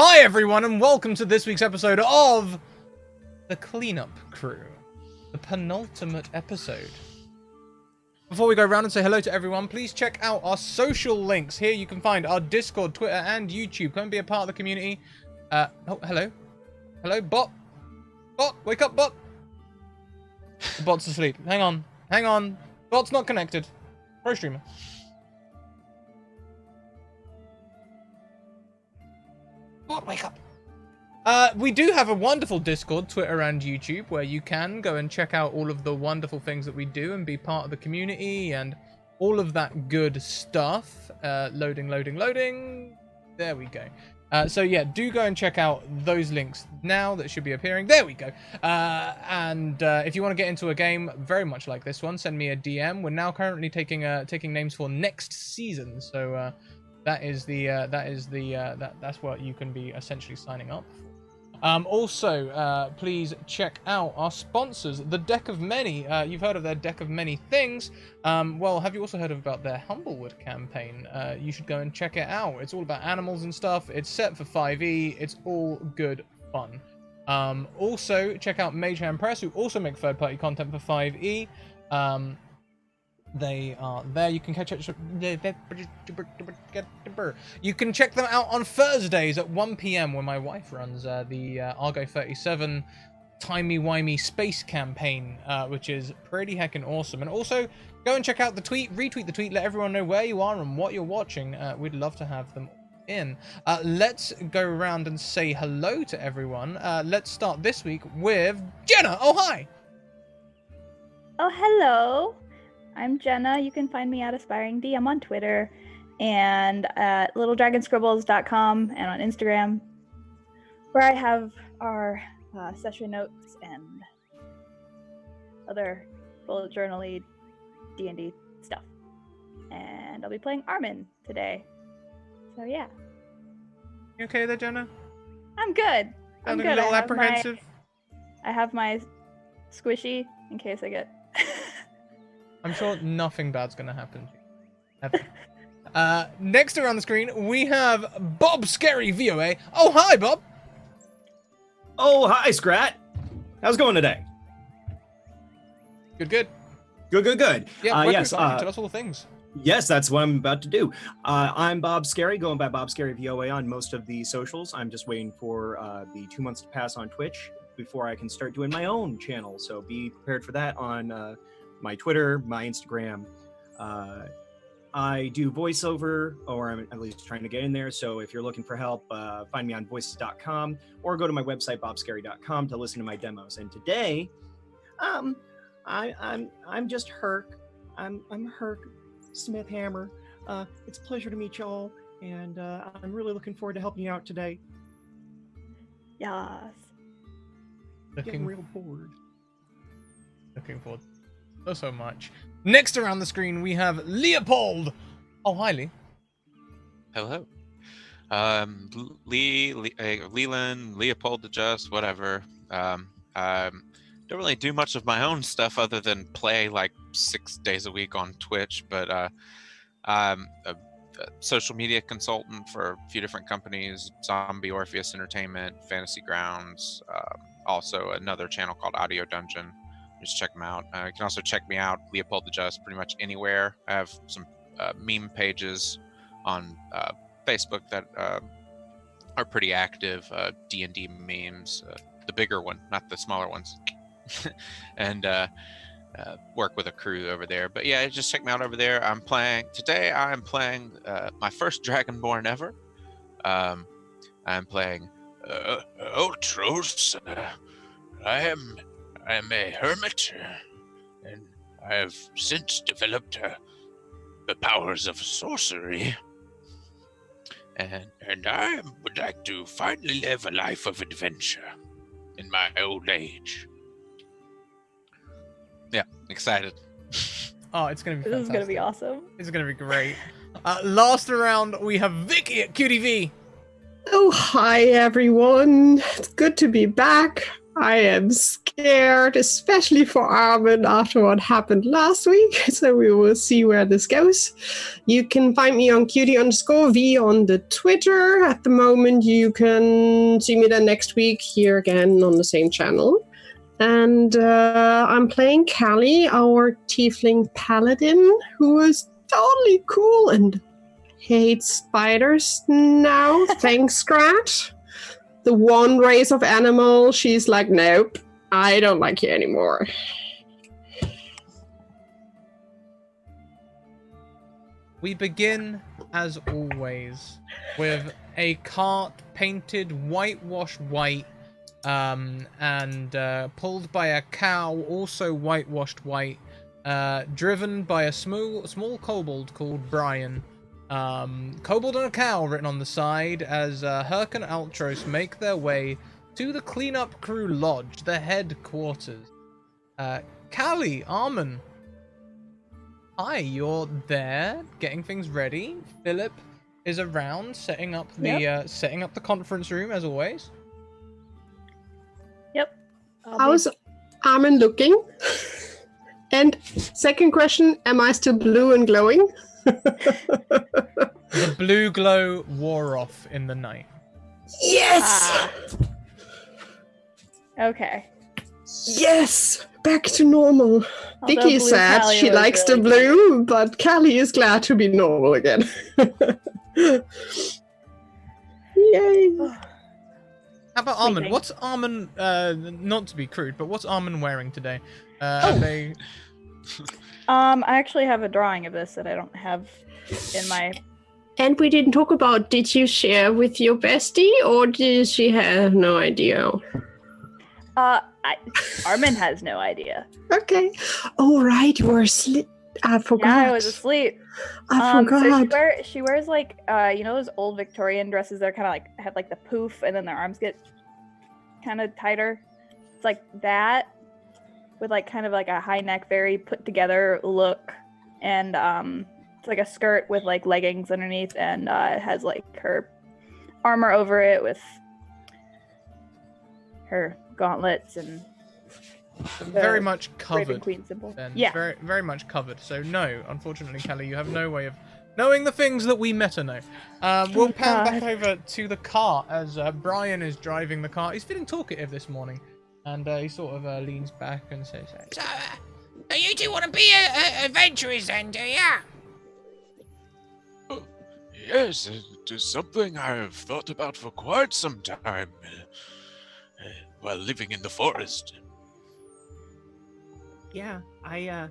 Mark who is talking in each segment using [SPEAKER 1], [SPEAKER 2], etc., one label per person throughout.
[SPEAKER 1] Hi everyone and welcome to this week's episode of The Cleanup Crew, the penultimate episode. Before we go around and say hello to everyone, please check out our social links. Here you can find our Discord, Twitter and YouTube. Come and be a part of the community. Oh, hello. Hello, bot. Bot, wake up, bot. The bot's asleep. Hang on. Bot's not connected. Pro streamer. Bot, wake up. We do have a wonderful Discord, Twitter and YouTube where you can go and check out all of the wonderful things that we do and be part of the community and all of that good stuff. Loading. There we go. So yeah, do go and check out those links now that should be appearing. There we go. If you want to get into a game very much like this one, send me a DM. We're now currently taking names for next season. So that's what you can be essentially signing up for. Please check out our sponsors, the Deck of Many. You've heard of their Deck of Many Things. Well, have you also heard about their Humblewood campaign? You should go and check it out. It's all about animals and stuff. It's set for 5e. It's all good fun. Also, check out Mage Hand Press, who also make third-party content for 5e. They are there. You can You can check them out on Thursdays at 1 p.m. when my wife runs the Argo 37 timey-wimey space campaign, which is pretty heckin' awesome. And also, go and check out the tweet, retweet the tweet, let everyone know where you are and what you're watching. We'd love to have them in. Let's go around and say hello to everyone. Let's start this week with Jenna. Oh, hi!
[SPEAKER 2] Oh, hello. I'm Jenna. You can find me at AspiringD. I'm on Twitter and at littledragonscribbles.com and on Instagram, where I have our session notes and other bullet journal-y D&D stuff. And I'll be playing Armin today. So yeah.
[SPEAKER 1] You okay there, Jenna?
[SPEAKER 2] I'm good. I'm good.
[SPEAKER 1] A little apprehensive.
[SPEAKER 2] I have my squishy in case I get...
[SPEAKER 1] I'm sure nothing bad's gonna happen to you. Ever. Next around the screen, we have Bob Scary VOA. Oh, hi, Bob.
[SPEAKER 3] Oh, hi, Scrat. How's it going today?
[SPEAKER 1] Good.
[SPEAKER 3] Good.
[SPEAKER 1] Yeah,
[SPEAKER 3] yes.
[SPEAKER 1] Tell us all the things.
[SPEAKER 3] Yes, that's what I'm about to do. I'm Bob Scary, going by Bob Scary VOA on most of the socials. I'm just waiting for the 2 months to pass on Twitch before I can start doing my own channel. So be prepared for that on my Twitter, my Instagram. I do voiceover, or I'm at least trying to get in there. So if you're looking for help, find me on voices.com or go to my website, bobscary.com, to listen to my demos. And today, I'm just Herc. I'm Herc Smithhammer. It's a pleasure to meet y'all, and I'm really looking forward to helping you out today.
[SPEAKER 2] Yes.
[SPEAKER 3] Getting real bored.
[SPEAKER 1] Looking forward so much. Next around the screen, we have Leopold. Oh, hi, Lee.
[SPEAKER 4] Hello. Leland, Leopold, adjust, whatever. Don't really do much of my own stuff other than play like 6 days a week on Twitch, but I'm a social media consultant for a few different companies, Zombie Orpheus Entertainment, Fantasy Grounds, also another channel called Audio Dungeon. Just check them out. You can also check me out, Leopold the Just, pretty much anywhere. I have some meme pages on Facebook that are pretty active, D&D memes, the bigger one, not the smaller ones, and work with a crew over there. But yeah, just check me out over there. Today I'm playing my first Dragonborn ever. I'm playing Ultros. I am a hermit, and I have since developed the powers of sorcery. And I would like to finally live a life of adventure in my old age. Yeah, excited.
[SPEAKER 1] Oh, it's going to be fantastic.
[SPEAKER 2] This is going to be awesome.
[SPEAKER 1] This is going to be great. Last round, we have Vicky at QTV.
[SPEAKER 5] Oh, hi, everyone. It's good to be back. I am scared, especially for Armin after what happened last week. So we will see where this goes. You can find me on cutie_v on the Twitter. At the moment, you can see me then next week here again on the same channel. And I'm playing Callie, our tiefling paladin, who is totally cool and hates spiders now. Thanks, Scratch. The one race of animal, she's like, nope, I don't like you anymore.
[SPEAKER 1] We begin, as always, with a cart painted whitewashed white, and pulled by a cow, also whitewashed white, driven by a small kobold called Brian. Kobold and a cow written on the side as Herc and Altros make their way to the cleanup crew lodge, the headquarters. Callie, Armin. Hi, you're there, getting things ready. Philip is around, setting up the conference room as always.
[SPEAKER 2] Yep.
[SPEAKER 5] How's Armin looking? And second question, am I still blue and glowing?
[SPEAKER 1] The blue glow wore off in the night.
[SPEAKER 5] Yes!
[SPEAKER 2] Okay.
[SPEAKER 5] Yes! Back to normal.
[SPEAKER 2] Although
[SPEAKER 5] Vicky
[SPEAKER 2] blue
[SPEAKER 5] said
[SPEAKER 2] Callie
[SPEAKER 5] she
[SPEAKER 2] was
[SPEAKER 5] likes
[SPEAKER 2] really
[SPEAKER 5] the blue, but Callie is glad to be normal again. Yay!
[SPEAKER 1] How about Armin?
[SPEAKER 2] Sleeping.
[SPEAKER 1] What's Armin, not to be crude, but what's Armin wearing today?
[SPEAKER 2] I actually have a drawing of this that I don't have in my.
[SPEAKER 5] And we didn't talk about, did you share with your bestie, or did she have no idea?
[SPEAKER 2] Armin has no idea.
[SPEAKER 5] Okay. Oh, right, you were asleep. I forgot.
[SPEAKER 2] Yeah, I was asleep.
[SPEAKER 5] I forgot.
[SPEAKER 2] So she wears like those old Victorian dresses that are kind of like have like the poof and then their arms get kind of tighter. It's like that with like kind of like a high neck, very put together look, and it's like a skirt with like leggings underneath, and it has like her armor over it with her gauntlets and
[SPEAKER 1] very much
[SPEAKER 2] Raven
[SPEAKER 1] covered.
[SPEAKER 2] Queen symbol.
[SPEAKER 1] Then.
[SPEAKER 2] Yeah.
[SPEAKER 1] Very, very much covered. So no, unfortunately, Callie, you have no way of knowing the things that we meta know. We'll pan back over to the cart as Brian is driving the cart. He's feeling talkative this morning, and he sort of leans back and says,
[SPEAKER 6] So, you two want to be adventurers then, do ya?
[SPEAKER 4] Yes, it is something I have thought about for quite some time while living in the forest.
[SPEAKER 3] Yeah, I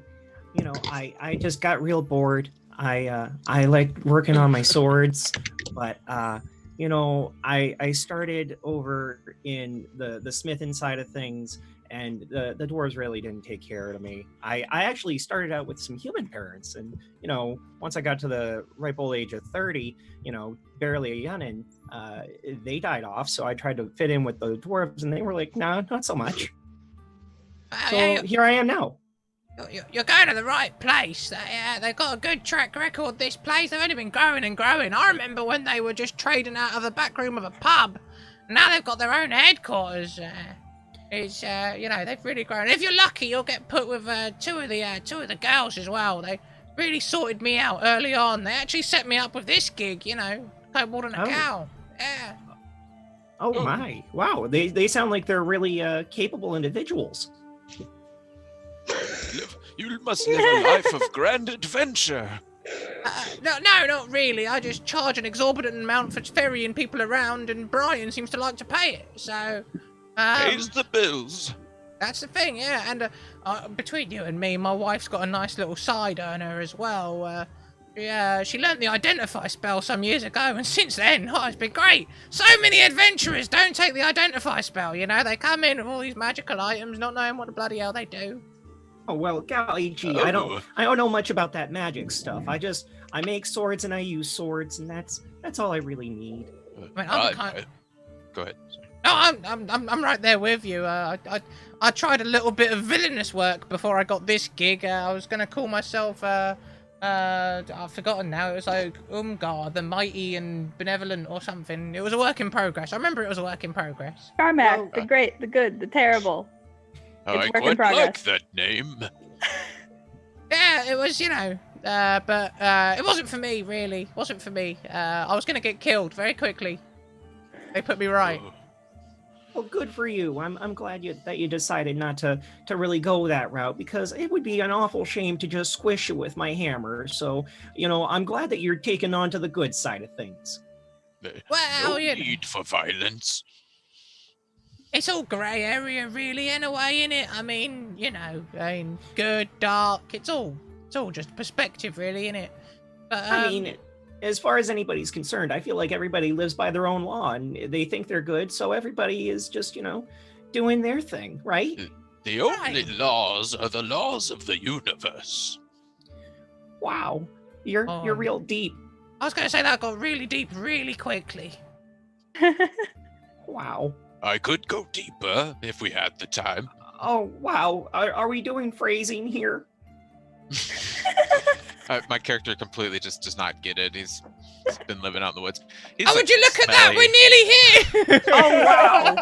[SPEAKER 3] just got real bored. I like working on my swords, but I started over in the smithing side of things, and the dwarves really didn't take care of me. I actually started out with some human parents, and once I got to the ripe old age of 30, barely a youngin', they died off. So I tried to fit in with the dwarves, and they were like, "Nah, not so much." So here I am now.
[SPEAKER 6] You're going to the right place. They've got a good track record, this place. They've only been growing and growing. I remember when they were just trading out of the back room of a pub. Now they've got their own headquarters. They've really grown. If you're lucky, you'll get put with two of the girls as well. They really sorted me out early on. They actually set me up with this gig, kobold and a cow. Yeah.
[SPEAKER 3] Oh my! Wow, they sound like they're really capable individuals.
[SPEAKER 4] You must live a life of grand adventure.
[SPEAKER 6] No, not really. I just charge an exorbitant amount for ferrying people around, and Brian seems to like to pay it. So,
[SPEAKER 4] Pays the bills.
[SPEAKER 6] That's the thing, yeah. And between you and me, my wife's got a nice little side earner as well. She learnt the identify spell some years ago, and since then, it's been great. So many adventurers don't take the identify spell, They come in with all these magical items, not knowing what the bloody hell they do.
[SPEAKER 3] Oh well, golly gee, I don't know much about that magic stuff. I make swords and I use swords, and that's all I really need.
[SPEAKER 6] Go ahead.
[SPEAKER 4] Sorry.
[SPEAKER 6] No, I'm right there with you. I tried a little bit of villainous work before I got this gig. I was gonna call myself I've forgotten now. It was like Umgar, the mighty and benevolent or something. It was a work in progress. I remember it was a work in progress.
[SPEAKER 2] Carmack,
[SPEAKER 3] Well,
[SPEAKER 2] the great, the good, the terrible.
[SPEAKER 4] I
[SPEAKER 2] It's work in
[SPEAKER 4] quite
[SPEAKER 2] progress.
[SPEAKER 4] like that name.
[SPEAKER 6] Yeah, it was, but it wasn't for me, really. It wasn't for me. I was gonna get killed very quickly. They put me right.
[SPEAKER 4] Oh,
[SPEAKER 3] Well, good for you. I'm glad that you decided not to really go that route, because it would be an awful shame to just squish you with my hammer. So, I'm glad that you're taking on to the good side of things.
[SPEAKER 6] Well,
[SPEAKER 4] no
[SPEAKER 6] you know,
[SPEAKER 4] need for violence.
[SPEAKER 6] it's all grey area, really, in a way, innit? I mean, good, dark. It's all just perspective, really, innit? But,
[SPEAKER 3] I mean, as far as anybody's concerned, I feel like everybody lives by their own law, and they think they're good, so everybody is just, doing their thing, right?
[SPEAKER 4] The only
[SPEAKER 6] Right.
[SPEAKER 4] laws are the laws of the universe.
[SPEAKER 3] Wow, you're
[SPEAKER 6] Oh.
[SPEAKER 3] real deep.
[SPEAKER 6] I was gonna say that got really deep really quickly.
[SPEAKER 3] Wow.
[SPEAKER 4] I could go deeper if we had the time.
[SPEAKER 3] Oh, wow. Are we doing phrasing here?
[SPEAKER 4] My character completely just does not get it. He's been living out in the woods. He's
[SPEAKER 6] Oh, would you look at that?
[SPEAKER 4] smelly.
[SPEAKER 6] We're nearly here!
[SPEAKER 3] Oh, wow.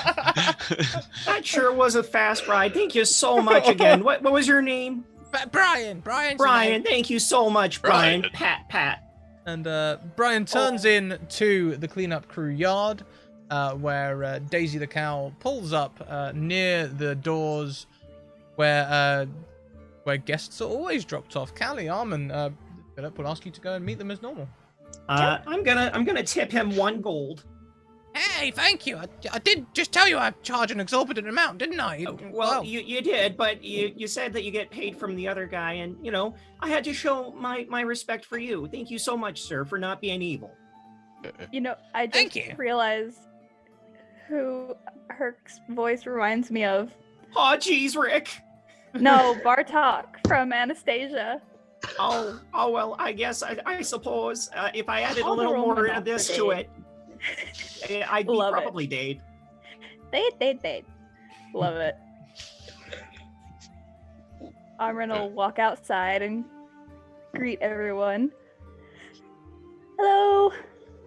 [SPEAKER 3] That sure was a fast ride. Thank you so much again. What was your name?
[SPEAKER 6] But Brian's
[SPEAKER 3] Brian. Thank you so much, Brian.
[SPEAKER 4] Brian.
[SPEAKER 3] Pat.
[SPEAKER 1] And Brian turns in to the cleanup crew yard, where Daisy the cow pulls up near the doors where guests are always dropped off. Callie, Armin, Philip will ask you to go and meet them as normal.
[SPEAKER 3] I'm gonna tip him 1 gold.
[SPEAKER 6] Hey, thank you. I did just tell you I charge an exorbitant amount, didn't I?
[SPEAKER 3] Well, you did, but you said that you get paid from the other guy, and I had to show my respect for you. Thank you so much, sir, for not being evil.
[SPEAKER 2] I
[SPEAKER 6] Thank
[SPEAKER 2] just
[SPEAKER 6] you.
[SPEAKER 2] realized who Herc's voice reminds me of.
[SPEAKER 3] Oh, geez, Rick.
[SPEAKER 2] No, Bartok from Anastasia.
[SPEAKER 3] Oh well, I guess I suppose if I added a
[SPEAKER 2] All the
[SPEAKER 3] little more
[SPEAKER 2] Roman
[SPEAKER 3] of this
[SPEAKER 2] for
[SPEAKER 3] to
[SPEAKER 2] date.
[SPEAKER 3] it, I'd be
[SPEAKER 2] Love it.
[SPEAKER 3] probably Dade.
[SPEAKER 2] Date. Love it. Armin will walk outside and greet everyone. Hello,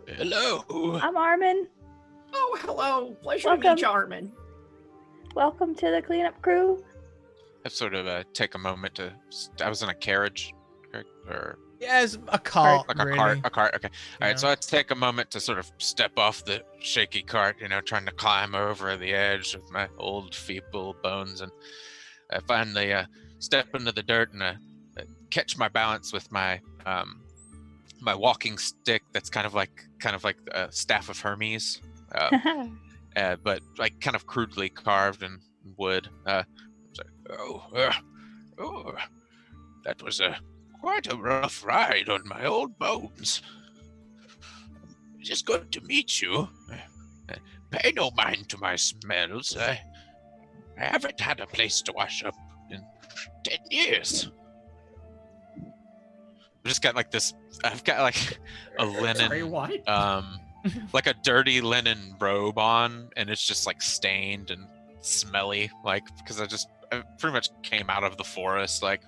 [SPEAKER 4] Hello.
[SPEAKER 2] I'm Armin.
[SPEAKER 3] Oh, hello. Pleasure to meet
[SPEAKER 2] Welcome.
[SPEAKER 3] you, Armin.
[SPEAKER 2] Welcome to the cleanup crew.
[SPEAKER 4] I sort of take a moment to. I was in a carriage, or
[SPEAKER 1] Yeah, it's a cart,
[SPEAKER 4] like a
[SPEAKER 1] really.
[SPEAKER 4] cart. Okay. All
[SPEAKER 1] Yeah.
[SPEAKER 4] right. So I take a moment to sort of step off the shaky cart, trying to climb over the edge of my old feeble bones, and I finally step into the dirt and catch my balance with my my walking stick. That's kind of like a staff of Hermes, but like kind of crudely carved in wood. It's like, oh, that was quite a rough ride on my old bones. It's good to meet you. Pay no mind to my smells. I haven't had a place to wash up in 10 years. I've just got like this. I've got like a
[SPEAKER 3] Sorry,
[SPEAKER 4] linen,
[SPEAKER 3] what?
[SPEAKER 4] like a dirty linen robe on, and it's just like stained and smelly, like because I pretty much came out of the forest like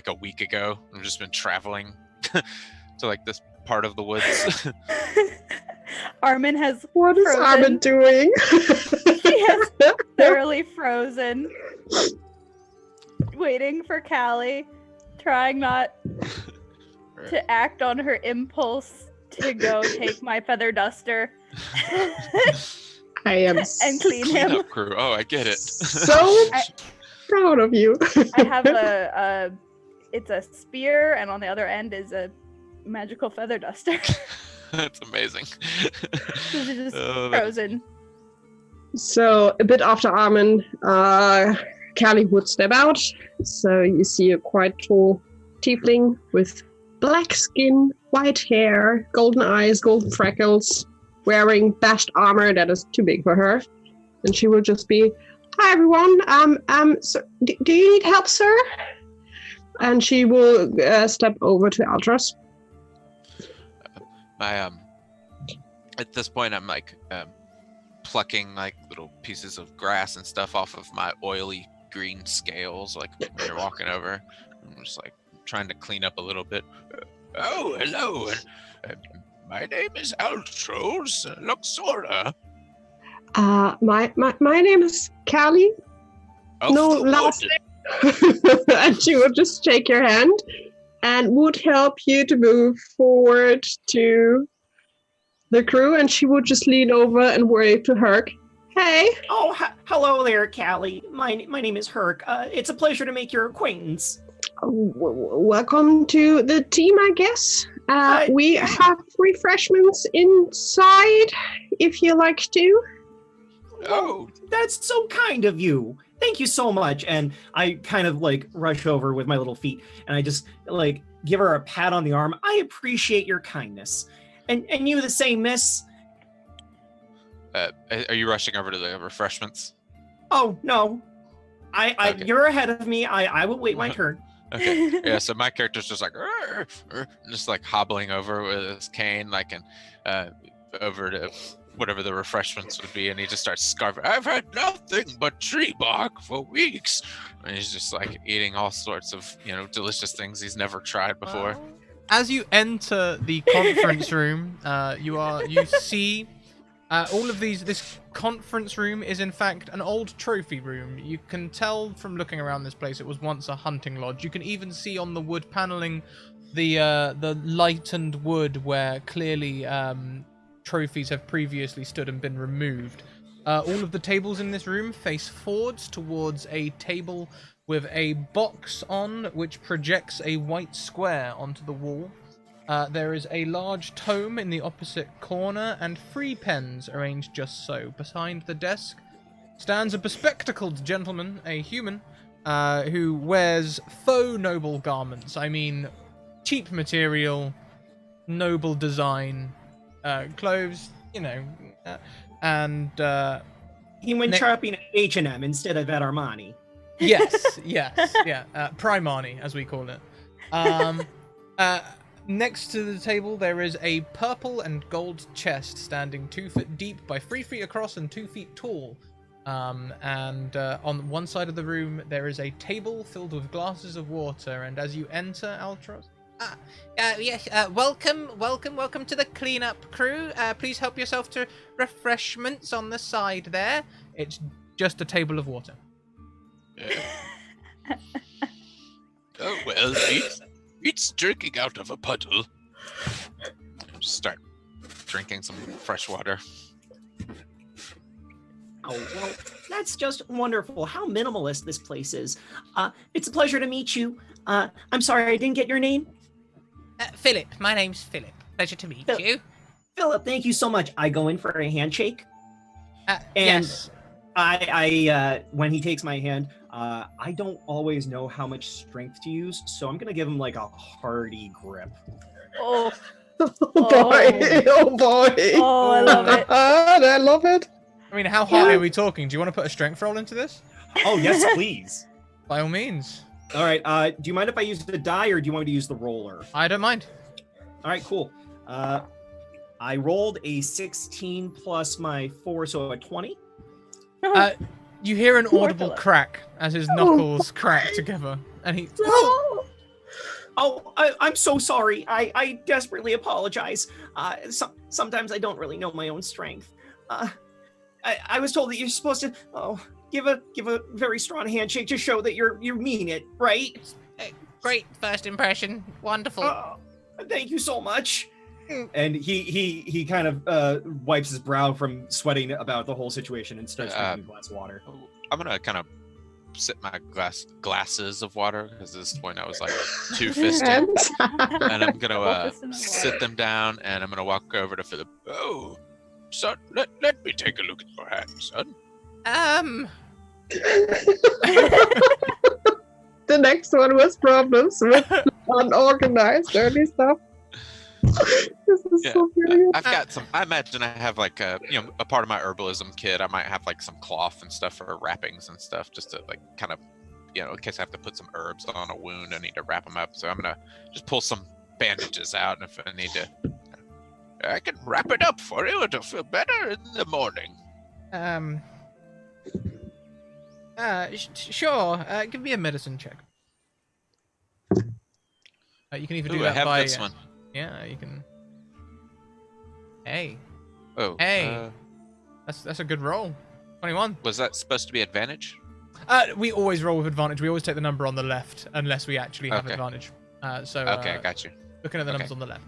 [SPEAKER 4] a week ago. I've just been traveling to like this part of the woods.
[SPEAKER 2] Armin has
[SPEAKER 5] What is
[SPEAKER 2] Frozen.
[SPEAKER 5] Armin doing?
[SPEAKER 2] He has thoroughly frozen, waiting for Callie, trying not to act on her impulse to go take my feather duster
[SPEAKER 5] I am
[SPEAKER 2] and clean him.
[SPEAKER 4] Cleanup crew. Oh, I get it.
[SPEAKER 5] so proud of you.
[SPEAKER 2] I have it's a spear, and on the other end is a magical feather duster.
[SPEAKER 4] That's amazing.
[SPEAKER 2] This is just
[SPEAKER 4] Oh, that-
[SPEAKER 2] frozen.
[SPEAKER 5] So a bit after Armin, Callie would step out. So you see a quite tall tiefling with black skin, white hair, golden eyes, golden freckles, wearing bashed armor that is too big for her. And she will just be, "Hi everyone, so, do you need help, sir?" And she will step over to Altros.
[SPEAKER 4] At this point, I'm like plucking like little pieces of grass and stuff off of my oily green scales, like when you're walking over. I'm just like trying to clean up a little bit. Oh, hello. My name is Altros Luxora.
[SPEAKER 5] My name is Callie. No last name. And she would just shake your hand and would help you to move forward to the crew, and she would just lean over and wave to Herc. Hey.
[SPEAKER 3] Oh, hello there, Callie. My name is Herc. It's a pleasure to make your acquaintance.
[SPEAKER 5] Welcome to the team, I guess. We have refreshments inside, if you like to.
[SPEAKER 3] Oh, that's so kind of you. Thank you so much. And I kind of like rush over with my little feet, and I just like give her a pat on the arm. I appreciate your kindness. And you the same, miss.
[SPEAKER 4] Are you rushing over to the refreshments?
[SPEAKER 3] Oh, no.
[SPEAKER 4] Okay.
[SPEAKER 3] You're ahead of me. I will wait my turn.
[SPEAKER 4] Okay. Yeah, so my character's just like, just like hobbling over with his cane, like, and over to whatever the refreshments would be, and he just starts scarfing. I've had nothing but tree bark for weeks. And he's just like eating all sorts of, delicious things he's never tried before.
[SPEAKER 1] As you enter the conference room, you see all of these. This conference room is in fact an old trophy room. You can tell from looking around this place it was once a hunting lodge. You can even see on the wood paneling the lightened wood where clearly trophies have previously stood and been removed. All of the tables in this room face forwards towards a table with a box on which projects a white square onto the wall. There is a large tome in the opposite corner and 3 pens arranged just so. Behind the desk stands a bespectacled gentleman, a human, who wears faux noble garments. I mean, cheap material, noble design, clothes, and
[SPEAKER 3] he went shopping at H&M instead of at Armani.
[SPEAKER 1] Yes, yeah. Primani, as we call it. Next to the table, there is a purple and gold chest standing 2 feet deep by 3 feet across and 2 feet tall. And on one side of the room, there is a table filled with glasses of water. And as you enter, Altros...
[SPEAKER 6] Yes, welcome to the cleanup crew. Please help yourself to refreshments on the side there.
[SPEAKER 1] It's just a table of water.
[SPEAKER 4] Oh, well, it's drinking out of a puddle. Just start drinking some fresh water.
[SPEAKER 3] Oh, well, that's just wonderful. How minimalist this place is. It's a pleasure to meet you. I'm sorry, I didn't get your name.
[SPEAKER 6] Philip. My name's Philip. Pleasure to meet you.
[SPEAKER 3] Philip, thank you so much. I go in for a handshake. And
[SPEAKER 6] yes.
[SPEAKER 3] I when he takes my hand, I don't always know how much strength to use, so I'm going to give him like a hearty grip.
[SPEAKER 2] Oh.
[SPEAKER 5] Boy. Oh, boy.
[SPEAKER 2] Oh, I love it.
[SPEAKER 5] I love it.
[SPEAKER 1] I mean, how high are we talking? Do you want to put a strength roll into this?
[SPEAKER 3] Oh, yes, please.
[SPEAKER 1] By all means.
[SPEAKER 3] All right. Do you mind if I use the die, or do you want me to use the roller?
[SPEAKER 1] I don't mind.
[SPEAKER 3] All right, cool. I rolled a 16 plus my 4, so a 20.
[SPEAKER 1] You hear an audible crack as his knuckles crack together, and he...
[SPEAKER 3] I'm so sorry. I desperately apologize. Sometimes I don't really know my own strength. I was told that you're supposed to give a very strong handshake to show that you mean it, right?
[SPEAKER 6] Great first impression. Wonderful.
[SPEAKER 3] Thank you so much. And he kind of wipes his brow from sweating about the whole situation and starts drinking a glass of water.
[SPEAKER 4] I'm gonna kind of sip my glasses of water, because at this point I was like two-fisted, and I'm gonna sit them down, and I'm gonna walk over to Philip. Oh, son, let me take a look at your hand, son.
[SPEAKER 5] The next one was problems with unorganized dirty stuff. This is so brilliant.
[SPEAKER 4] I've got some. I imagine I have like a part of my herbalism kit. I might have like some cloth and stuff for wrappings and stuff, just to like kind of, in case I have to put some herbs on a wound, I need to wrap them up. So I'm gonna just pull some bandages out, and if I need to, I can wrap it up for you. It'll feel better in the morning.
[SPEAKER 1] Sure. Give me a medicine check. You can either do
[SPEAKER 4] Ooh, I
[SPEAKER 1] that
[SPEAKER 4] have
[SPEAKER 1] by...
[SPEAKER 4] this one.
[SPEAKER 1] Yeah, you can... Hey.
[SPEAKER 4] Oh.
[SPEAKER 1] Hey. That's a good roll. 21.
[SPEAKER 4] Was that supposed to be advantage?
[SPEAKER 1] We always roll with advantage. We always take the number on the left unless we actually have
[SPEAKER 4] Okay.
[SPEAKER 1] advantage.
[SPEAKER 4] Okay, I got you.
[SPEAKER 1] Looking at the
[SPEAKER 4] Okay.
[SPEAKER 1] numbers on the left.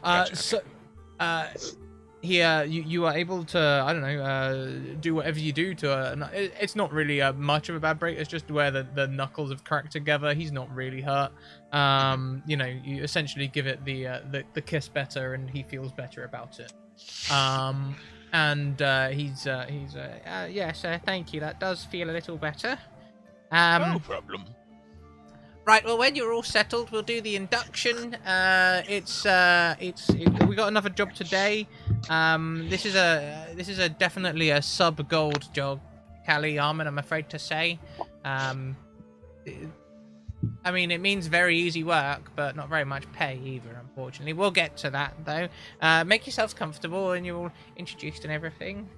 [SPEAKER 4] Gotcha,
[SPEAKER 1] So, here you are able to, I don't know, do whatever you do to. It's not really much of a bad break. It's just where the knuckles have cracked together. He's not really hurt. You know, you essentially give it the kiss better, and he feels better about it. And he's yes, thank you. That does feel a little better.
[SPEAKER 4] No problem.
[SPEAKER 6] Right, well, when you're all settled, we'll do the induction.
[SPEAKER 1] We got another job today. This is a definitely a sub-gold job, Callie Armin, I'm afraid to say. I mean, it means very easy work, but not very much pay either, unfortunately. We'll get to that, though. Make yourselves comfortable, and you're all introduced and everything.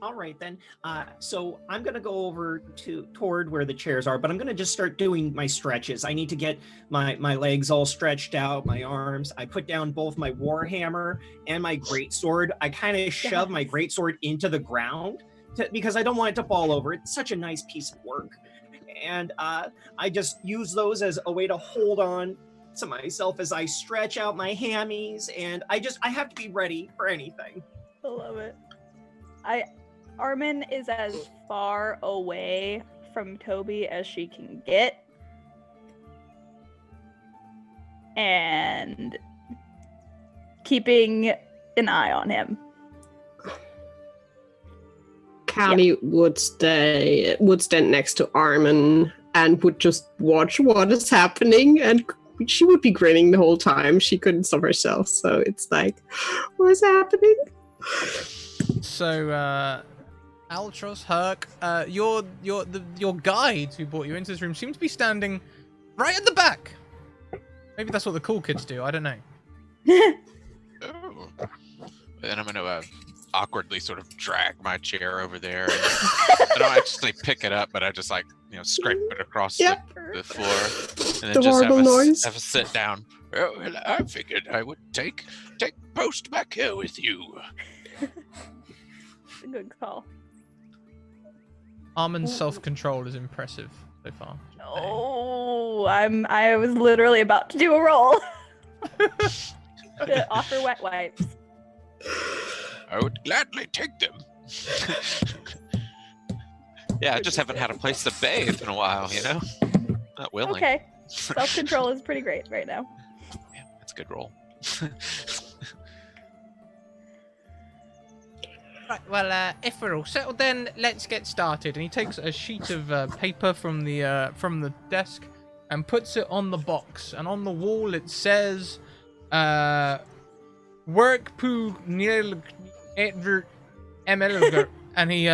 [SPEAKER 3] All right then. So I'm gonna go over toward where the chairs are, but I'm gonna just start doing my stretches. I need to get my legs all stretched out, my arms. I put down both my warhammer and my greatsword. I kind of shove my greatsword into the ground because I don't want it to fall over. It's such a nice piece of work, and I just use those as a way to hold on to myself as I stretch out my hammies, and I have to be ready for anything.
[SPEAKER 2] I love it. Armin is as far away from Toby as she can get. And keeping an eye on him.
[SPEAKER 5] Callie would stand next to Armin and would just watch what is happening, and she would be grinning the whole time. She couldn't stop herself, so it's like, what's happening?
[SPEAKER 1] So, Altros, Herc, your guide who brought you into this room seems to be standing right at the back. Maybe that's what the cool kids do. I don't know.
[SPEAKER 4] Oh. Then I'm gonna awkwardly sort of drag my chair over there. And I don't actually pick it up, but I just scrape it across the floor, and then just have a sit down. Oh, well, I figured I would take post back here with you.
[SPEAKER 2] Good call.
[SPEAKER 1] Armin's self-control is impressive so far.
[SPEAKER 2] Oh, I was literally about to do a roll. To offer wet wipes.
[SPEAKER 4] I would gladly take them. Yeah, I just haven't had a place to bathe in a while, Not willing.
[SPEAKER 2] Okay. Self-control is pretty great right now.
[SPEAKER 4] Yeah, that's a good roll.
[SPEAKER 1] Right, well, if we're all settled, then let's get started. And he takes a sheet of paper from the desk and puts it on the box. And on the wall it says, "Work poo nil ML." And he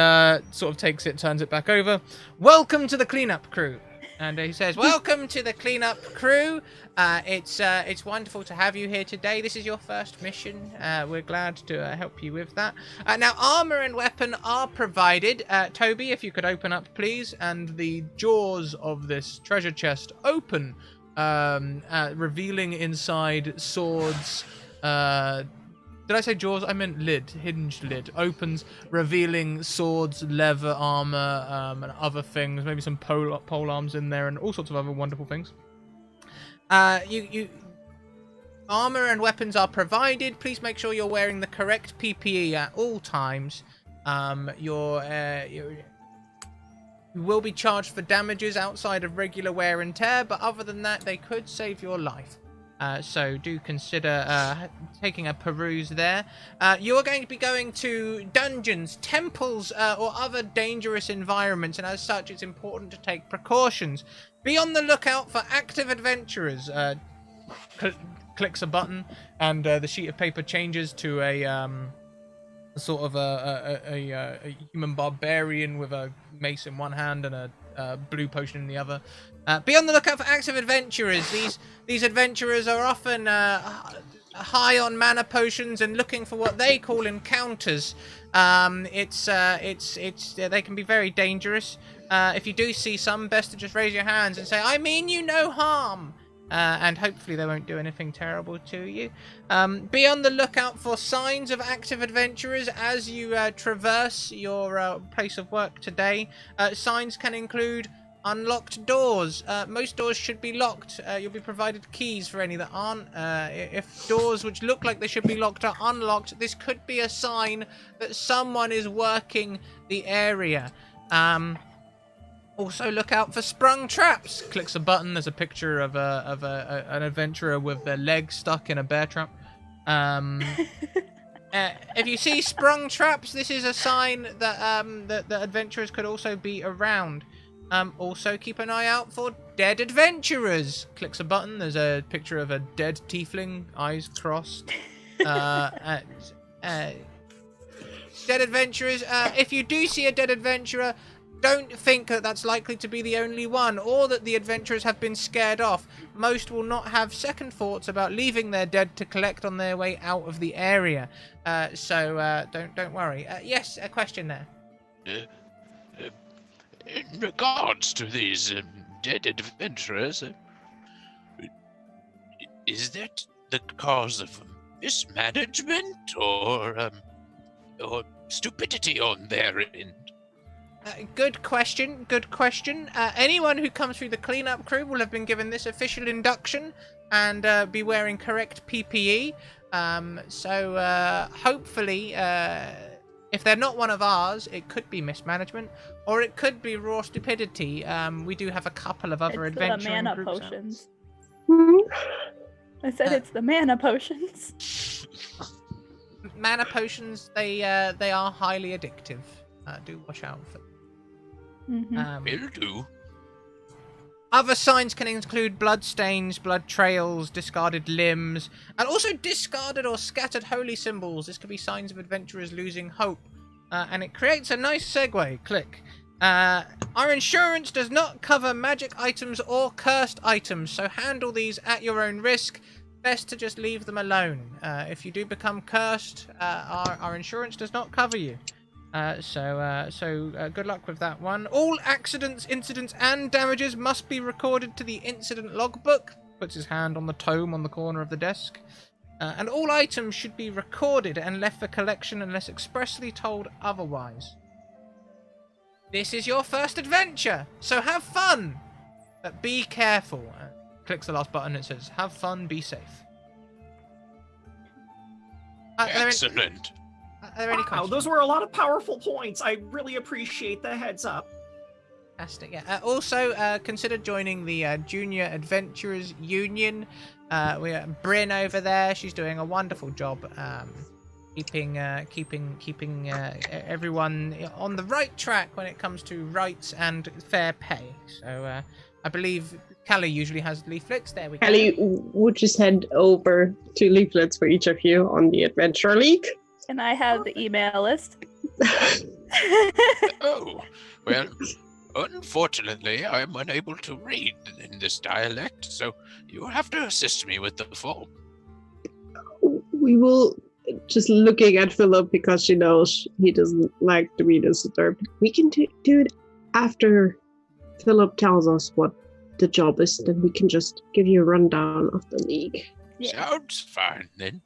[SPEAKER 1] sort of takes it, turns it back over. "Welcome to the cleanup crew." And he says, "Welcome to the cleanup crew. It's wonderful to have you here today. This is your first mission. We're glad to help you with that. Now, armor and weapon are provided. Toby, if you could open up, please. And the jaws of this treasure chest open, revealing inside swords. Did I say jaws? I meant lid. Hinged lid. Opens, revealing swords, leather armor, and other things. Maybe some pole arms in there and all sorts of other wonderful things. Armor and weapons are provided. Please make sure you're wearing the correct PPE at all times. You will be charged for damages outside of regular wear and tear, but other than that, they could save your life. So do consider taking a peruse there. You are going to be going to dungeons, temples, or other dangerous environments, and as such, it's important to take precautions. Be on the lookout for active adventurers. Clicks a button, and the sheet of paper changes to a sort of a human barbarian with a mace in one hand and a blue potion in the other. Be on the lookout for active adventurers. These adventurers are often high on mana potions and looking for what they call encounters. They can be very dangerous. If you do see some, best to just raise your hands and say, "I mean you no harm." and hopefully they won't do anything terrible to you. Be on the lookout for signs of active adventurers as you traverse your place of work today. Signs can include unlocked doors. Most doors should be locked. You'll be provided keys for any that aren't. If doors which look like they should be locked are unlocked, this could be a sign that someone is working the area. Also look out for sprung traps. Clicks a button. There's a picture of an adventurer with their leg stuck in a bear trap. If you see sprung traps, this is a sign that the adventurers could also be around. Also keep an eye out for dead adventurers. Clicks a button. There's a picture of a dead tiefling, eyes crossed. Dead adventurers. If you do see a dead adventurer, don't think that that's likely to be the only one, or that the adventurers have been scared off. Most will not have second thoughts about leaving their dead to collect on their way out of the area. So don't worry. Yes, a question there.
[SPEAKER 7] In regards to these dead adventurers, is that the cause of mismanagement or stupidity on their end?
[SPEAKER 1] Good question. Anyone who comes through the cleanup crew will have been given this official induction and be wearing correct PPE. So hopefully, if they're not one of ours, it could be mismanagement, or it could be raw stupidity. We do have a couple of other adventuring
[SPEAKER 2] mana
[SPEAKER 1] groups.
[SPEAKER 2] potions.
[SPEAKER 5] Hmm?
[SPEAKER 2] I said it's the mana potions.
[SPEAKER 1] Mana potions, they are highly addictive. Do watch out for them.
[SPEAKER 7] Will do.
[SPEAKER 1] Other signs can include bloodstains, blood trails, discarded limbs, and also discarded or scattered holy symbols. This could be signs of adventurers losing hope. And it creates a nice segue. Click. Our insurance does not cover magic items or cursed items, so handle these at your own risk. Best to just leave them alone. If you do become cursed, our insurance does not cover you. So good luck with that one. All accidents, incidents, and damages must be recorded to the incident logbook. Puts his hand on the tome on the corner of the desk. And all items should be recorded and left for collection unless expressly told otherwise. This is your first adventure, so have fun, but be careful. Clicks the last button. It says, "Have fun, be safe."
[SPEAKER 7] Excellent.
[SPEAKER 1] Are there any
[SPEAKER 3] Wow,
[SPEAKER 1] questions?
[SPEAKER 3] those were a lot of powerful points. I really appreciate the heads up.
[SPEAKER 1] Fantastic. Yeah. Also, consider joining the Junior Adventurers Union. We have Bryn over there. She's doing a wonderful job keeping everyone on the right track when it comes to rights and fair pay. So I believe Callie usually has leaflets. There we go.
[SPEAKER 5] Kelly would just head over to leaflets for each of you on the Adventure League.
[SPEAKER 2] And I have the email list.
[SPEAKER 7] Oh, well, unfortunately, I'm unable to read in this dialect, so you'll have to assist me with the form.
[SPEAKER 5] We will, just looking at Philip because she knows he doesn't like to be disturbed. We can do it after Philip tells us what the job is, then we can just give you a rundown of the league.
[SPEAKER 2] Yeah.
[SPEAKER 7] Sounds fine, then.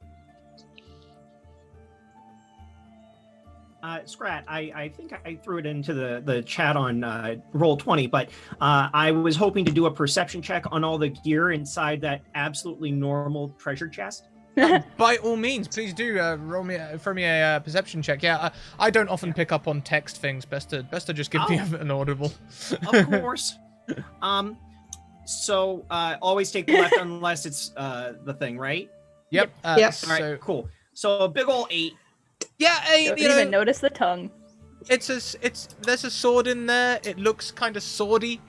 [SPEAKER 3] Scrat, I think I threw it into the chat on Roll20, but I was hoping to do a perception check on all the gear inside that absolutely normal treasure chest.
[SPEAKER 1] By all means, please do throw me a perception check. Yeah, I don't often pick up on text things. Best to just give me an audible.
[SPEAKER 3] Of course. So always take the left unless it's the thing, right?
[SPEAKER 1] Yep.
[SPEAKER 5] Yep.
[SPEAKER 3] All right,
[SPEAKER 1] So
[SPEAKER 3] cool. So a big ol' 8.
[SPEAKER 1] yeah,
[SPEAKER 2] Don't even notice the tongue.
[SPEAKER 1] there's a sword in there. It looks kind of swordy.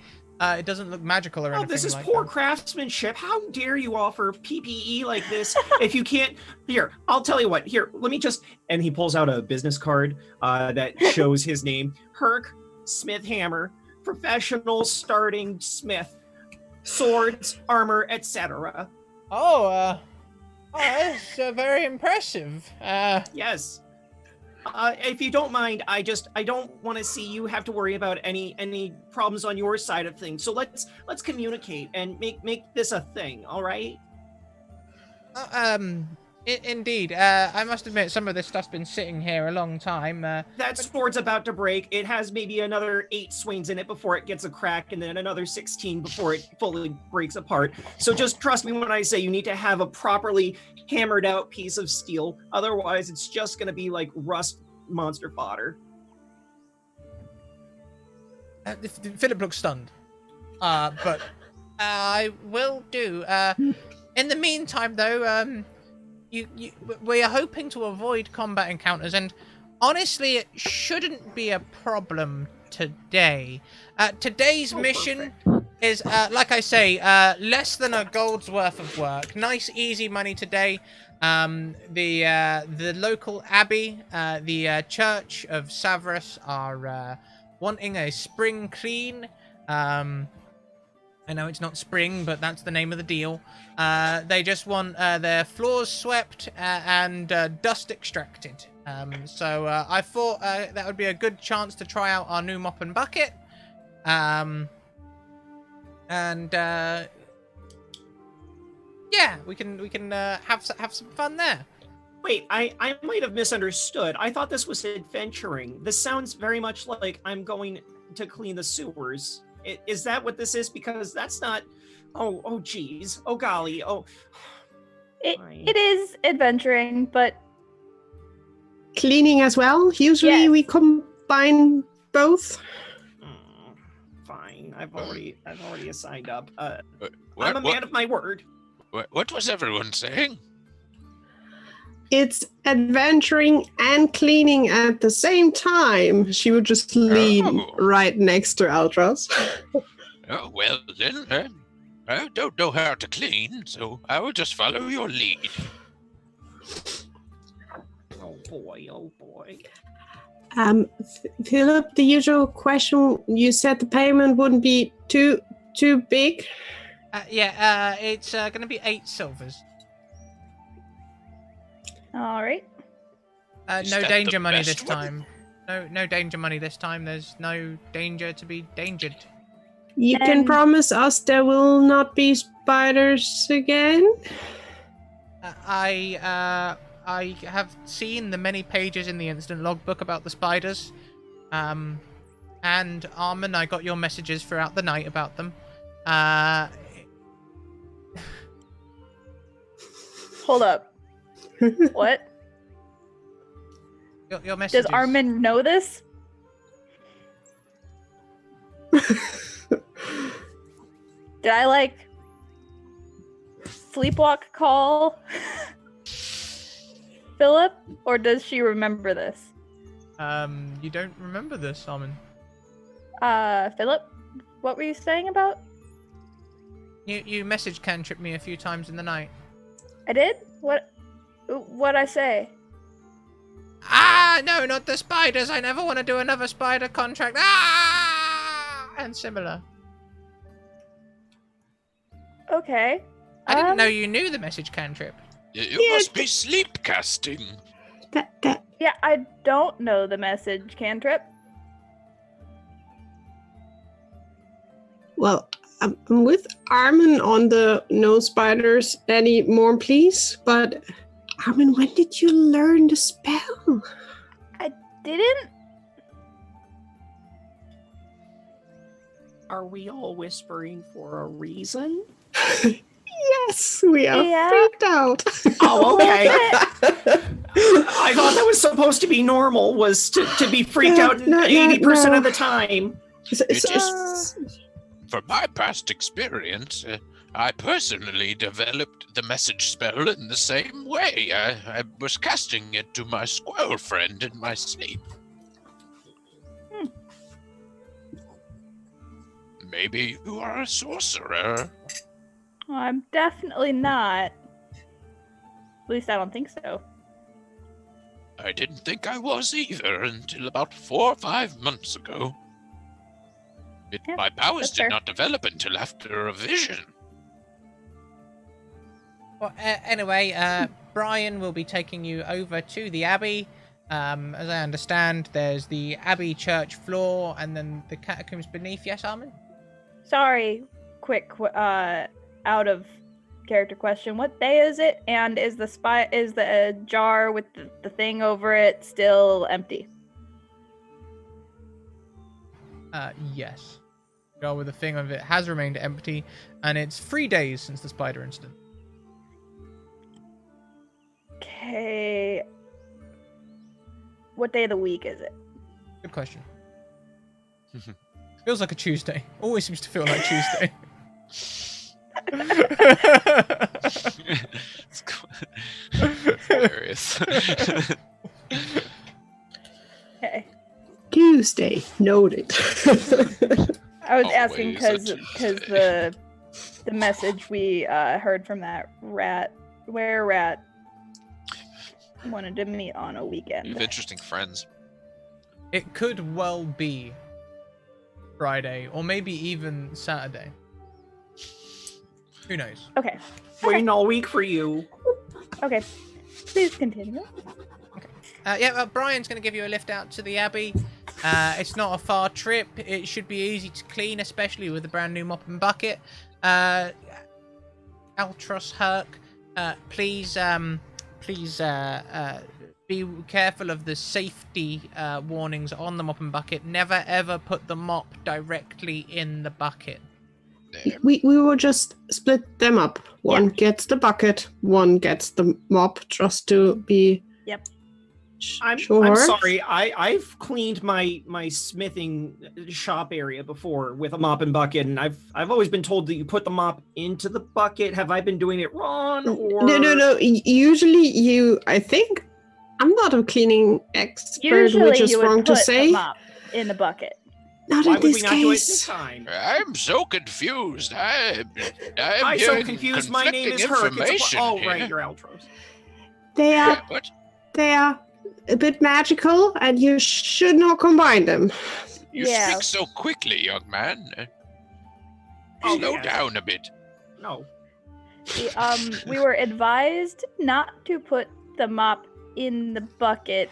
[SPEAKER 1] It doesn't look magical or
[SPEAKER 3] Oh,
[SPEAKER 1] anything.
[SPEAKER 3] this is
[SPEAKER 1] like
[SPEAKER 3] poor
[SPEAKER 1] that.
[SPEAKER 3] craftsmanship. How dare you offer PPE like this if you can't? Here, I'll tell you what. Here, let me just. And he pulls out a business card that shows his name: Herc Smith Hammer, professional starting smith, swords, armor, etc.
[SPEAKER 1] Oh, that's very impressive.
[SPEAKER 3] Yes. If you don't mind, I don't want to see you have to worry about any problems on your side of things. So let's communicate and make this a thing. All right?
[SPEAKER 6] Indeed. I must admit, some of this stuff's been sitting here a long time.
[SPEAKER 3] That sword's about to break. It has maybe another 8 swings in it before it gets a crack, and then another 16 before it fully breaks apart. So just trust me when I say you need to have a properly hammered out piece of steel. Otherwise, it's just going to be like rust monster fodder.
[SPEAKER 6] Philip looks stunned. But I will do. In the meantime, though, we are hoping to avoid combat encounters, and honestly, it shouldn't be a problem today. Today's mission is, like I say, less than a gold's worth of work. Nice, easy money today. The local abbey, the Church of Savras, are wanting a spring clean. I know it's not spring, but that's the name of the deal. They just want their floors swept and dust extracted. So I thought that would be a good chance to try out our new mop and bucket. Yeah, we can have some fun there.
[SPEAKER 3] Wait, I might have misunderstood. I thought this was adventuring. This sounds very much like I'm going to clean the sewers. Is that what this is? Because that's not... Oh, geez. Oh, golly. Oh.
[SPEAKER 2] It is adventuring, but...
[SPEAKER 5] Cleaning as well? Usually we combine both.
[SPEAKER 3] Fine. I've already signed up.
[SPEAKER 7] What,
[SPEAKER 3] I'm a man of my word.
[SPEAKER 7] What was everyone saying?
[SPEAKER 5] It's adventuring and cleaning at the same time. She would just lean right next to Altros.
[SPEAKER 7] Oh, well then, I don't know how to clean, so I will just follow your lead.
[SPEAKER 3] Oh boy.
[SPEAKER 5] Philip, the usual question, you said the payment wouldn't be too big?
[SPEAKER 6] It's going to be 8 silvers.
[SPEAKER 2] All right.
[SPEAKER 6] No danger money this time. No danger money this time. There's no danger to be dangered.
[SPEAKER 5] You can promise us there will not be spiders again?
[SPEAKER 6] I have seen the many pages in the incident logbook about the spiders. And Armin, I got your messages throughout the night about them.
[SPEAKER 2] Hold up. What?
[SPEAKER 6] Your messages.
[SPEAKER 2] Does Armin know this? Did I sleepwalk call Philip, or does she remember this?
[SPEAKER 6] You don't remember this, Armin?
[SPEAKER 2] Philip, what were you saying about?
[SPEAKER 6] You message cantrip me a few times in the night.
[SPEAKER 2] I did? What'd I say?
[SPEAKER 6] No, not the spiders. I never want to do another spider contract. And similar.
[SPEAKER 2] Okay.
[SPEAKER 6] I didn't know you knew the message cantrip.
[SPEAKER 7] You must be sleep casting.
[SPEAKER 2] Yeah, I don't know the message cantrip.
[SPEAKER 5] Well, I'm with Armin on the no spiders anymore, please. But Armin, when did you learn the spell?
[SPEAKER 2] I didn't.
[SPEAKER 3] Are we all whispering for a reason?
[SPEAKER 5] Yes, we are freaked out.
[SPEAKER 3] Oh, okay. I thought that was supposed to be normal, was to be freaked out 80% of the time.
[SPEAKER 7] From my past experience, I personally developed the message spell in the same way. I was casting it to my squirrel friend in my sleep. Maybe you are a sorcerer.
[SPEAKER 2] Well, I'm definitely not. At least I don't think so.
[SPEAKER 7] I didn't think I was either until about 4 or 5 months ago. My powers did not develop until after a vision.
[SPEAKER 6] Well, anyway, Brian will be taking you over to the Abbey.
[SPEAKER 1] As I understand, there's the Abbey Church floor and then the catacombs beneath. Yes, Armin?
[SPEAKER 2] Sorry, quick, out of character question. What day is it? And is the jar with the thing over it still empty?
[SPEAKER 1] Yes. The jar with the thing of it has remained empty, and it's 3 days since the spider incident.
[SPEAKER 2] Okay. What day of the week is it?
[SPEAKER 1] Good question. Feels like a Tuesday. Always seems to feel like Tuesday.
[SPEAKER 4] It's hilarious.
[SPEAKER 2] Okay.
[SPEAKER 5] Tuesday, noted.
[SPEAKER 2] I was asking
[SPEAKER 4] Always a
[SPEAKER 2] because
[SPEAKER 4] Tuesday.
[SPEAKER 2] the message we heard from that rat wanted to meet on a
[SPEAKER 4] You
[SPEAKER 2] weekend.
[SPEAKER 4] have interesting friends.
[SPEAKER 1] It could well be Friday, or maybe even Saturday. Who knows?
[SPEAKER 2] Okay.
[SPEAKER 3] Waiting all week for you.
[SPEAKER 2] Okay. Please continue.
[SPEAKER 1] Brian's going to give you a lift out to the Abbey. It's not a far trip. It should be easy to clean, especially with a brand new mop and bucket. Altros Herc, please be careful of the safety warnings on the mop and bucket. Never ever put the mop directly in the bucket.
[SPEAKER 5] we will just split them up. One gets the bucket, one gets the mop, just to be
[SPEAKER 3] I'm
[SPEAKER 5] sure.
[SPEAKER 3] sorry. I've cleaned my smithing shop area before with a mop and bucket, and I've always been told that you put the mop into the bucket. Have I been doing it wrong? Or...
[SPEAKER 5] No. Usually I think, I'm not a cleaning expert,
[SPEAKER 2] Usually
[SPEAKER 5] which is
[SPEAKER 2] you would
[SPEAKER 5] wrong to
[SPEAKER 2] put
[SPEAKER 5] say.
[SPEAKER 2] the mop in the bucket.
[SPEAKER 5] Not
[SPEAKER 3] Why
[SPEAKER 5] in
[SPEAKER 3] would we
[SPEAKER 5] this
[SPEAKER 3] not do it this
[SPEAKER 5] case.
[SPEAKER 3] time?
[SPEAKER 7] I'm so confused. I'm
[SPEAKER 3] I'm so
[SPEAKER 7] hearing
[SPEAKER 3] confused. My name is
[SPEAKER 7] conflicting
[SPEAKER 3] Herc.
[SPEAKER 7] information
[SPEAKER 3] Oh,
[SPEAKER 7] here.
[SPEAKER 3] right, you're Altros.
[SPEAKER 5] They are
[SPEAKER 7] Yeah, what?
[SPEAKER 5] a bit magical, and you should not combine them.
[SPEAKER 7] You
[SPEAKER 2] Yeah.
[SPEAKER 7] speak so quickly, young man.
[SPEAKER 3] Oh,
[SPEAKER 7] Slow
[SPEAKER 3] yes.
[SPEAKER 7] down a bit.
[SPEAKER 3] No.
[SPEAKER 2] We were advised not to put the mop in the bucket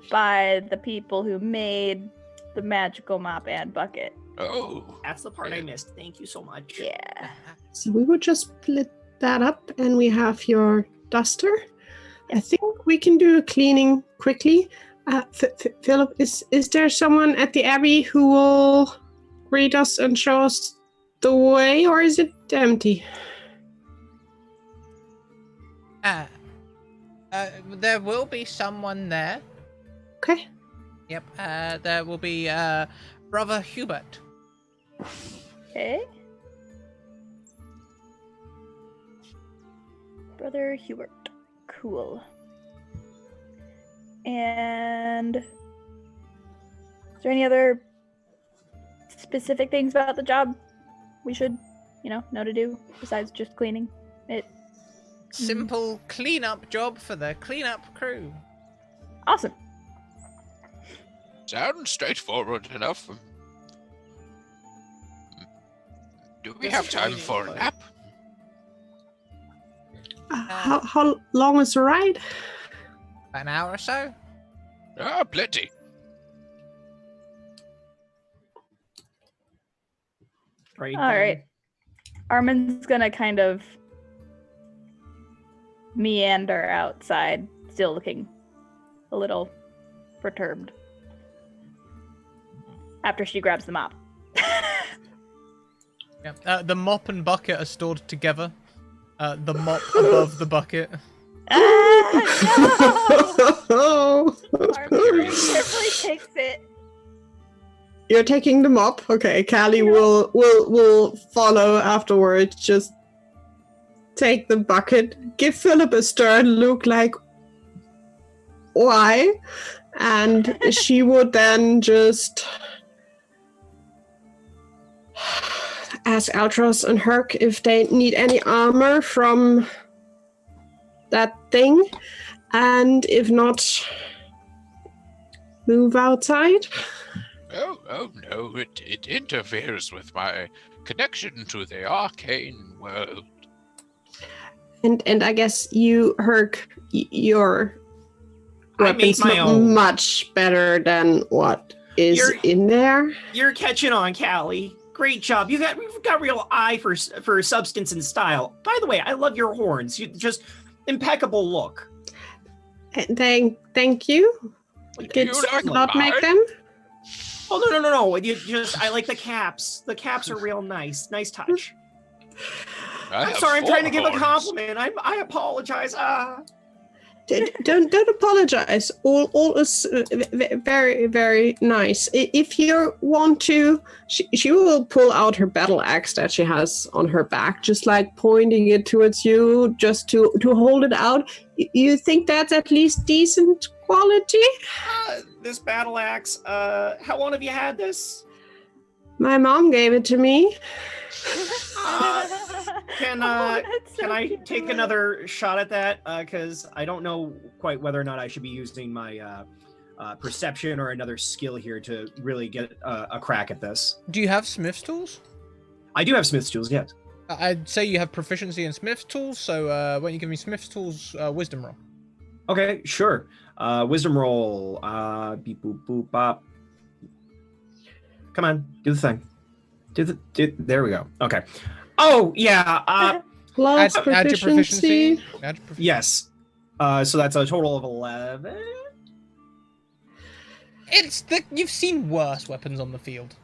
[SPEAKER 2] by the people who made the magical mop and bucket.
[SPEAKER 7] Oh.
[SPEAKER 3] That's the part I missed. Thank you so much.
[SPEAKER 2] Yeah.
[SPEAKER 5] So we will just split that up, and we have your duster. I think we can do a cleaning quickly. Philip, is there someone at the Abbey who will greet us and show us the way, or is it empty?
[SPEAKER 1] There will be someone there.
[SPEAKER 5] Okay.
[SPEAKER 1] Yep. There will be Brother Hubert.
[SPEAKER 2] Okay. Brother Hubert. Cool. And is there any other specific things about the job we should, know to do besides just cleaning it?
[SPEAKER 1] Simple cleanup job for the cleanup crew.
[SPEAKER 2] Awesome.
[SPEAKER 7] Sounds straightforward enough. Do we
[SPEAKER 3] This
[SPEAKER 7] have
[SPEAKER 3] is
[SPEAKER 7] time
[SPEAKER 3] cleaning,
[SPEAKER 7] for a
[SPEAKER 3] but-
[SPEAKER 7] nap?
[SPEAKER 5] How long is the ride?
[SPEAKER 1] An hour or so.
[SPEAKER 7] Ah, plenty.
[SPEAKER 3] Right.
[SPEAKER 2] All right. Armin's gonna kind of meander outside, still looking a little perturbed. After she grabs the mop.
[SPEAKER 1] Yep. The mop and bucket are stored together. The mop above the bucket.
[SPEAKER 5] Oh,
[SPEAKER 2] Armin carefully takes it.
[SPEAKER 5] you're taking them up. Okay, Callie will follow afterwards. Just take the bucket, give Philip a stern look, like, why? And she would then just ask Altros and Herc if they need any armor from that thing, and if not, move outside.
[SPEAKER 7] Oh no, it interferes with my connection to the arcane world.
[SPEAKER 5] And I guess you, Herc, your weapons
[SPEAKER 3] my
[SPEAKER 5] look
[SPEAKER 3] own.
[SPEAKER 5] much better than what is
[SPEAKER 3] You're-
[SPEAKER 5] in there.
[SPEAKER 3] You're catching on, Callie. Great job. You've got real eye for substance and style. By the way, I love your horns. You just impeccable look.
[SPEAKER 5] Thank you. Did
[SPEAKER 7] You like
[SPEAKER 5] not make
[SPEAKER 7] mine?
[SPEAKER 5] them?
[SPEAKER 3] Oh no. I like the caps. The caps are real nice. Nice touch.
[SPEAKER 7] I
[SPEAKER 3] I'm
[SPEAKER 7] have
[SPEAKER 3] sorry, I'm trying to
[SPEAKER 7] 4
[SPEAKER 3] give a
[SPEAKER 7] horns.
[SPEAKER 3] compliment. I apologize.
[SPEAKER 5] Don't apologize. All is very, very nice. If you want to, she will pull out her battle axe that she has on her back, just like pointing it towards you, just to hold it out. You think that's at least decent quality?
[SPEAKER 3] This battle axe. How long have you had this?
[SPEAKER 5] My mom gave it to me.
[SPEAKER 3] Can
[SPEAKER 2] That's so
[SPEAKER 3] Can I
[SPEAKER 2] cute.
[SPEAKER 3] take another shot at that? Because I don't know quite whether or not I should be using my perception or another skill here to really get a crack at this.
[SPEAKER 1] Do you have Smith's tools?
[SPEAKER 3] I do have Smith's tools, yes.
[SPEAKER 1] I'd say you have proficiency in Smith's tools, so why don't you give me Smith's tools wisdom roll?
[SPEAKER 3] Okay, sure. Wisdom roll. Beep boop boop bop. Come on, do the thing. There we go. Okay. Oh yeah.
[SPEAKER 5] Plus
[SPEAKER 1] Add your
[SPEAKER 5] proficiency.
[SPEAKER 1] proficiency. Add your proficiency.
[SPEAKER 3] Yes. So that's a total of 11.
[SPEAKER 1] You've seen worse weapons on the field.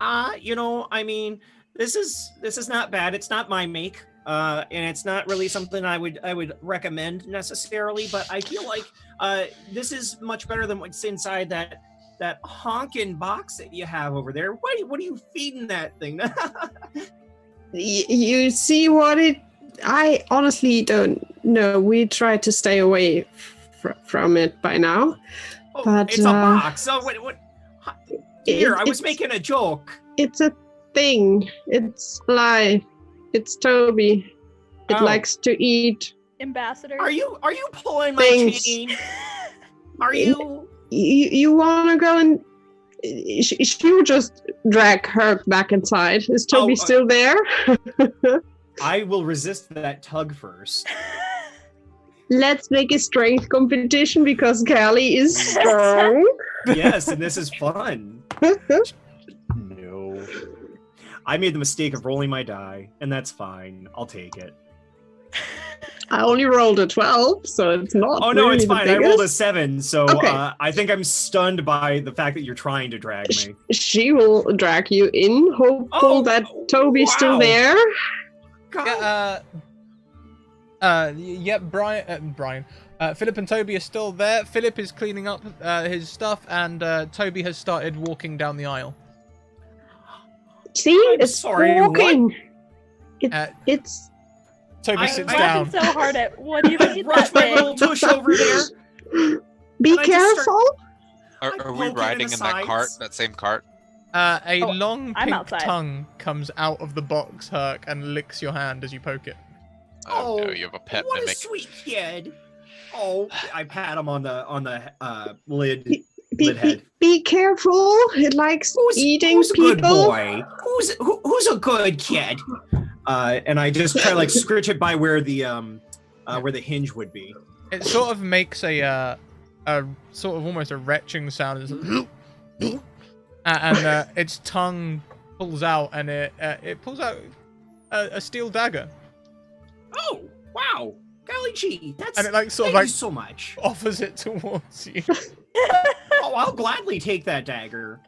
[SPEAKER 3] I mean, this is not bad. It's not my make. And it's not really something I would recommend necessarily, but I feel like this is much better than what's inside that honkin' box that you have over there. What are you feeding that thing?
[SPEAKER 5] You see what it... I honestly don't know. We try to stay away from it by now.
[SPEAKER 3] Oh,
[SPEAKER 5] But,
[SPEAKER 3] it's a box. So what? Here, I was
[SPEAKER 5] it's-
[SPEAKER 3] making a joke.
[SPEAKER 5] It's a thing. It's live. It's Toby. It
[SPEAKER 3] Oh.
[SPEAKER 5] likes to eat.
[SPEAKER 2] Ambassador.
[SPEAKER 3] Are you pulling my
[SPEAKER 5] Things.
[SPEAKER 3] chain? Are you?
[SPEAKER 5] You want to go and... She will just drag her back inside. Is Toby still there?
[SPEAKER 3] I will resist that tug first.
[SPEAKER 5] Let's make a strength competition because Callie is strong.
[SPEAKER 3] Yes, and this is fun. No. I made the mistake of rolling my die, and that's fine. I'll take it.
[SPEAKER 5] I only rolled a 12, so it's not.
[SPEAKER 3] Oh no,
[SPEAKER 5] really
[SPEAKER 3] it's
[SPEAKER 5] the
[SPEAKER 3] fine. I rolled a
[SPEAKER 5] biggest.
[SPEAKER 3] 7, so
[SPEAKER 5] Okay.
[SPEAKER 3] I think I'm stunned by the fact that you're trying to drag me.
[SPEAKER 5] She will drag you in, hopeful
[SPEAKER 3] Oh,
[SPEAKER 5] that Toby's still
[SPEAKER 3] wow.
[SPEAKER 5] there.
[SPEAKER 3] God.
[SPEAKER 1] Yeah, Brian. Philip and Toby are still there. Philip is cleaning up his stuff, and Toby has started walking down the aisle.
[SPEAKER 5] See,
[SPEAKER 3] I'm
[SPEAKER 5] it's
[SPEAKER 3] sorry,
[SPEAKER 5] walking.
[SPEAKER 1] Uh,
[SPEAKER 5] It's
[SPEAKER 1] Toby
[SPEAKER 3] I-
[SPEAKER 1] sits
[SPEAKER 3] I-
[SPEAKER 1] down.
[SPEAKER 2] Laughing so hard at what do you eat that
[SPEAKER 3] Brush my little
[SPEAKER 2] thing?
[SPEAKER 3] tush over there.
[SPEAKER 5] be
[SPEAKER 3] Can I just
[SPEAKER 5] careful.
[SPEAKER 4] Are
[SPEAKER 3] I
[SPEAKER 4] we
[SPEAKER 3] poke it in
[SPEAKER 4] riding
[SPEAKER 3] the
[SPEAKER 4] in that cart?
[SPEAKER 3] sides.
[SPEAKER 4] That same cart?
[SPEAKER 1] A
[SPEAKER 2] Oh,
[SPEAKER 1] long
[SPEAKER 2] I'm
[SPEAKER 1] pink
[SPEAKER 2] outside.
[SPEAKER 1] tongue comes out of the box, Herc, and licks your hand as you poke it.
[SPEAKER 4] Oh, no, you have a pet
[SPEAKER 3] what
[SPEAKER 4] mimic.
[SPEAKER 3] a sweet kid. Oh, I pat him on the lid.
[SPEAKER 5] Be,
[SPEAKER 3] Lid head.
[SPEAKER 5] be careful. It likes eating
[SPEAKER 3] who's a
[SPEAKER 5] people.
[SPEAKER 3] good boy? Who's a good kid? And I just try to like scritch it by where the hinge would be.
[SPEAKER 1] It sort of makes a sort of almost a retching sound. It's like, and its tongue pulls out, and it pulls out a steel dagger,
[SPEAKER 3] Oh, wow. Golly gee, that's
[SPEAKER 1] and it like sort
[SPEAKER 3] thank
[SPEAKER 1] of like
[SPEAKER 3] you so much.
[SPEAKER 1] offers it towards you.
[SPEAKER 3] Oh, I'll gladly take that dagger.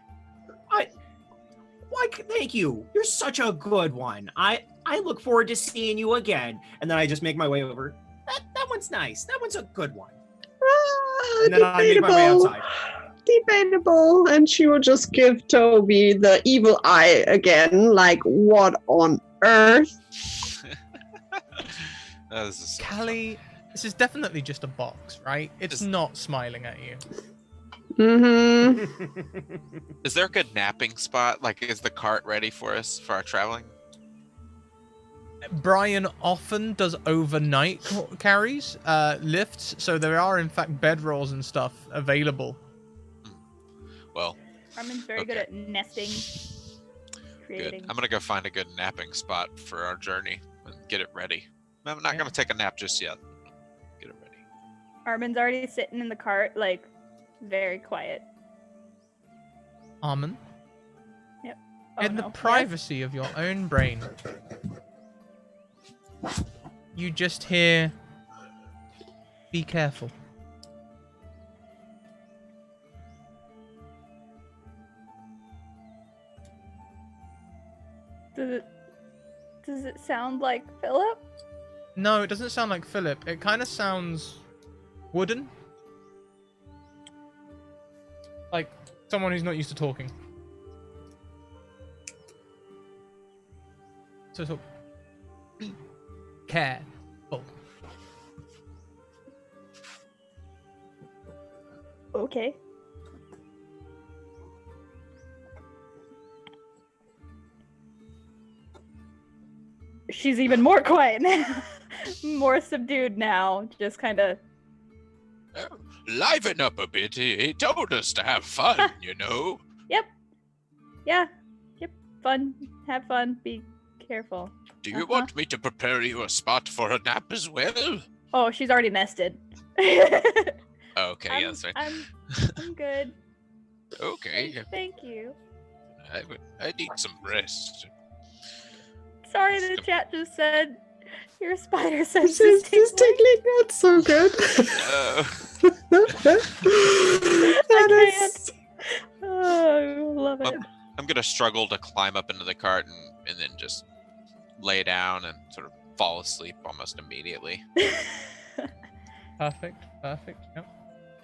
[SPEAKER 3] Thank you. You're such a good one. I look forward to seeing you again. And then I just make my way over. That one's nice. That one's a good one. And then I make my way
[SPEAKER 5] Debatable.
[SPEAKER 3] outside.
[SPEAKER 5] Debatable. And she will just give Toby the evil eye again. Like, what on earth?
[SPEAKER 4] Oh, this is so fun.
[SPEAKER 1] Callie, this is definitely just a box, right? It's
[SPEAKER 4] Is-
[SPEAKER 1] not smiling at you.
[SPEAKER 5] Mm-hmm.
[SPEAKER 4] Is there a good napping spot? Like, is the cart ready for us for our traveling?
[SPEAKER 1] Brian often does overnight carries, lifts, so there are in fact bedrolls and stuff available.
[SPEAKER 4] Well,
[SPEAKER 2] Armin's very good
[SPEAKER 4] Okay.
[SPEAKER 2] at nesting,
[SPEAKER 4] good.
[SPEAKER 2] creating.
[SPEAKER 4] I'm gonna go find a good napping spot for our journey and get it ready. I'm not
[SPEAKER 1] Yeah.
[SPEAKER 4] gonna take a nap just yet. Get it ready.
[SPEAKER 2] Armin's already sitting in the cart, like, very quiet.
[SPEAKER 1] Armin,
[SPEAKER 2] Oh,
[SPEAKER 1] in the
[SPEAKER 2] no. Yes?
[SPEAKER 1] privacy of your own brain, you just hear, "Be careful."
[SPEAKER 2] Does it sound like Philip?
[SPEAKER 1] No, it doesn't sound like Philip. It kind of sounds wooden. Like someone who's not used to talking. So be careful.
[SPEAKER 2] Okay. She's even more quiet now. More subdued now. Just kind of.
[SPEAKER 7] Liven up a bit. He told us to have fun, you know.
[SPEAKER 2] Yep. Yeah. Yep. Fun. Have fun. Be careful.
[SPEAKER 7] Do you want me to prepare you a spot for a nap as well?
[SPEAKER 2] Oh, she's already nested.
[SPEAKER 4] Okay, yeah, that's right.
[SPEAKER 2] I'm good.
[SPEAKER 7] Okay,
[SPEAKER 2] Thank you.
[SPEAKER 7] I need some rest.
[SPEAKER 2] Sorry, the chat just said your spider sense
[SPEAKER 5] This
[SPEAKER 2] is
[SPEAKER 5] is
[SPEAKER 2] tingling.
[SPEAKER 5] tickling. That's so good. That is.
[SPEAKER 2] Oh, I love it.
[SPEAKER 4] I'm gonna struggle to climb up into the cart and then just lay down and sort of fall asleep almost immediately.
[SPEAKER 1] Perfect. Yep.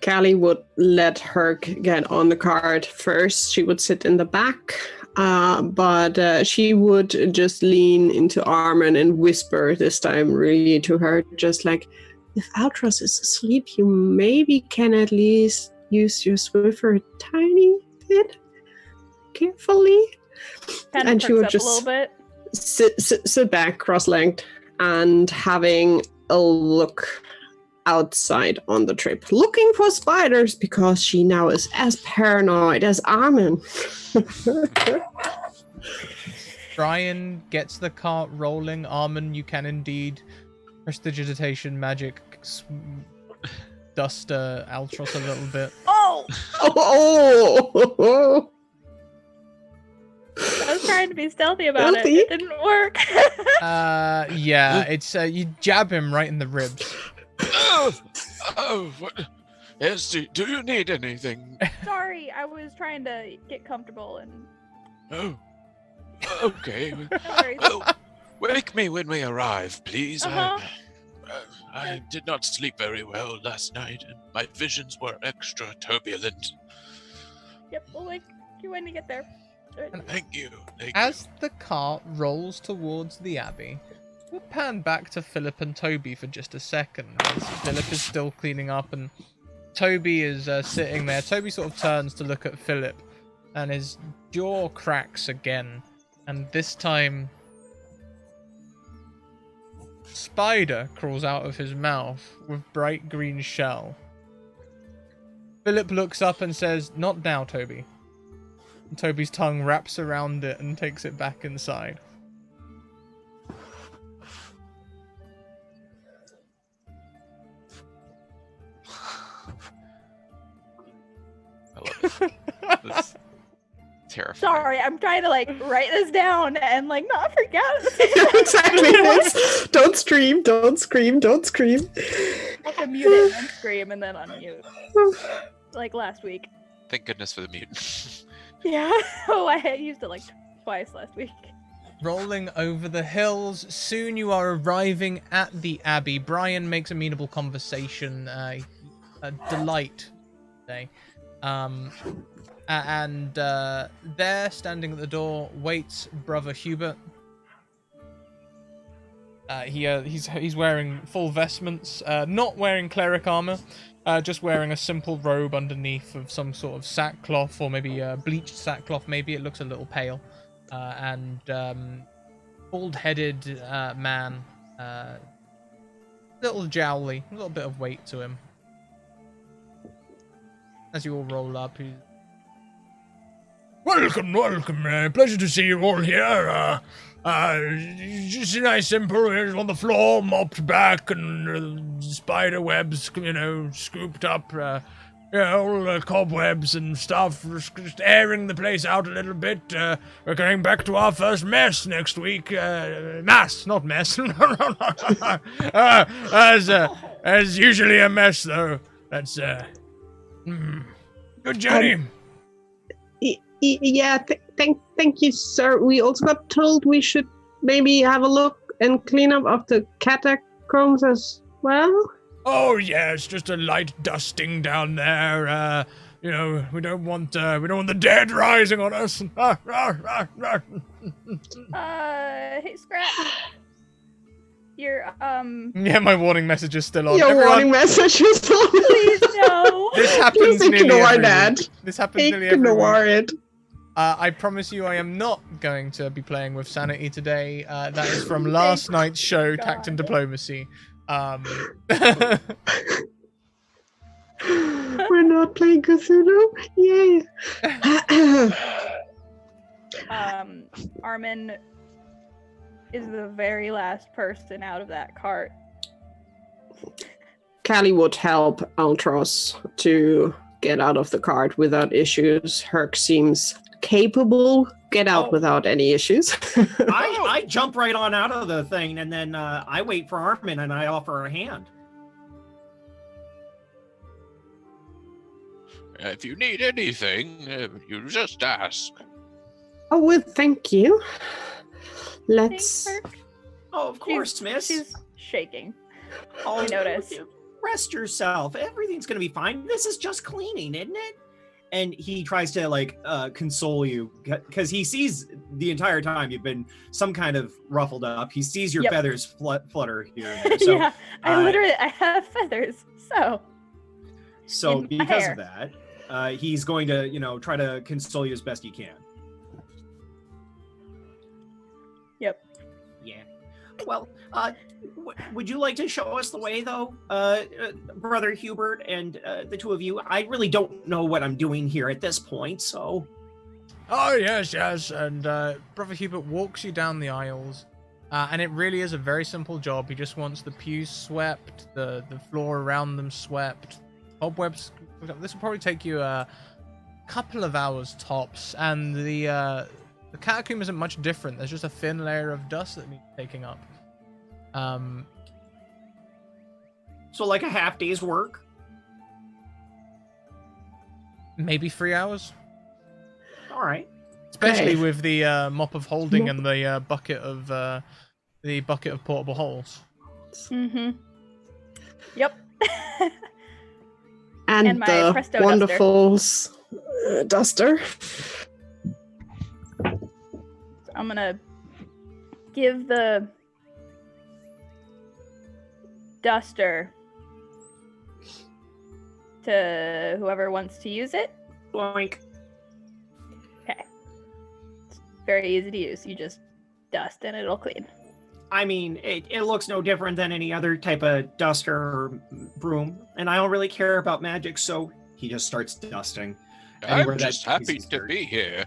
[SPEAKER 5] Callie would let Herc get on the cart first. She would sit in the back, but she would just lean into Armin and whisper this time really to her, just like, if Altros is asleep, you maybe can at least use your Swiffer a tiny bit carefully.
[SPEAKER 2] Kind
[SPEAKER 5] And
[SPEAKER 2] of
[SPEAKER 5] she would
[SPEAKER 2] perks up a
[SPEAKER 5] just
[SPEAKER 2] little bit.
[SPEAKER 5] sit back cross-legged and having a look outside on the trip, looking for spiders because she now is as paranoid as Armin.
[SPEAKER 1] Brian gets the cart rolling. Armin, you can indeed prestidigitation magic dust Altros a little bit.
[SPEAKER 2] Oh!
[SPEAKER 5] Oh!
[SPEAKER 2] I was trying to be stealthy about it.
[SPEAKER 5] Stealthy?
[SPEAKER 2] It didn't work.
[SPEAKER 1] Yeah, it's you jab him right in the ribs.
[SPEAKER 7] What? Yes, do you need anything?
[SPEAKER 2] Sorry, I was trying to get comfortable and.
[SPEAKER 7] Oh, okay.
[SPEAKER 2] No worries.
[SPEAKER 7] Well, wake me when we arrive, please.
[SPEAKER 2] Uh-huh.
[SPEAKER 7] I did not sleep very well last night, and my visions were extra turbulent.
[SPEAKER 2] Yep, we'll wake you when you get there.
[SPEAKER 7] Thank you.
[SPEAKER 1] As the cart rolls towards the abbey, we'll pan back to Philip and Toby for just a second. As Philip is still cleaning up and Toby is sitting there. Toby sort of turns to look at Philip and his jaw cracks again. And this time, spider crawls out of his mouth with bright green shell. Philip looks up and says, "Not now, Toby." And Toby's tongue wraps around it and takes it back inside.
[SPEAKER 4] I love it. That's terrifying.
[SPEAKER 2] Sorry, I'm trying to like write this down and like not freak out.
[SPEAKER 5] Exactly. It's, don't scream, don't scream, don't scream.
[SPEAKER 2] I have to mute it and scream and then unmute. Like last week.
[SPEAKER 4] Thank goodness for the mute.
[SPEAKER 2] Yeah. Oh, I used it like twice last week.
[SPEAKER 1] Rolling over the hills, soon you are arriving at the abbey. Brian makes amenable conversation, a delight today. And there, standing at the door, waits brother Hubert. He's wearing full vestments, not wearing cleric armor, just wearing a simple robe underneath of some sort of sackcloth, or maybe bleached sackcloth. Maybe it looks a little pale, and bald-headed man, little jowly, a little bit of weight to him. As you all roll up, Welcome. Pleasure to see you all here. Just nice, simple. Here's on the floor, mopped back, and spider webs, scooped up. All the cobwebs and stuff. Just airing the place out a little bit. We're going back to our first mess next week. Mass, not mess. As usually a mess, though. That's good journey.
[SPEAKER 5] Yeah, thank you, sir. We also got told we should maybe have a look and clean up of the catacombs as well.
[SPEAKER 1] Oh yes, just a light dusting down there. We don't want the dead rising on us.
[SPEAKER 2] Hey, Scratch. Your
[SPEAKER 1] Yeah, my warning message is still on.
[SPEAKER 5] Your
[SPEAKER 1] Everyone,
[SPEAKER 5] warning message is on.
[SPEAKER 2] please no.
[SPEAKER 1] This happens
[SPEAKER 5] Just
[SPEAKER 1] nearly
[SPEAKER 5] ignore
[SPEAKER 1] every
[SPEAKER 5] that.
[SPEAKER 1] week. This happens nearly every
[SPEAKER 5] Ignore
[SPEAKER 1] week.
[SPEAKER 5] it.
[SPEAKER 1] I promise you I am not going to be playing with Sanity today. That is from last night's show, Tact and Diplomacy.
[SPEAKER 5] We're not playing Cthulhu. Yay.
[SPEAKER 2] Armin is the very last person out of that cart.
[SPEAKER 5] Callie would help Altros to get out of the cart without issues. Herc seems capable. Get out without any issues.
[SPEAKER 3] I jump right on out of the thing, and then I wait for Armin, and I offer a hand.
[SPEAKER 7] If you need anything, you just ask.
[SPEAKER 5] Oh, well, thank you. Let's...
[SPEAKER 2] Thanks, Herc.
[SPEAKER 3] Oh, of course, miss.
[SPEAKER 2] She's shaking.
[SPEAKER 3] Oh,
[SPEAKER 2] I notice.
[SPEAKER 3] Rest yourself. Everything's gonna be fine. This is just cleaning, isn't it? And he tries to console you because he sees the entire time you've been some kind of ruffled up. He sees your feathers flutter here and there. So,
[SPEAKER 2] yeah, I have feathers. So
[SPEAKER 3] because of that, he's going to try to console you as best he can.
[SPEAKER 2] Yep.
[SPEAKER 3] Yeah. Well, would you like to show us the way, though, Brother Hubert and the two of you? I really don't know what I'm doing here at this point, so...
[SPEAKER 1] Oh, yes, and Brother Hubert walks you down the aisles, and it really is a very simple job. He just wants the pews swept, the floor around them swept, cobwebs. This will probably take you a couple of hours tops, and the catacomb isn't much different. There's just a thin layer of dust that needs taking up.
[SPEAKER 3] So like a half day's work?
[SPEAKER 1] Maybe 3 hours.
[SPEAKER 3] All right.
[SPEAKER 1] Especially with the mop of holding and the bucket of portable holes.
[SPEAKER 2] Mm-hmm. Yep.
[SPEAKER 5] And
[SPEAKER 2] my
[SPEAKER 5] the
[SPEAKER 2] Presto
[SPEAKER 5] wonderful duster.
[SPEAKER 2] I'm gonna give the duster to whoever wants to use it.
[SPEAKER 3] Boink.
[SPEAKER 2] Okay. It's very easy to use. You just dust and it'll clean.
[SPEAKER 3] I mean, it looks no different than any other type of duster or broom, and I don't really care about magic, so he just starts dusting.
[SPEAKER 7] I'm just happy to be here.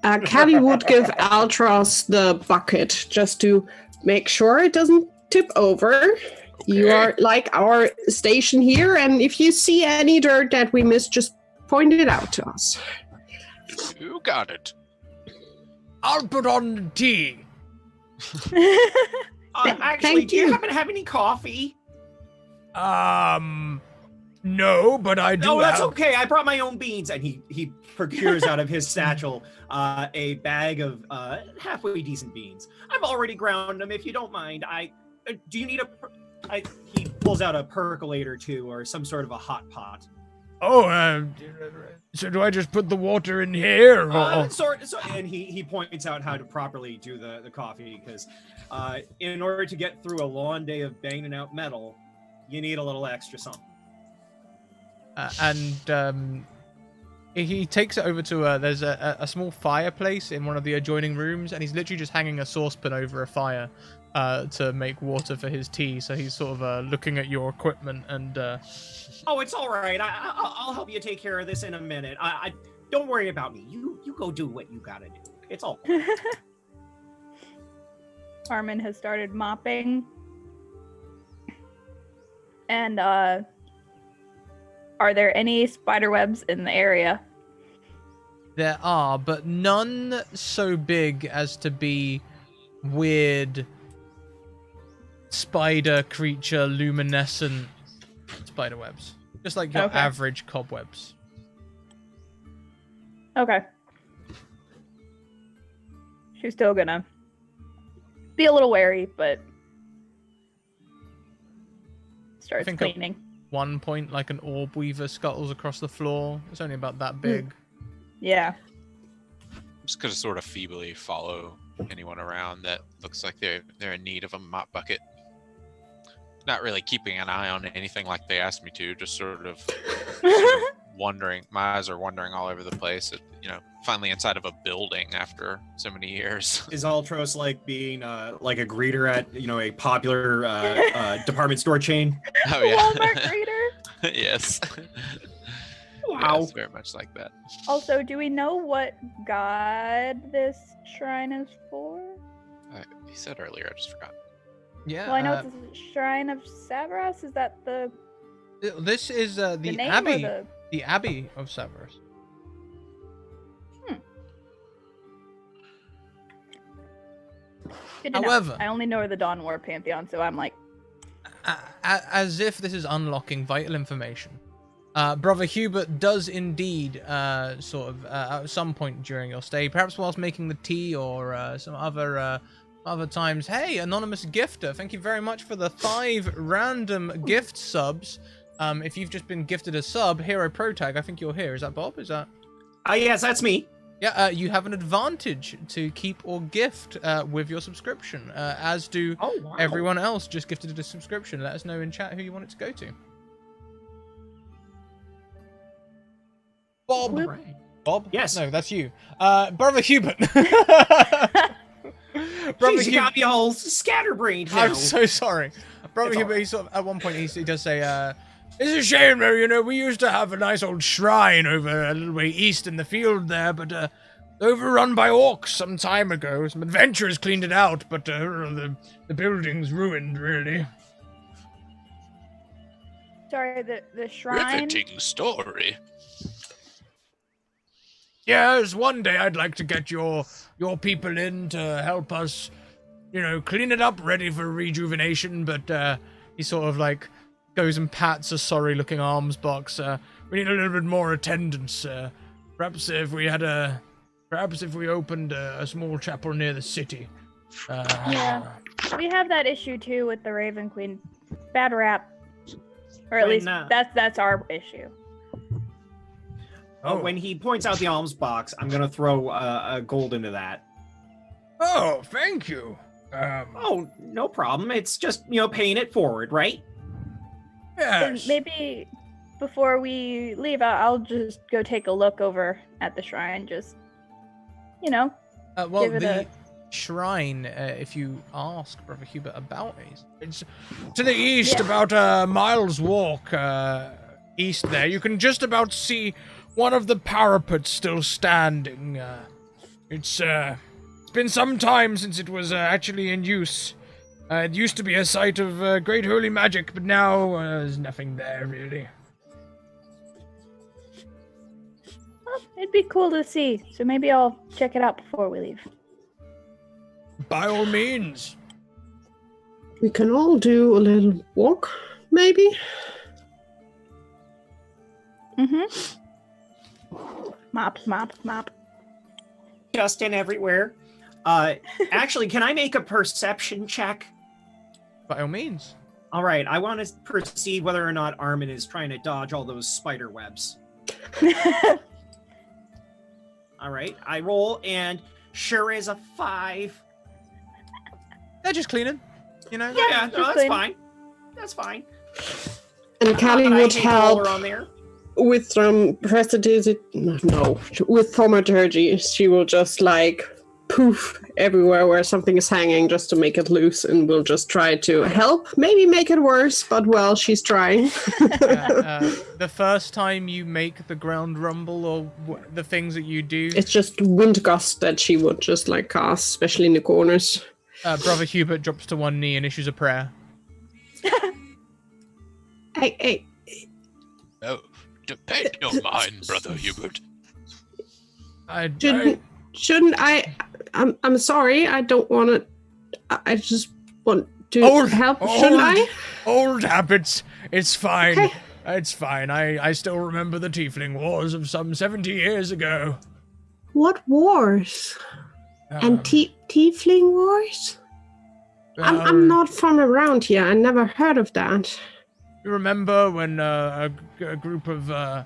[SPEAKER 5] Callie would give Altros the bucket just to make sure it doesn't tip over. Okay. You are like our station here, and if you see any dirt that we missed, just point it out to us.
[SPEAKER 7] You got it.
[SPEAKER 1] I'll put on the tea.
[SPEAKER 3] Actually, do you happen to have any coffee?
[SPEAKER 1] No, but I do.
[SPEAKER 3] No, that's okay. I brought my own beans, and he procures out of his satchel a bag of halfway decent beans. I've already ground them. If you don't mind, do you need he pulls out a percolator too, or some sort of a hot pot.
[SPEAKER 1] Oh, so do I just put the water in here?
[SPEAKER 3] And he points out how to properly do the coffee, because in order to get through a long day of banging out metal, you need a little extra something.
[SPEAKER 1] He takes it over to there's a small fireplace in one of the adjoining rooms, and he's literally just hanging a saucepan over a fire to make water for his tea. So he's sort of looking at your equipment and.
[SPEAKER 3] Oh, it's all right. I'll help you take care of this in a minute. don't worry about me. You go do what you gotta do. It's all.
[SPEAKER 2] Armin has started mopping. And are there any spider webs in the area?
[SPEAKER 1] There are, but none so big as to be weird spider creature luminescent spider webs. Just like your average cobwebs.
[SPEAKER 2] Okay. She's still gonna be a little wary, but starts cleaning.
[SPEAKER 1] At one point, like an orb weaver scuttles across the floor. It's only about that big.
[SPEAKER 2] Yeah.
[SPEAKER 4] I'm just gonna sort of feebly follow anyone around that looks like they're in need of a mop bucket. Not really keeping an eye on anything like they asked me to, just sort of wandering. My eyes are wandering all over the place. Finally inside of a building after so many years.
[SPEAKER 3] Is Altros like being like a greeter at a popular department store chain?
[SPEAKER 4] Oh yeah,
[SPEAKER 2] Walmart greeter.
[SPEAKER 4] Yes.
[SPEAKER 3] Wow.
[SPEAKER 4] Yes, very much like that.
[SPEAKER 2] Also, do we know what god this shrine is for?
[SPEAKER 4] He said earlier, I just forgot.
[SPEAKER 1] Yeah.
[SPEAKER 2] Well, I know it's the shrine of Savras. Is that the?
[SPEAKER 1] This is the
[SPEAKER 2] name
[SPEAKER 1] Abbey.
[SPEAKER 2] or
[SPEAKER 1] The Abbey of Savras.
[SPEAKER 2] Good to
[SPEAKER 1] However,
[SPEAKER 2] know. I only know the Dawn War Pantheon, so I'm like,
[SPEAKER 1] as if this is unlocking vital information. Brother Hubert does indeed, at some point during your stay, perhaps whilst making the tea or some other times. Hey, anonymous gifter, thank you very much for the 5 random gift subs. If you've just been gifted a sub, Hero Pro Tag, I think you're here. Is that Bob? Is that?
[SPEAKER 3] Yes, that's me.
[SPEAKER 1] Yeah, you have an advantage to keep or gift with your subscription, as do everyone else just gifted a subscription. Let us know in chat who you want it to go to. Bob.
[SPEAKER 3] Right.
[SPEAKER 1] Bob?
[SPEAKER 3] Yes.
[SPEAKER 1] No, that's you. Brother Hubert.
[SPEAKER 3] Jeez, you got me all scatterbrained now.
[SPEAKER 1] I'm so sorry. Brother Hubert, he sort of, at one point, he does say, it's a shame, though, we used to have a nice old shrine over a little way east in the field there, but overrun by orcs some time ago. Some adventurers cleaned it out, but the building's ruined, really.
[SPEAKER 2] sorry, the shrine.
[SPEAKER 7] Riveting story.
[SPEAKER 1] Yes, one day I'd like to get your people in to help us, clean it up, ready for rejuvenation, but he sort of like goes and pats a sorry-looking alms box. We need a little bit more attendance. Perhaps if we opened a small chapel near the city.
[SPEAKER 2] Yeah, we have that issue too with the Raven Queen. Bad rap, or at least that's our issue.
[SPEAKER 3] When he points out the alms box, I'm gonna throw a gold into that.
[SPEAKER 1] Oh, thank you.
[SPEAKER 3] Oh, no problem. It's just paying it forward, right?
[SPEAKER 2] Then
[SPEAKER 1] Yes.
[SPEAKER 2] maybe before we leave, I'll just go take a look over at the shrine. Just
[SPEAKER 1] Well,
[SPEAKER 2] give it
[SPEAKER 1] the shrine, if you ask Brother Hubert about it, it's to the east, about a mile's walk east there. You can just about see one of the parapets still standing. It's been some time since it was actually in use. It used to be a site of great holy magic, but now there's nothing there, really.
[SPEAKER 2] Well, it'd be cool to see, so maybe I'll check it out before we leave.
[SPEAKER 1] By all means.
[SPEAKER 5] We can all do a little walk, maybe?
[SPEAKER 2] Mop.
[SPEAKER 3] Justin everywhere. Actually, can I make a perception check?
[SPEAKER 1] By all means.
[SPEAKER 3] All right, I want to perceive whether or not Armin is trying to dodge all those spider webs. All right, I roll, and sure is a 5.
[SPEAKER 1] They're just cleaning,
[SPEAKER 3] Yeah, no,
[SPEAKER 2] just
[SPEAKER 3] that's
[SPEAKER 2] cleaning.
[SPEAKER 3] fine. That's fine.
[SPEAKER 5] And Callie
[SPEAKER 3] I
[SPEAKER 5] would
[SPEAKER 3] hate
[SPEAKER 5] help
[SPEAKER 3] roller on there.
[SPEAKER 5] with some with thaumaturgy. She will just poof everywhere where something is hanging just to make it loose, and we'll just try to help. Maybe make it worse, but well, she's trying.
[SPEAKER 1] The first time you make the ground rumble or the things that you do,
[SPEAKER 5] It's just wind gust that she would just like cast, especially in the corners.
[SPEAKER 1] Brother Hubert drops to one knee and issues a prayer.
[SPEAKER 5] Hey.
[SPEAKER 7] Oh, depend your mind, Brother Hubert.
[SPEAKER 5] Shouldn't I? I'm sorry. I don't want to. I just want to help. Shouldn't I?
[SPEAKER 1] Old habits. It's fine.
[SPEAKER 5] Okay.
[SPEAKER 1] It's fine. I still remember the Tiefling Wars of some 70 years ago.
[SPEAKER 5] What wars? And Tiefling Wars? I'm not from around here. I never heard of that.
[SPEAKER 1] You remember when a group of I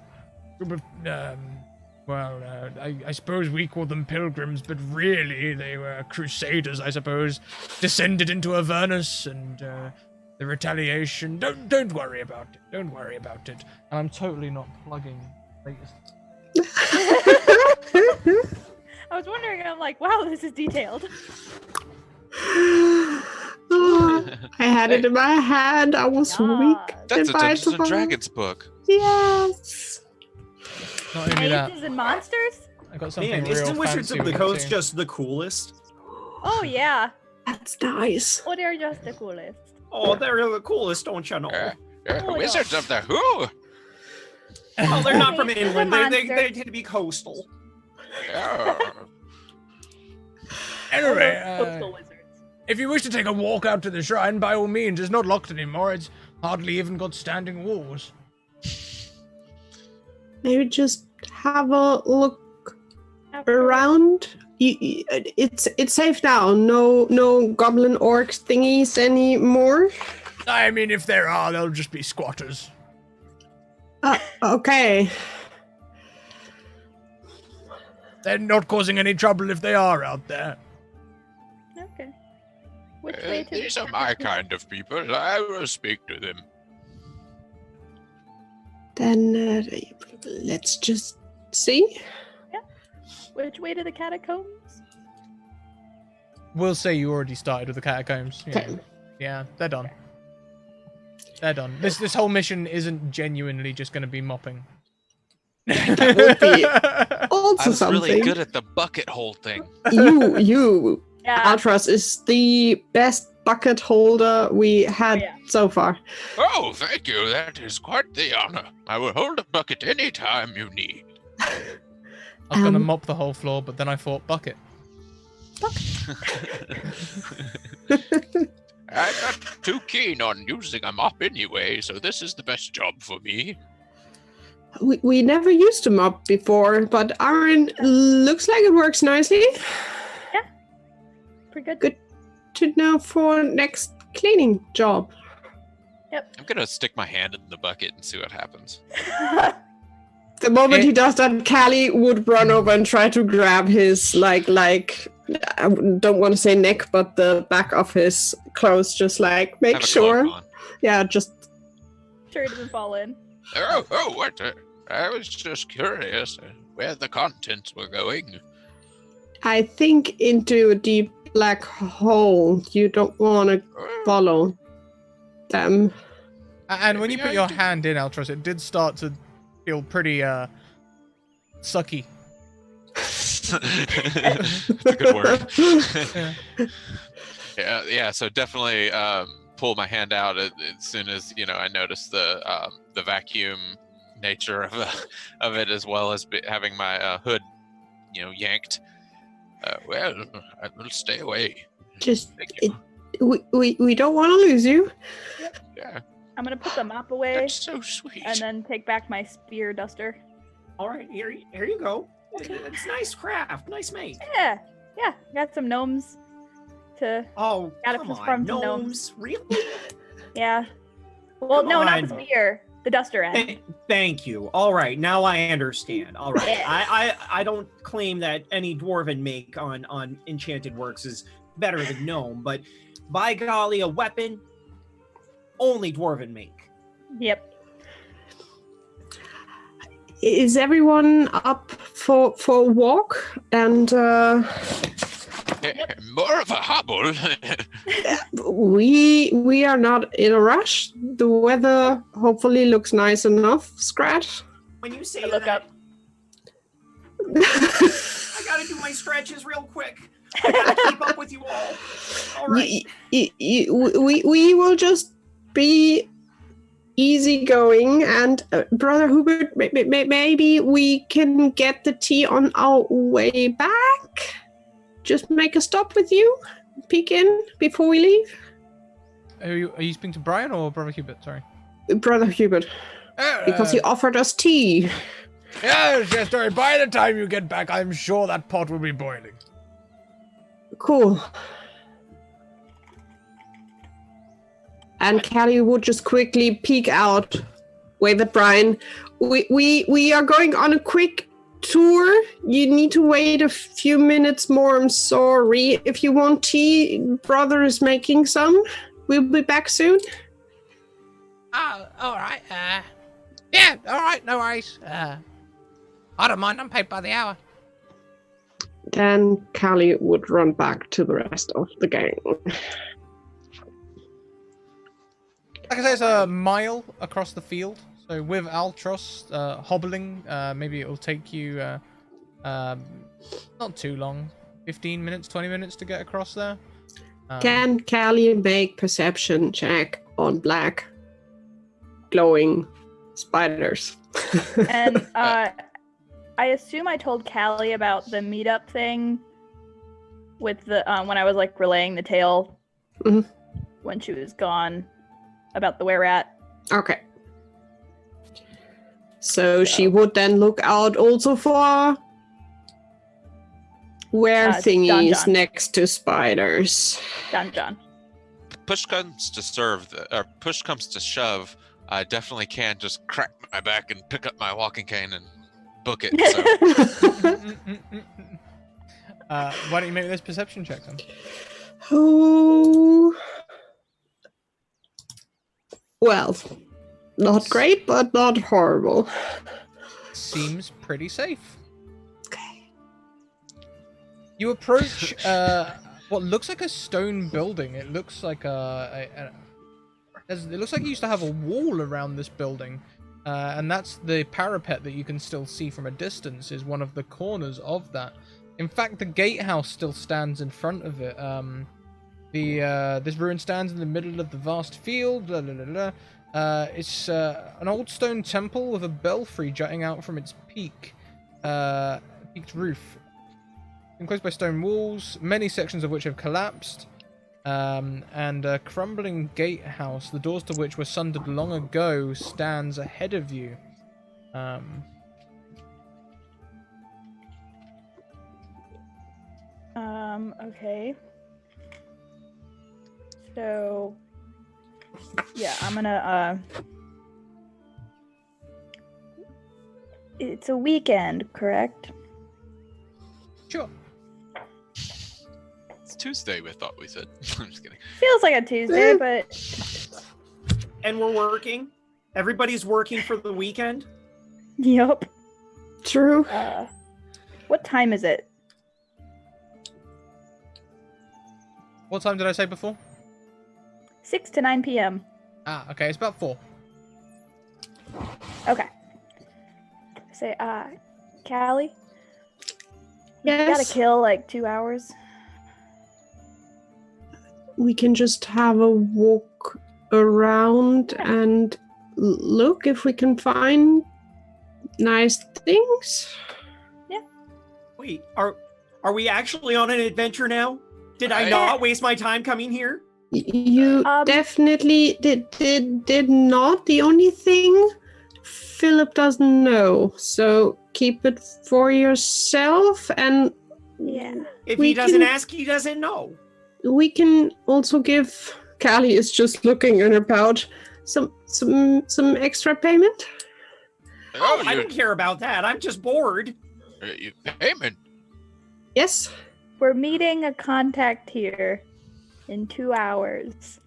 [SPEAKER 1] suppose we call them pilgrims, but really they were crusaders, I suppose, descended into Avernus, and the retaliation. Don't worry about it. Don't worry about it. And I'm totally not plugging latest.
[SPEAKER 2] I was wondering, I'm like, wow, this is detailed.
[SPEAKER 5] I had it in my hand. I was weak.
[SPEAKER 4] That's a Dungeons and Dragons book.
[SPEAKER 5] Yes.
[SPEAKER 1] Not only that,
[SPEAKER 2] Mazes and monsters?
[SPEAKER 1] I got something
[SPEAKER 3] Man,
[SPEAKER 1] real
[SPEAKER 3] isn't Wizards
[SPEAKER 1] fancy
[SPEAKER 3] of the
[SPEAKER 1] with it
[SPEAKER 3] Coast
[SPEAKER 1] too.
[SPEAKER 3] just the coolest?
[SPEAKER 2] Oh, yeah.
[SPEAKER 5] That's nice.
[SPEAKER 2] Oh, they're just the coolest.
[SPEAKER 3] Oh, they're the coolest, don't you know?
[SPEAKER 2] Oh,
[SPEAKER 7] Wizards of the Who?
[SPEAKER 3] Oh, they're not from
[SPEAKER 2] It's a
[SPEAKER 3] inland. They
[SPEAKER 2] monster.
[SPEAKER 3] tend to be coastal.
[SPEAKER 7] Oh.
[SPEAKER 1] Anyway,
[SPEAKER 2] Coastal wizards.
[SPEAKER 1] if you wish to take a walk out to the shrine, by all means. It's not locked anymore. It's hardly even got standing walls.
[SPEAKER 5] Maybe just have a look around. It's safe now. No goblin orc thingies anymore.
[SPEAKER 1] I mean, if there are, they'll just be squatters.
[SPEAKER 5] Okay.
[SPEAKER 1] They're not causing any trouble if they are out there.
[SPEAKER 2] Okay. Which way to
[SPEAKER 7] These are my kind of people. I will speak to them.
[SPEAKER 5] Then let's just see.
[SPEAKER 2] Which way to the catacombs?
[SPEAKER 1] We'll say you already started with the catacombs.
[SPEAKER 5] Okay.
[SPEAKER 1] Yeah, they're done. They're done. This whole mission isn't genuinely just going to be mopping.
[SPEAKER 5] That would be
[SPEAKER 4] I
[SPEAKER 5] also
[SPEAKER 4] was
[SPEAKER 5] something.
[SPEAKER 4] really good at the bucket hole thing.
[SPEAKER 5] You,
[SPEAKER 2] Yeah.
[SPEAKER 5] Altras is the best bucket holder we had
[SPEAKER 2] Yeah.
[SPEAKER 5] so far.
[SPEAKER 7] Oh, thank you. That is quite the honor. I will hold a bucket any time you need.
[SPEAKER 1] I was going to
[SPEAKER 5] Um,
[SPEAKER 1] mop the whole floor, but then I thought, bucket.
[SPEAKER 7] I'm not too keen on using a mop anyway, so this is the best job for me.
[SPEAKER 5] We never used a mop before, but Aaron looks like it works nicely.
[SPEAKER 2] Pretty good.
[SPEAKER 5] Good to know for next cleaning job.
[SPEAKER 4] I'm gonna stick my hand in the bucket and see what happens.
[SPEAKER 5] The moment he does that, Callie would run over and try to grab his like I don't want to say neck, but the back of his clothes, just like make
[SPEAKER 4] Have a
[SPEAKER 5] sure.
[SPEAKER 4] cloak on.
[SPEAKER 5] Yeah, just
[SPEAKER 2] Sure it doesn't fall in.
[SPEAKER 7] Oh, what? I was just curious where the contents were going.
[SPEAKER 5] I think into a deep black hole. You don't want to follow them.
[SPEAKER 1] And when you
[SPEAKER 7] Maybe
[SPEAKER 1] put
[SPEAKER 7] I
[SPEAKER 1] your
[SPEAKER 7] do.
[SPEAKER 1] hand in, Altros, it did start to feel pretty, sucky.
[SPEAKER 4] It's a good word. Yeah. So definitely pull my hand out as soon as I notice the vacuum nature of it, as well as having my hood, yanked.
[SPEAKER 7] Well, I will stay away.
[SPEAKER 5] Just
[SPEAKER 7] Thank you.
[SPEAKER 5] we don't want to lose you.
[SPEAKER 7] Yeah,
[SPEAKER 2] I'm gonna put the mop away
[SPEAKER 7] that's so sweet.
[SPEAKER 2] and then take back my spear duster.
[SPEAKER 3] All right, here you go. It's nice craft, nice make.
[SPEAKER 2] Yeah. Got some gnomes to.
[SPEAKER 3] Oh,
[SPEAKER 2] Gotta
[SPEAKER 3] come
[SPEAKER 2] just
[SPEAKER 3] on,
[SPEAKER 2] farm some
[SPEAKER 3] gnomes, really?
[SPEAKER 2] Yeah. Well,
[SPEAKER 3] Come
[SPEAKER 2] no, not
[SPEAKER 3] on.
[SPEAKER 2] the spear. The duster end.
[SPEAKER 3] Thank you. All right, now I understand. All right,
[SPEAKER 2] Yeah.
[SPEAKER 3] I don't claim that any dwarven make on enchanted works is better than gnome, but by golly, a weapon only dwarven make.
[SPEAKER 2] Yep.
[SPEAKER 5] Is everyone up for a walk? And
[SPEAKER 7] More of a hobble.
[SPEAKER 5] We are not in a rush. The weather hopefully looks nice enough, Scrat.
[SPEAKER 3] When you say
[SPEAKER 2] I look
[SPEAKER 3] that,
[SPEAKER 2] up.
[SPEAKER 3] I gotta do my stretches real quick. I gotta keep up with you all. All right.
[SPEAKER 5] We will just be easygoing, and Brother Hubert, maybe we can get the tea on our way back. Just make a stop with you, peek in before we leave.
[SPEAKER 1] Are you speaking to Brian or Brother Hubert? Sorry.
[SPEAKER 5] Brother Hubert, because he offered us tea.
[SPEAKER 1] Yes, sorry. By the time you get back, I'm sure that pot will be boiling.
[SPEAKER 5] Cool. And Callie would just quickly peek out, wave at Brian. We are going on a quick tour. You need to wait a few minutes more. I'm sorry. If you want tea, brother is making some. We'll be back soon.
[SPEAKER 6] Oh, all right. Yeah, all right. No worries. I don't mind. I'm paid by the hour.
[SPEAKER 5] Then Callie would run back to the rest of the gang.
[SPEAKER 1] Like I say, it's a mile across the field. So with Altros hobbling, maybe it'll take you not too long, 15 minutes, 20 minutes to get across there.
[SPEAKER 5] Can Callie make perception check on black glowing spiders?
[SPEAKER 2] And I assume I told Callie about the meetup thing with the when I was like relaying the tale when she was gone about the were-rat.
[SPEAKER 5] Okay. So she would then look out also for thingies
[SPEAKER 2] Don.
[SPEAKER 5] next to spiders.
[SPEAKER 2] John.
[SPEAKER 4] Push comes to shove. I definitely can't just crack my back and pick up my walking cane and book it. So.
[SPEAKER 1] Why don't you make this perception check then?
[SPEAKER 5] Oh. Well, not great, but not horrible.
[SPEAKER 1] Seems pretty safe.
[SPEAKER 5] Okay.
[SPEAKER 1] You approach what looks like a stone building. It looks like it looks like you used to have a wall around this building, and that's the parapet that you can still see from a distance. Is one of the corners of that. In fact, the gatehouse still stands in front of it. This ruin stands in the middle of the vast field. It's an old stone temple with a belfry jutting out from its peaked roof. Enclosed by stone walls, many sections of which have collapsed, and a crumbling gatehouse, the doors to which were sundered long ago, stands ahead of you.
[SPEAKER 2] Okay. So, yeah, I'm gonna, it's a weekend, correct?
[SPEAKER 1] Sure.
[SPEAKER 4] It's Tuesday, we thought we said. I'm just kidding.
[SPEAKER 2] Feels like a Tuesday, but...
[SPEAKER 3] And we're working. Everybody's working for the weekend.
[SPEAKER 2] Yup.
[SPEAKER 5] True.
[SPEAKER 2] What time is it?
[SPEAKER 1] What time did I say before?
[SPEAKER 2] 6 to 9 p.m.
[SPEAKER 1] Ah, okay, it's about 4.
[SPEAKER 2] Okay. Say, Callie?
[SPEAKER 5] Yes.
[SPEAKER 2] You gotta kill like 2 hours.
[SPEAKER 5] We can just have a walk around and look if we can find nice things.
[SPEAKER 2] Yeah.
[SPEAKER 3] Wait, are we actually on an adventure now? Did I not waste my time coming here?
[SPEAKER 5] You definitely did not. The only thing Philip doesn't know, so keep it for yourself. And
[SPEAKER 2] yeah,
[SPEAKER 3] if he doesn't ask, he doesn't know.
[SPEAKER 5] We can also give Callie is just looking in her pouch some extra payment.
[SPEAKER 3] Oh, I don't care about that. I'm just bored.
[SPEAKER 7] Payment.
[SPEAKER 5] Yes.
[SPEAKER 2] we're meeting a contact here in 2 hours.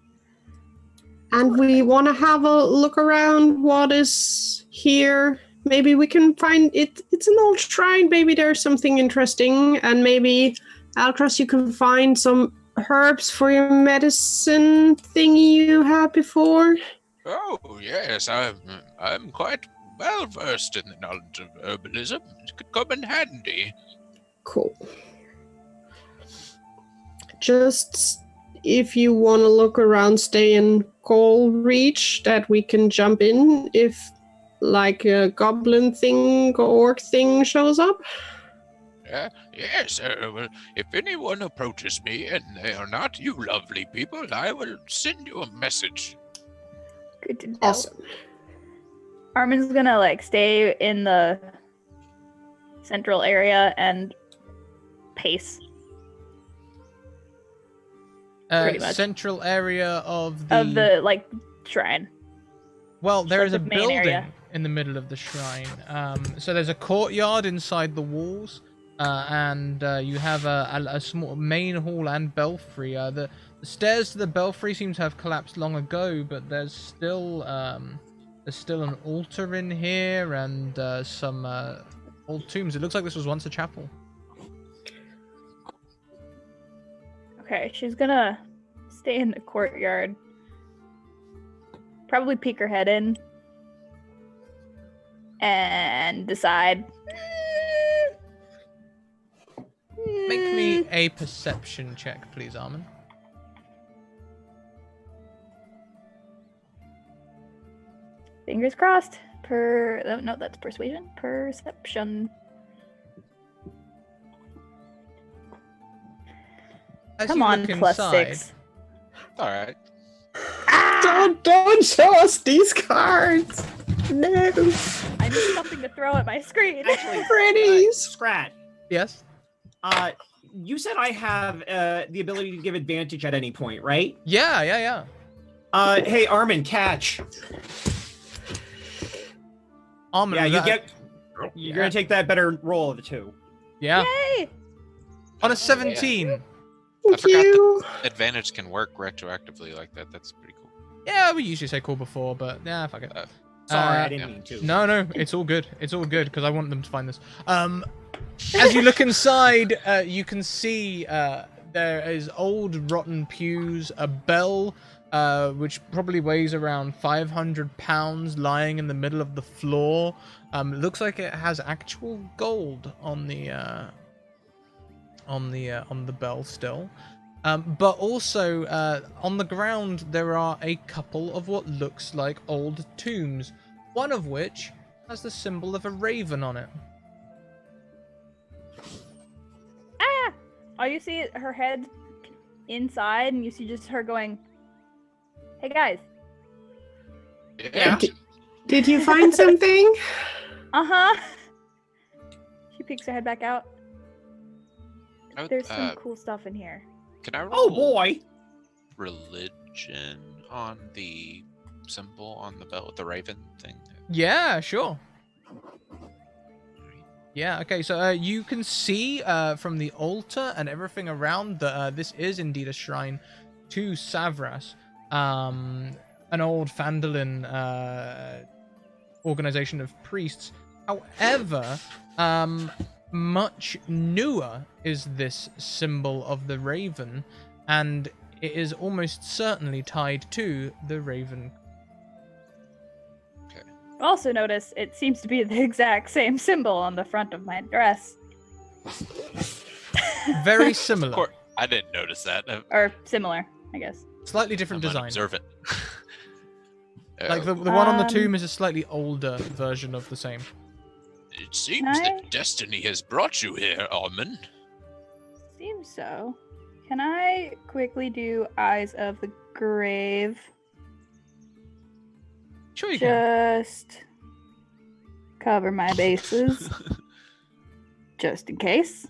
[SPEAKER 5] And we want to have a look around what is here. Maybe we can find it. It's an old shrine. Maybe there's something interesting. And maybe Alcross, you can find some herbs for your medicine thingy you had before.
[SPEAKER 7] Oh, yes, I'm quite well versed in the knowledge of herbalism. It could come in handy.
[SPEAKER 5] Cool. Just if you want to look around, stay in call reach that we can jump in if like a goblin thing or orc thing shows up.
[SPEAKER 7] Yes, well, if anyone approaches me and they are not you lovely people, I will send you a message.
[SPEAKER 2] Good to know.
[SPEAKER 5] Awesome.
[SPEAKER 2] Armin's gonna like stay in the central area and pace. Pretty much.
[SPEAKER 1] Central area of the...
[SPEAKER 2] Of the like shrine.
[SPEAKER 1] Well, there
[SPEAKER 2] like
[SPEAKER 1] is a
[SPEAKER 2] the main
[SPEAKER 1] building
[SPEAKER 2] area.
[SPEAKER 1] in the middle of the shrine. So there's a courtyard inside the walls, and you have a small main hall and belfry. The stairs to the belfry seem to have collapsed long ago, but there's still an altar in here and some old tombs. It looks like this was once a chapel.
[SPEAKER 2] Okay, she's gonna stay in the courtyard. Probably peek her head in. And decide.
[SPEAKER 1] Make me a perception check, please, Armin.
[SPEAKER 2] Fingers crossed. No, that's persuasion. Perception.
[SPEAKER 1] As
[SPEAKER 2] Come
[SPEAKER 1] you
[SPEAKER 2] on,
[SPEAKER 1] look
[SPEAKER 2] plus
[SPEAKER 1] inside,
[SPEAKER 2] 6.
[SPEAKER 4] All right.
[SPEAKER 5] Don't show us these cards. No.
[SPEAKER 2] I need something to throw at my screen.
[SPEAKER 3] Actually,
[SPEAKER 5] Pretties.
[SPEAKER 3] Scrat,
[SPEAKER 1] Yes.
[SPEAKER 3] you said I have the ability to give advantage at any point, right?
[SPEAKER 1] Yeah.
[SPEAKER 3] Hey, Armin, catch.
[SPEAKER 1] Armin,
[SPEAKER 3] Yeah,
[SPEAKER 1] that-
[SPEAKER 3] you're gonna take that better roll of the 2.
[SPEAKER 1] Yeah.
[SPEAKER 2] Yay!
[SPEAKER 1] On a 17.
[SPEAKER 4] I
[SPEAKER 5] Thank
[SPEAKER 4] forgot
[SPEAKER 5] you.
[SPEAKER 4] Advantage can work retroactively like that. That's pretty cool.
[SPEAKER 1] Yeah, we usually say cool before, but yeah, fuck it.
[SPEAKER 3] Sorry, I
[SPEAKER 1] Uh,
[SPEAKER 3] didn't mean to.
[SPEAKER 1] No, it's all good. It's all good because I want them to find this. As you look inside, you can see there is old rotten pews, a bell, which probably weighs around 500 pounds, lying in the middle of the floor. It looks like it has actual gold on the bell still. But also on the ground there are a couple of what looks like old tombs, one of which has the symbol of a raven on it.
[SPEAKER 2] Ah! Oh, you see her head inside, and you see just her going, "Hey guys."
[SPEAKER 7] Yeah.
[SPEAKER 5] Did you find something?
[SPEAKER 2] Uh-huh. She peeks her head back out.
[SPEAKER 4] I would,
[SPEAKER 2] There's some cool stuff in here.
[SPEAKER 4] Can I roll
[SPEAKER 3] Oh boy.
[SPEAKER 4] religion on the symbol on the belt with the raven thing?
[SPEAKER 1] Yeah, sure. Yeah, okay, so you can see from the altar and everything around that this is indeed a shrine to Savras, an old Phandalin organization of priests. However, much newer is this symbol of the raven, and it is almost certainly tied to the raven.
[SPEAKER 2] Also notice it seems to be the exact same symbol on the front of my dress.
[SPEAKER 1] Very
[SPEAKER 4] Of
[SPEAKER 1] similar.
[SPEAKER 4] course, I didn't notice that.
[SPEAKER 2] Or similar, I guess.
[SPEAKER 1] Slightly different
[SPEAKER 4] I'm
[SPEAKER 1] design.
[SPEAKER 4] unobservant.
[SPEAKER 1] Like the one on the
[SPEAKER 2] Um,
[SPEAKER 1] tomb is a slightly older version of the same.
[SPEAKER 7] It seems
[SPEAKER 2] Can I-
[SPEAKER 7] that destiny has brought you here, Armin.
[SPEAKER 2] Seems so. Can I quickly do Eyes of the Grave?
[SPEAKER 1] Sure you can.
[SPEAKER 2] Just cover my bases. Just in case.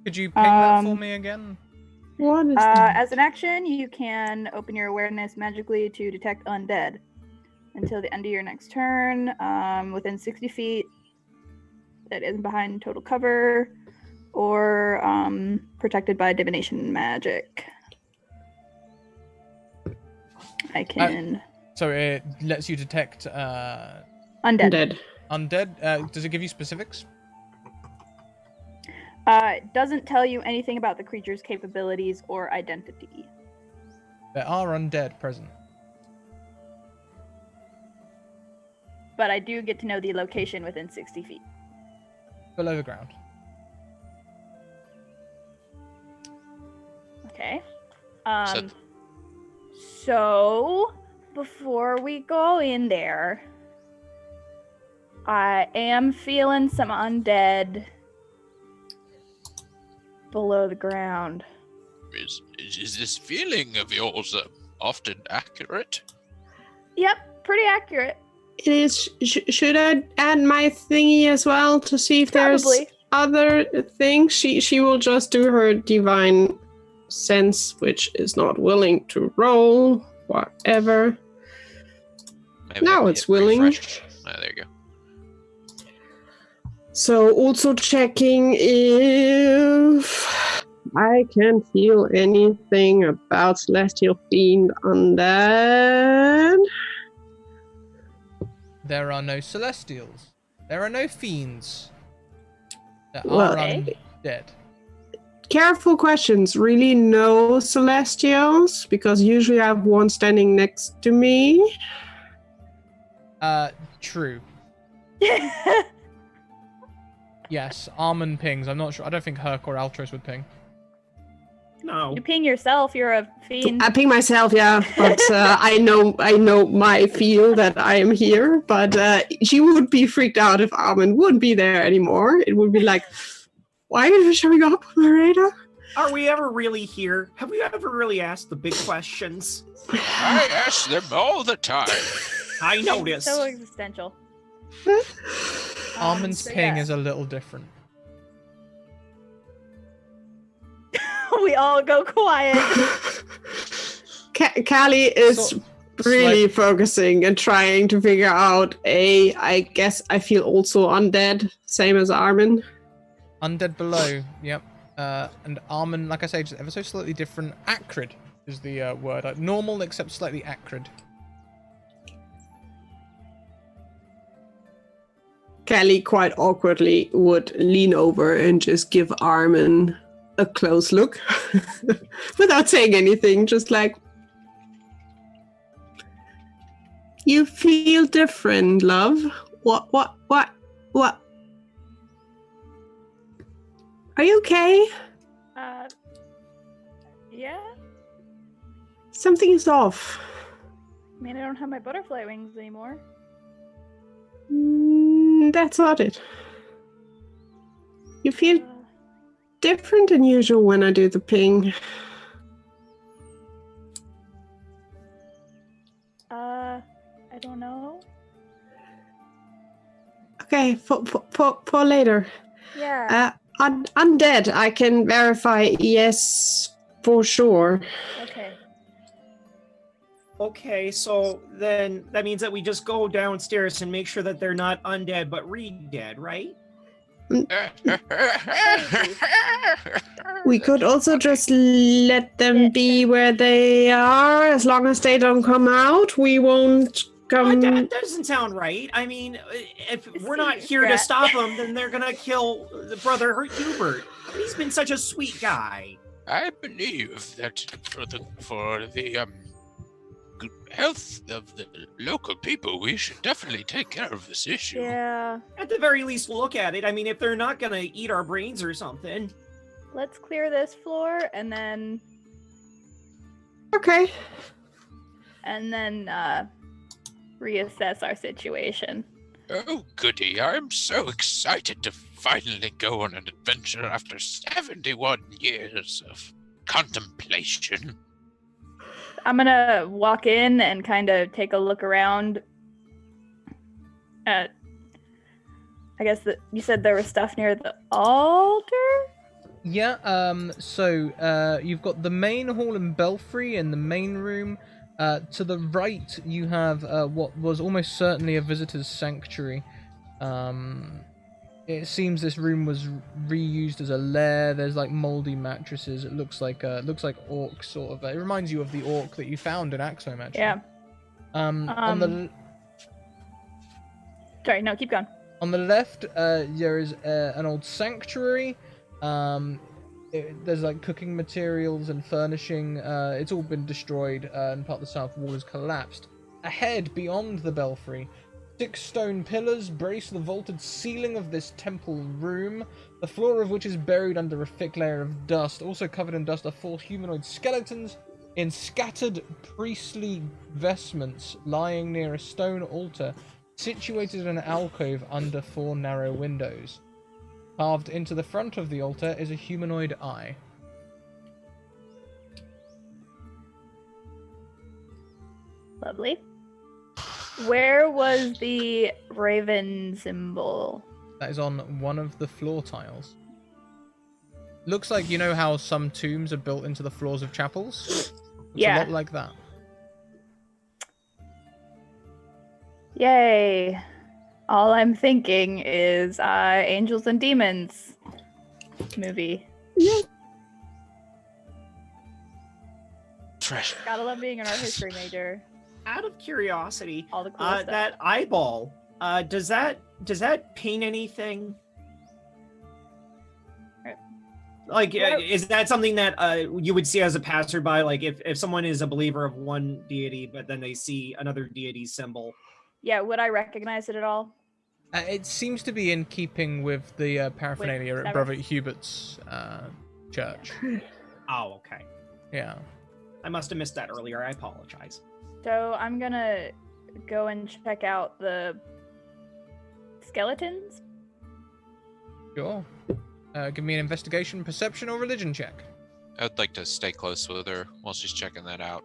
[SPEAKER 1] Could you ping that for
[SPEAKER 2] um,
[SPEAKER 1] me again?
[SPEAKER 5] What is that?
[SPEAKER 2] As an action, you can open your awareness magically to detect undead. Until the end of your next turn, within 60 feet, that isn't behind total cover, or protected by divination magic. I can...
[SPEAKER 1] So it lets you detect
[SPEAKER 2] undead.
[SPEAKER 5] Dead.
[SPEAKER 1] undead. Does it give you specifics?
[SPEAKER 2] It doesn't tell you anything about the creature's capabilities or identity.
[SPEAKER 1] There are undead present.
[SPEAKER 2] But I do get to know the location within 60 feet.
[SPEAKER 1] Below the ground.
[SPEAKER 2] Okay.
[SPEAKER 7] So-
[SPEAKER 2] So, before we go in there, I am feeling some undead below the ground.
[SPEAKER 7] Is this feeling of yours often accurate?
[SPEAKER 2] Yep, pretty accurate.
[SPEAKER 5] It is. Should I add my thingy as well to see if there's
[SPEAKER 2] Probably.
[SPEAKER 5] other things? She will just do her divine sense, which is not willing to roll. Whatever.
[SPEAKER 7] Maybe
[SPEAKER 5] Now
[SPEAKER 7] I
[SPEAKER 5] it's
[SPEAKER 7] hit
[SPEAKER 5] willing.
[SPEAKER 7] refresh. Oh, there you go.
[SPEAKER 5] So also checking if I can feel anything about Celestial Fiend Undead.
[SPEAKER 1] There are no celestials. There are no fiends. There
[SPEAKER 5] Well,
[SPEAKER 1] are
[SPEAKER 2] Okay.
[SPEAKER 1] undead.
[SPEAKER 5] Careful questions. Really no Celestials? Because usually I have one standing next to me.
[SPEAKER 1] True. Yes, Armand pings. I'm not sure. I don't think Herc or Altros would ping.
[SPEAKER 3] No.
[SPEAKER 2] You ping yourself, you're a fiend.
[SPEAKER 5] I ping myself, yeah, but I know my feel that I am here. But she would be freaked out if Armin wouldn't be there anymore. It would be like, why are you showing up on the radar?
[SPEAKER 3] Are we ever really here? Have we ever really asked the big questions?
[SPEAKER 7] I ask them all the time.
[SPEAKER 3] I noticed.
[SPEAKER 2] So existential.
[SPEAKER 1] Armand's
[SPEAKER 2] so
[SPEAKER 1] ping
[SPEAKER 2] yeah.
[SPEAKER 1] is a little different.
[SPEAKER 2] We all go quiet.
[SPEAKER 5] Callie is
[SPEAKER 1] So-
[SPEAKER 5] really focusing and trying to figure out I guess I feel also undead, same as Armin.
[SPEAKER 1] Undead below, yep. And Armand, like I say, just ever so slightly different. Acrid is the word. Normal, except slightly acrid.
[SPEAKER 5] Callie quite awkwardly would lean over and just give Armin a close look without saying anything, just like, you feel different, love. What? Are you okay?
[SPEAKER 2] Yeah.
[SPEAKER 5] Something is off.
[SPEAKER 2] I mean, I don't have my butterfly wings anymore.
[SPEAKER 5] That's not it. You feel different than usual when I do the ping.
[SPEAKER 2] I don't know.
[SPEAKER 5] Okay, for later.
[SPEAKER 2] Yeah.
[SPEAKER 5] Undead, I can verify yes for sure.
[SPEAKER 2] Okay.
[SPEAKER 3] Okay, so then that means that we just go downstairs and make sure that they're not undead but re-dead, right?
[SPEAKER 5] We could also just let them be where they are. As long as they don't come out, we won't come.
[SPEAKER 3] That doesn't sound right. I mean, if we're not here to stop them, then they're gonna kill the brother Hubert. He's been such a sweet guy.
[SPEAKER 7] I believe that for the health of the local people, we should definitely take care of this issue.
[SPEAKER 2] Yeah.
[SPEAKER 3] At the very least, look at it. I mean, if they're not gonna eat our brains or something.
[SPEAKER 2] Let's clear this floor and then
[SPEAKER 5] Okay.
[SPEAKER 2] reassess our situation.
[SPEAKER 7] Oh, goody. I'm so excited to finally go on an adventure after 71 years of contemplation.
[SPEAKER 2] I'm gonna walk in and kind of take a look around. I guess that you said there was stuff near the altar?
[SPEAKER 1] Yeah, so you've got the main hall and belfry in the main room. To the right, you have what was almost certainly a visitor's sanctuary. It seems this room was reused as a lair. There's like moldy mattresses. It looks like orc sort of. It reminds you of the orc that you found in Axome, actually.
[SPEAKER 2] Yeah.
[SPEAKER 1] On
[SPEAKER 2] Sorry, no, keep going.
[SPEAKER 1] the left, there is an old sanctuary. There's like cooking materials and furnishing. It's all been destroyed, and part of the south wall has collapsed. Ahead, beyond the belfry, 6 stone pillars brace the vaulted ceiling of this temple room, the floor of which is buried under a thick layer of dust. Also covered in dust are 4 humanoid skeletons in scattered priestly vestments lying near a stone altar situated in an alcove under 4 narrow windows. Carved into the front of the altar is a humanoid eye.
[SPEAKER 2] Lovely. Where was the raven symbol?
[SPEAKER 1] That is on one of the floor tiles. Looks like, you know how some tombs are built into the floors of chapels? Looks a lot like that.
[SPEAKER 2] Yay. All I'm thinking is Angels and Demons movie.
[SPEAKER 7] Fresh.
[SPEAKER 2] Gotta love being an art history major.
[SPEAKER 3] Out of curiosity,
[SPEAKER 2] All the cool stuff.
[SPEAKER 3] that eyeball, does that paint anything? Like, is that something that you would see as a passerby? Like, if someone is a believer of one deity, but then they see another deity's symbol?
[SPEAKER 2] Yeah, would I recognize it at all?
[SPEAKER 1] It seems to be in keeping with the paraphernalia at
[SPEAKER 2] Savras?
[SPEAKER 1] Brother Hubert's church.
[SPEAKER 3] Oh, okay.
[SPEAKER 1] Yeah.
[SPEAKER 3] I must have missed that earlier. I apologize.
[SPEAKER 2] So I'm gonna go and check out the skeletons.
[SPEAKER 1] Sure. Give me an investigation, perception, or religion check.
[SPEAKER 4] I would like to stay close with her while she's checking that out.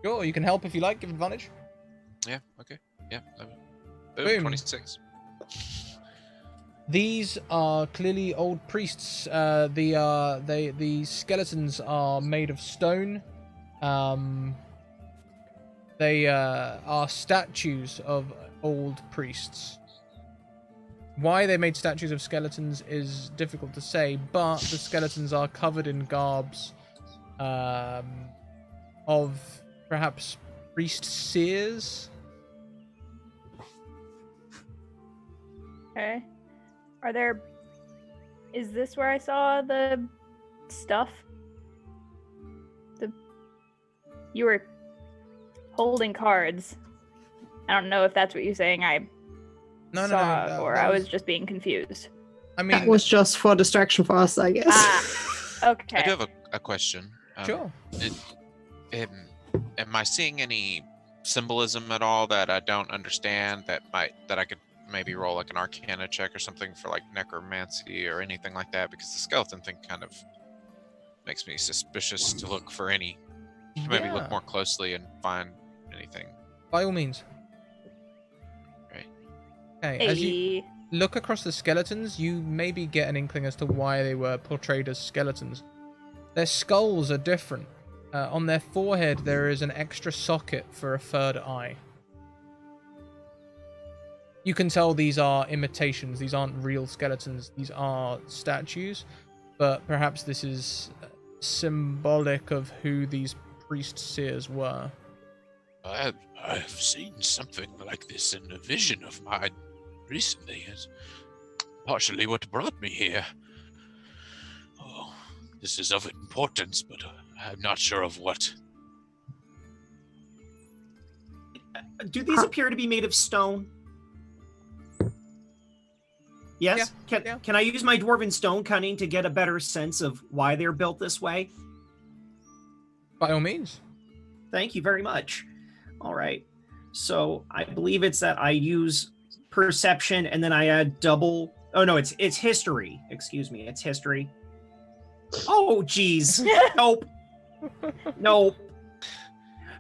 [SPEAKER 1] Sure, you can help if you like, give advantage.
[SPEAKER 4] Yeah, okay. Yeah.
[SPEAKER 1] Boom.
[SPEAKER 4] 26.
[SPEAKER 1] These are clearly old priests. The skeletons are made of stone. They are statues of old priests. Why they made statues of skeletons is difficult to say, but the skeletons are covered in garbs of perhaps priest seers.
[SPEAKER 2] Okay. Is this where I saw the stuff? You were holding cards. I don't know if that's what you're saying. I saw, or I was just being confused.
[SPEAKER 1] I mean,
[SPEAKER 5] That was just for distraction for us, I guess.
[SPEAKER 2] Okay.
[SPEAKER 4] I do have a question.
[SPEAKER 1] sure.
[SPEAKER 4] Am I seeing any symbolism at all that I don't understand that I could maybe roll like an Arcana check or something for like necromancy or anything like that? Because the skeleton thing kind of makes me suspicious to look for any. Maybe
[SPEAKER 1] Yeah.
[SPEAKER 4] look more closely and find anything.
[SPEAKER 1] By all means.
[SPEAKER 4] Right.
[SPEAKER 1] Okay, as you look across the skeletons, you maybe get an inkling as to why they were portrayed as skeletons. Their skulls are different. On their forehead, there is an extra socket for a third eye. You can tell these are imitations. These aren't real skeletons. These are statues. But perhaps this is symbolic of who these priest seers were.
[SPEAKER 7] I've seen something like this in a vision of mine recently. It's partially what brought me here. Oh, this is of importance, but I'm not sure of what.
[SPEAKER 3] Do these appear to be made of stone? Yes.
[SPEAKER 1] Yeah.
[SPEAKER 3] Can I use my dwarven stone cunning to get a better sense of why they're built this way?
[SPEAKER 1] By all means.
[SPEAKER 3] Thank you very much. All right. So I believe it's that I use perception and then I add double. Oh no, it's history. Excuse me, it's history. Oh geez. Nope. Nope.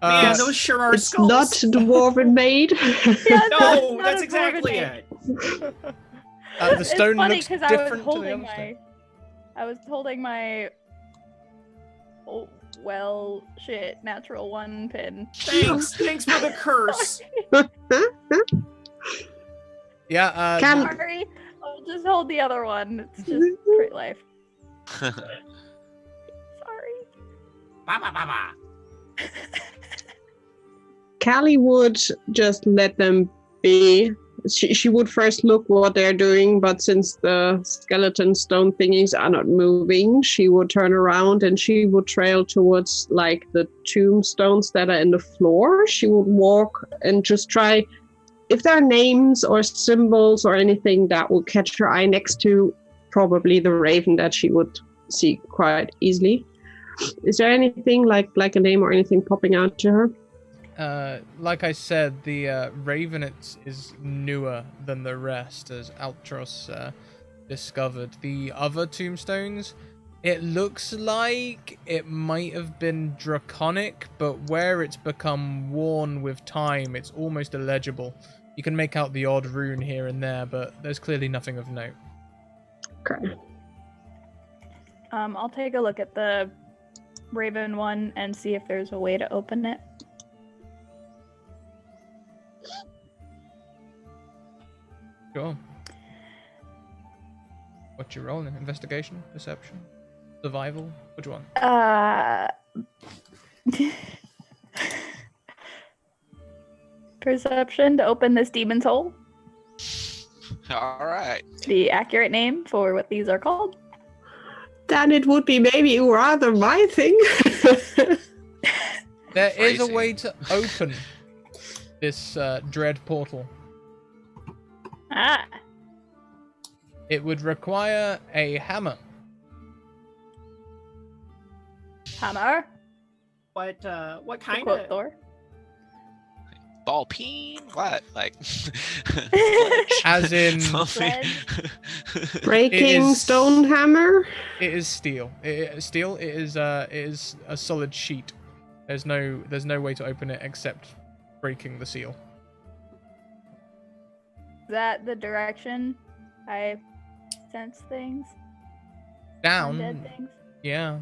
[SPEAKER 3] Man, those sure are
[SPEAKER 5] It's
[SPEAKER 3] skulls.
[SPEAKER 5] not dwarven made.
[SPEAKER 2] Yeah,
[SPEAKER 3] No,
[SPEAKER 2] not
[SPEAKER 3] that's
[SPEAKER 2] a
[SPEAKER 3] exactly
[SPEAKER 2] dwarven
[SPEAKER 3] it.
[SPEAKER 1] The stone
[SPEAKER 2] it's funny
[SPEAKER 1] looks
[SPEAKER 2] because
[SPEAKER 1] different to the other stone.
[SPEAKER 2] I was holding my natural 1 pin.
[SPEAKER 3] Thanks for the curse.
[SPEAKER 1] Yeah,
[SPEAKER 2] Sorry, I'll just hold the other one. It's just great life. Sorry.
[SPEAKER 3] Ba.
[SPEAKER 5] Callie would just let them be, she would first look what they're doing, but since the skeleton stone thingies are not moving, she would turn around and she would trail towards like the tombstones that are in the floor. She would walk and just try, if there are names or symbols or anything that will catch her eye next to probably the raven that she would see quite easily. Is there anything like a name or anything popping out to her?
[SPEAKER 1] Like I said, the Raven is newer than the rest, as Altros discovered. The other tombstones, it looks like it might have been draconic, but where it's become worn with time, it's almost illegible. You can make out the odd rune here and there, but there's clearly nothing of note.
[SPEAKER 5] Okay.
[SPEAKER 2] I'll take a look at the Raven one and see if there's a way to open it.
[SPEAKER 1] Sure. What you rolling? Investigation? Perception? Survival? Which one?
[SPEAKER 2] Perception to open this demon's hole.
[SPEAKER 4] All right.
[SPEAKER 2] The accurate name for what these are called.
[SPEAKER 5] Then it would be maybe rather my thing.
[SPEAKER 1] There is a
[SPEAKER 4] Crazy.
[SPEAKER 1] way to open this dread portal.
[SPEAKER 2] Ah,
[SPEAKER 1] It would require a hammer.
[SPEAKER 2] hammer.
[SPEAKER 3] What
[SPEAKER 2] To
[SPEAKER 3] kind
[SPEAKER 2] quote
[SPEAKER 3] of?
[SPEAKER 2] Thor.
[SPEAKER 4] Ball peen? What? Like
[SPEAKER 1] As in-
[SPEAKER 2] Sledge.
[SPEAKER 5] Breaking
[SPEAKER 1] is-
[SPEAKER 5] stone hammer?
[SPEAKER 1] It is steel. Steel. It is a solid sheet. There's no way to open it except breaking the seal.
[SPEAKER 2] Is that the direction I sense things?
[SPEAKER 1] Down.
[SPEAKER 2] Undead things?
[SPEAKER 1] Yeah.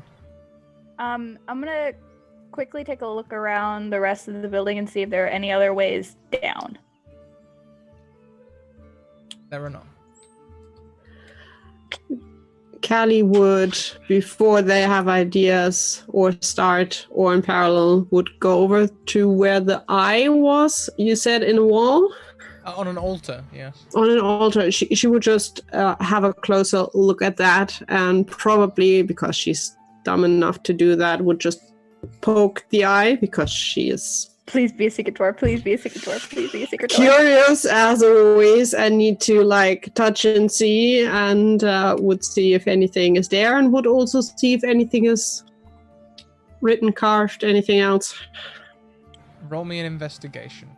[SPEAKER 2] I'm gonna quickly take a look around the rest of the building and see if there are any other ways down.
[SPEAKER 1] There are not.
[SPEAKER 5] Callie would, before they have ideas or start or in parallel, would go over to where the eye was. You said in a wall?
[SPEAKER 1] On an altar, yes.
[SPEAKER 5] On an altar. She would just have a closer look at that, and probably, because she's dumb enough to do that, would just poke the eye because she is
[SPEAKER 2] Please be a secret door. Please be a secret door. Please be a secret door.
[SPEAKER 5] curious as always and need to like touch and see, and would see if anything is there, and would also see if anything is written, carved, anything else.
[SPEAKER 1] Roll me an investigation.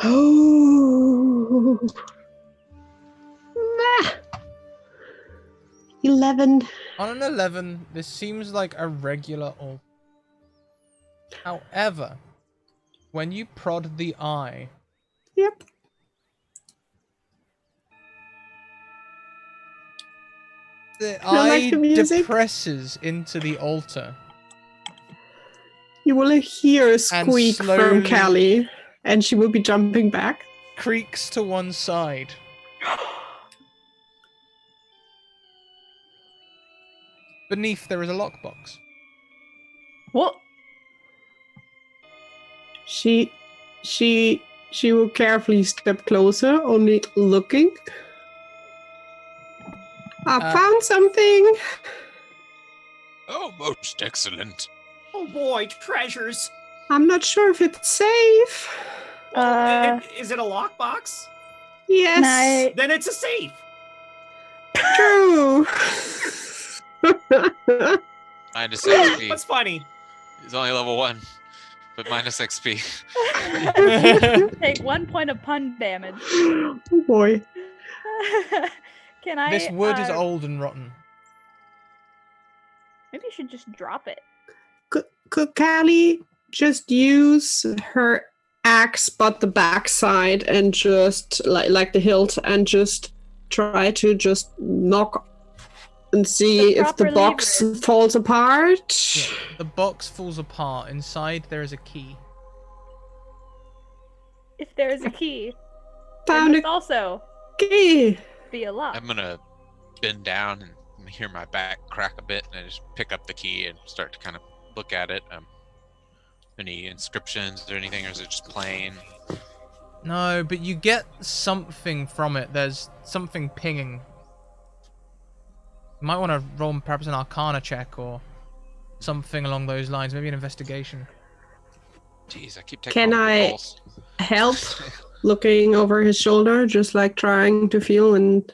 [SPEAKER 5] Oh, nah. 11.
[SPEAKER 1] On an 11, this seems like a regular altar. However, when you prod the eye,
[SPEAKER 5] Yep.
[SPEAKER 1] the
[SPEAKER 5] I like
[SPEAKER 1] eye
[SPEAKER 5] the music.
[SPEAKER 1] depresses into the altar.
[SPEAKER 5] You will hear a squeak
[SPEAKER 1] slowly-
[SPEAKER 5] from Callie, and she will be jumping back.
[SPEAKER 1] Creaks to one side. Beneath there is a lockbox.
[SPEAKER 2] What?
[SPEAKER 5] She will carefully step closer, only looking. I found something.
[SPEAKER 7] Oh, most excellent.
[SPEAKER 3] Oh boy, treasures.
[SPEAKER 5] I'm not sure if it's safe.
[SPEAKER 3] Is it a lockbox?
[SPEAKER 5] Yes,
[SPEAKER 2] Night.
[SPEAKER 3] Then it's a safe.
[SPEAKER 5] true.
[SPEAKER 4] minus XP.
[SPEAKER 3] What's funny?
[SPEAKER 4] He's only level 1, but minus XP.
[SPEAKER 2] Take 1 point of pun damage.
[SPEAKER 5] Oh boy.
[SPEAKER 2] Can I?
[SPEAKER 1] This wood is old and rotten.
[SPEAKER 2] Maybe you should just drop it.
[SPEAKER 5] Could Callie just use her axe, but the backside, and just like the hilt, and just try to just knock and see
[SPEAKER 2] The
[SPEAKER 5] if the
[SPEAKER 2] proper
[SPEAKER 5] box
[SPEAKER 2] lever.
[SPEAKER 5] falls apart?
[SPEAKER 1] Yeah, the box falls apart. Inside there is a key.
[SPEAKER 2] If there is a key, there
[SPEAKER 5] Found
[SPEAKER 2] must
[SPEAKER 5] a
[SPEAKER 2] also
[SPEAKER 5] key.
[SPEAKER 2] be a lock.
[SPEAKER 4] I'm gonna bend down and hear my back crack a bit, and I just pick up the key and start to kind of look at it. Any inscriptions or anything, or is it just plain?
[SPEAKER 1] No, but you get something from it. There's something pinging. You might want to roll perhaps an Arcana check or something along those lines. Maybe an investigation.
[SPEAKER 4] Jeez, I keep taking
[SPEAKER 5] Can
[SPEAKER 4] all the
[SPEAKER 5] I
[SPEAKER 4] rolls.
[SPEAKER 5] help? Looking over his shoulder, just like trying to feel and...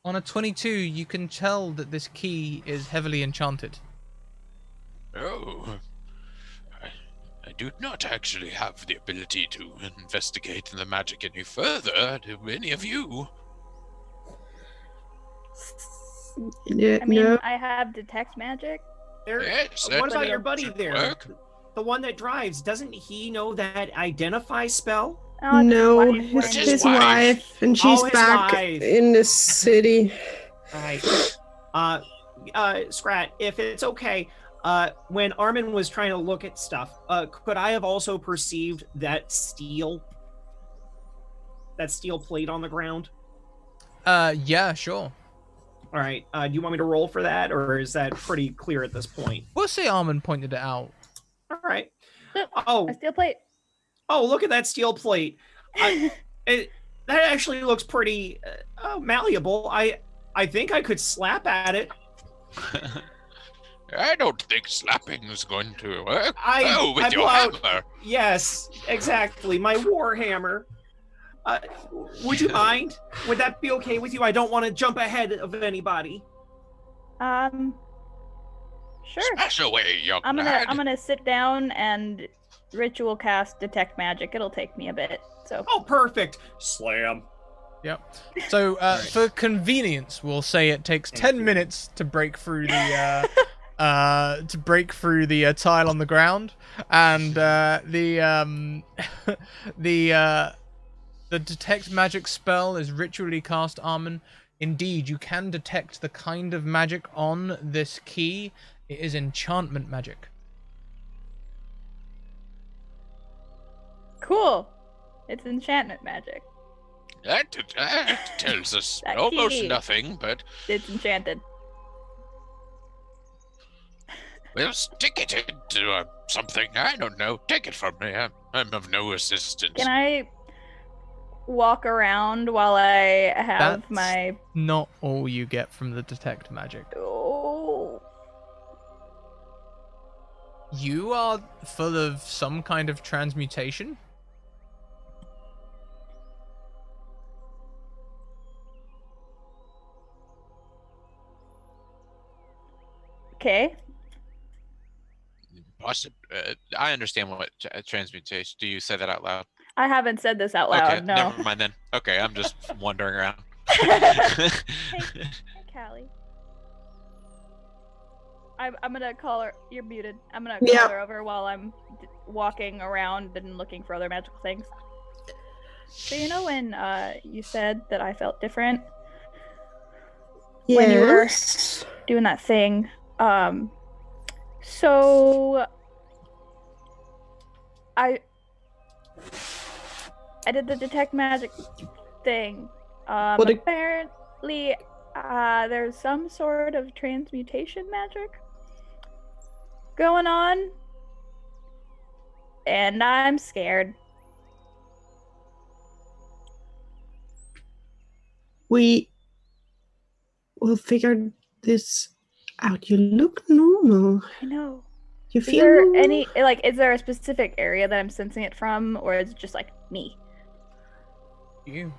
[SPEAKER 1] On a 22, you can tell that this key is heavily enchanted.
[SPEAKER 7] Oh, I do not actually have the ability to investigate the magic any further. Do any of you?
[SPEAKER 5] Yeah,
[SPEAKER 2] I mean,
[SPEAKER 5] no.
[SPEAKER 2] I have detect magic.
[SPEAKER 7] Yes,
[SPEAKER 3] What
[SPEAKER 7] that
[SPEAKER 3] about your buddy
[SPEAKER 7] should
[SPEAKER 3] there?
[SPEAKER 7] work.
[SPEAKER 3] The one that drives, doesn't he know that identify spell?
[SPEAKER 2] Oh, it's
[SPEAKER 5] No,
[SPEAKER 2] wife
[SPEAKER 5] it's
[SPEAKER 2] and-
[SPEAKER 7] his
[SPEAKER 5] his wife, and she's
[SPEAKER 3] Oh, his
[SPEAKER 5] back
[SPEAKER 3] wife.
[SPEAKER 5] in the city.
[SPEAKER 3] Right. Scrat, if it's okay, when Armin was trying to look at stuff, could I have also perceived that steel plate on the ground?
[SPEAKER 1] Yeah, sure.
[SPEAKER 3] All right. Do you want me to roll for that, or is that pretty clear at this point?
[SPEAKER 1] We'll say Armin pointed it out.
[SPEAKER 3] All right.
[SPEAKER 2] Look,
[SPEAKER 3] Oh,
[SPEAKER 2] a steel plate.
[SPEAKER 3] look at that steel plate. That actually looks pretty malleable. I think I could slap at it.
[SPEAKER 7] I don't think slapping is going to work.
[SPEAKER 3] I
[SPEAKER 7] with your
[SPEAKER 3] pull out-
[SPEAKER 7] hammer.
[SPEAKER 3] Yes, exactly. My war hammer. Would you mind? Would that be okay with you? I don't want to jump ahead of anybody.
[SPEAKER 2] Sure.
[SPEAKER 7] Smash away, young
[SPEAKER 2] I'm
[SPEAKER 7] lad.
[SPEAKER 2] gonna sit down and ritual cast detect magic. It'll take me a bit. So
[SPEAKER 3] Oh, perfect. Slam.
[SPEAKER 1] Yep. So, for convenience, we'll say it takes 10 minutes to break through the tile on the ground, and the detect magic spell is ritually cast, Armin. Indeed, you can detect the kind of magic on this key. It is enchantment magic.
[SPEAKER 2] cool. It's enchantment magic.
[SPEAKER 7] That tells us
[SPEAKER 2] That
[SPEAKER 7] almost
[SPEAKER 2] key.
[SPEAKER 7] nothing, but
[SPEAKER 2] It's enchanted.
[SPEAKER 7] we'll stick it into something. I don't know. Take it from me. I'm of no assistance.
[SPEAKER 2] Can I walk around while I have
[SPEAKER 1] That's
[SPEAKER 2] my...
[SPEAKER 1] not all you get from the detect magic.
[SPEAKER 2] Oh.
[SPEAKER 1] You are full of some kind of transmutation.
[SPEAKER 2] Okay.
[SPEAKER 4] I understand what transmutation. Do you say that out loud?
[SPEAKER 2] I haven't said this out loud,
[SPEAKER 4] Okay,
[SPEAKER 2] no.
[SPEAKER 4] never mind then. Okay, I'm just wandering around.
[SPEAKER 2] Hey, Callie. I'm gonna call her. You're muted. I'm gonna call
[SPEAKER 5] Yeah.
[SPEAKER 2] her over while I'm walking around and looking for other magical things. So you know when you said that I felt different when you were
[SPEAKER 5] Yes.
[SPEAKER 2] doing that thing? So I did the detect magic thing.
[SPEAKER 5] What did-
[SPEAKER 2] Apparently, there's some sort of transmutation magic going on, and I'm scared.
[SPEAKER 5] We will figure this out. You look normal.
[SPEAKER 2] I know.
[SPEAKER 5] You
[SPEAKER 2] Is
[SPEAKER 5] feel
[SPEAKER 2] there
[SPEAKER 5] normal?
[SPEAKER 2] any is there a specific area that I'm sensing it from, or is it just like me?
[SPEAKER 1] You.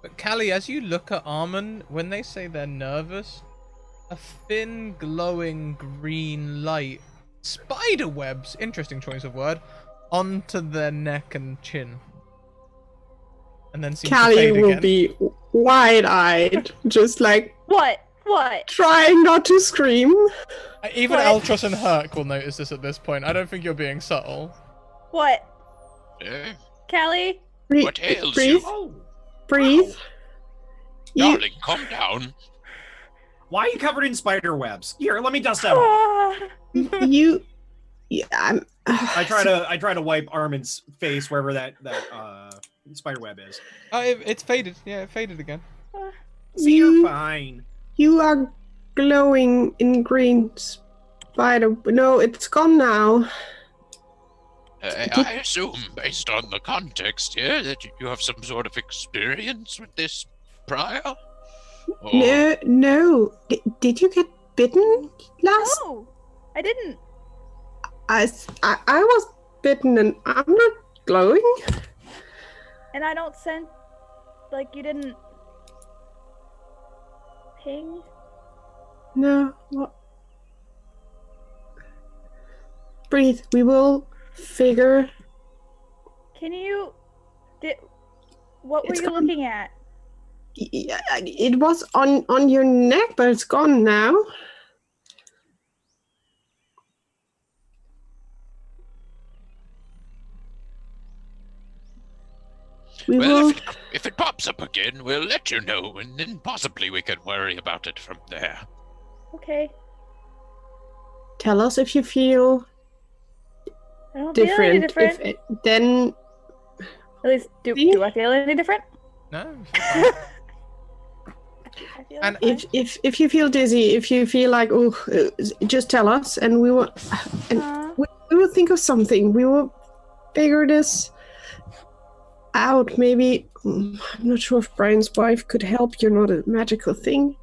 [SPEAKER 1] But Callie, as you look at Armin, when they say they're nervous, a thin, glowing green light, spider webs, interesting choice of word, onto their neck and chin. And then seems to
[SPEAKER 5] Callie
[SPEAKER 1] fade
[SPEAKER 5] will
[SPEAKER 1] again.
[SPEAKER 5] be wide-eyed, just like
[SPEAKER 2] What? What?
[SPEAKER 5] trying not to scream.
[SPEAKER 1] Even
[SPEAKER 2] What?
[SPEAKER 1] Altros and Herc will notice this at this point. I don't think you're being subtle.
[SPEAKER 2] What?
[SPEAKER 7] Eh?
[SPEAKER 2] Callie?
[SPEAKER 5] Breathe.
[SPEAKER 7] What ails
[SPEAKER 5] breathe.
[SPEAKER 7] you?
[SPEAKER 3] Oh,
[SPEAKER 5] Breathe. You,
[SPEAKER 7] Darling, calm down.
[SPEAKER 3] why are you covered in spider webs? Here, let me dust them off.
[SPEAKER 2] Ah.
[SPEAKER 5] you. Yeah, I'm.
[SPEAKER 3] I try to wipe Armin's face wherever that spider web is.
[SPEAKER 1] It's faded. Yeah, it faded again.
[SPEAKER 3] See, you're fine.
[SPEAKER 5] You are glowing in green spider. No, it's gone now.
[SPEAKER 7] I assume, based on the context here, that you have some sort of experience with this prior? Or
[SPEAKER 5] No. Did you get bitten last?
[SPEAKER 2] No, I didn't.
[SPEAKER 5] I was bitten and I'm not glowing.
[SPEAKER 2] And I don't sense like you didn't ping.
[SPEAKER 5] No. What? Breathe. We will figure.
[SPEAKER 2] Can you? What were
[SPEAKER 5] It's
[SPEAKER 2] you
[SPEAKER 5] gone.
[SPEAKER 2] looking at?
[SPEAKER 5] Yeah, it was on your neck, but it's gone now. We
[SPEAKER 7] well,
[SPEAKER 5] will.
[SPEAKER 7] if it pops up again, we'll let you know, and then possibly we can worry about it from there.
[SPEAKER 2] Okay.
[SPEAKER 5] Tell us if you feel
[SPEAKER 2] I don't feel any
[SPEAKER 5] different.
[SPEAKER 2] different.
[SPEAKER 5] Then
[SPEAKER 2] At least, do I feel any different?
[SPEAKER 1] No.
[SPEAKER 2] I feel
[SPEAKER 1] And
[SPEAKER 2] fine.
[SPEAKER 5] if you feel dizzy, if you feel like just tell us, and we will we will think of something. We will figure this out. Maybe I'm not sure if Brian's wife could help. You're not a magical thing.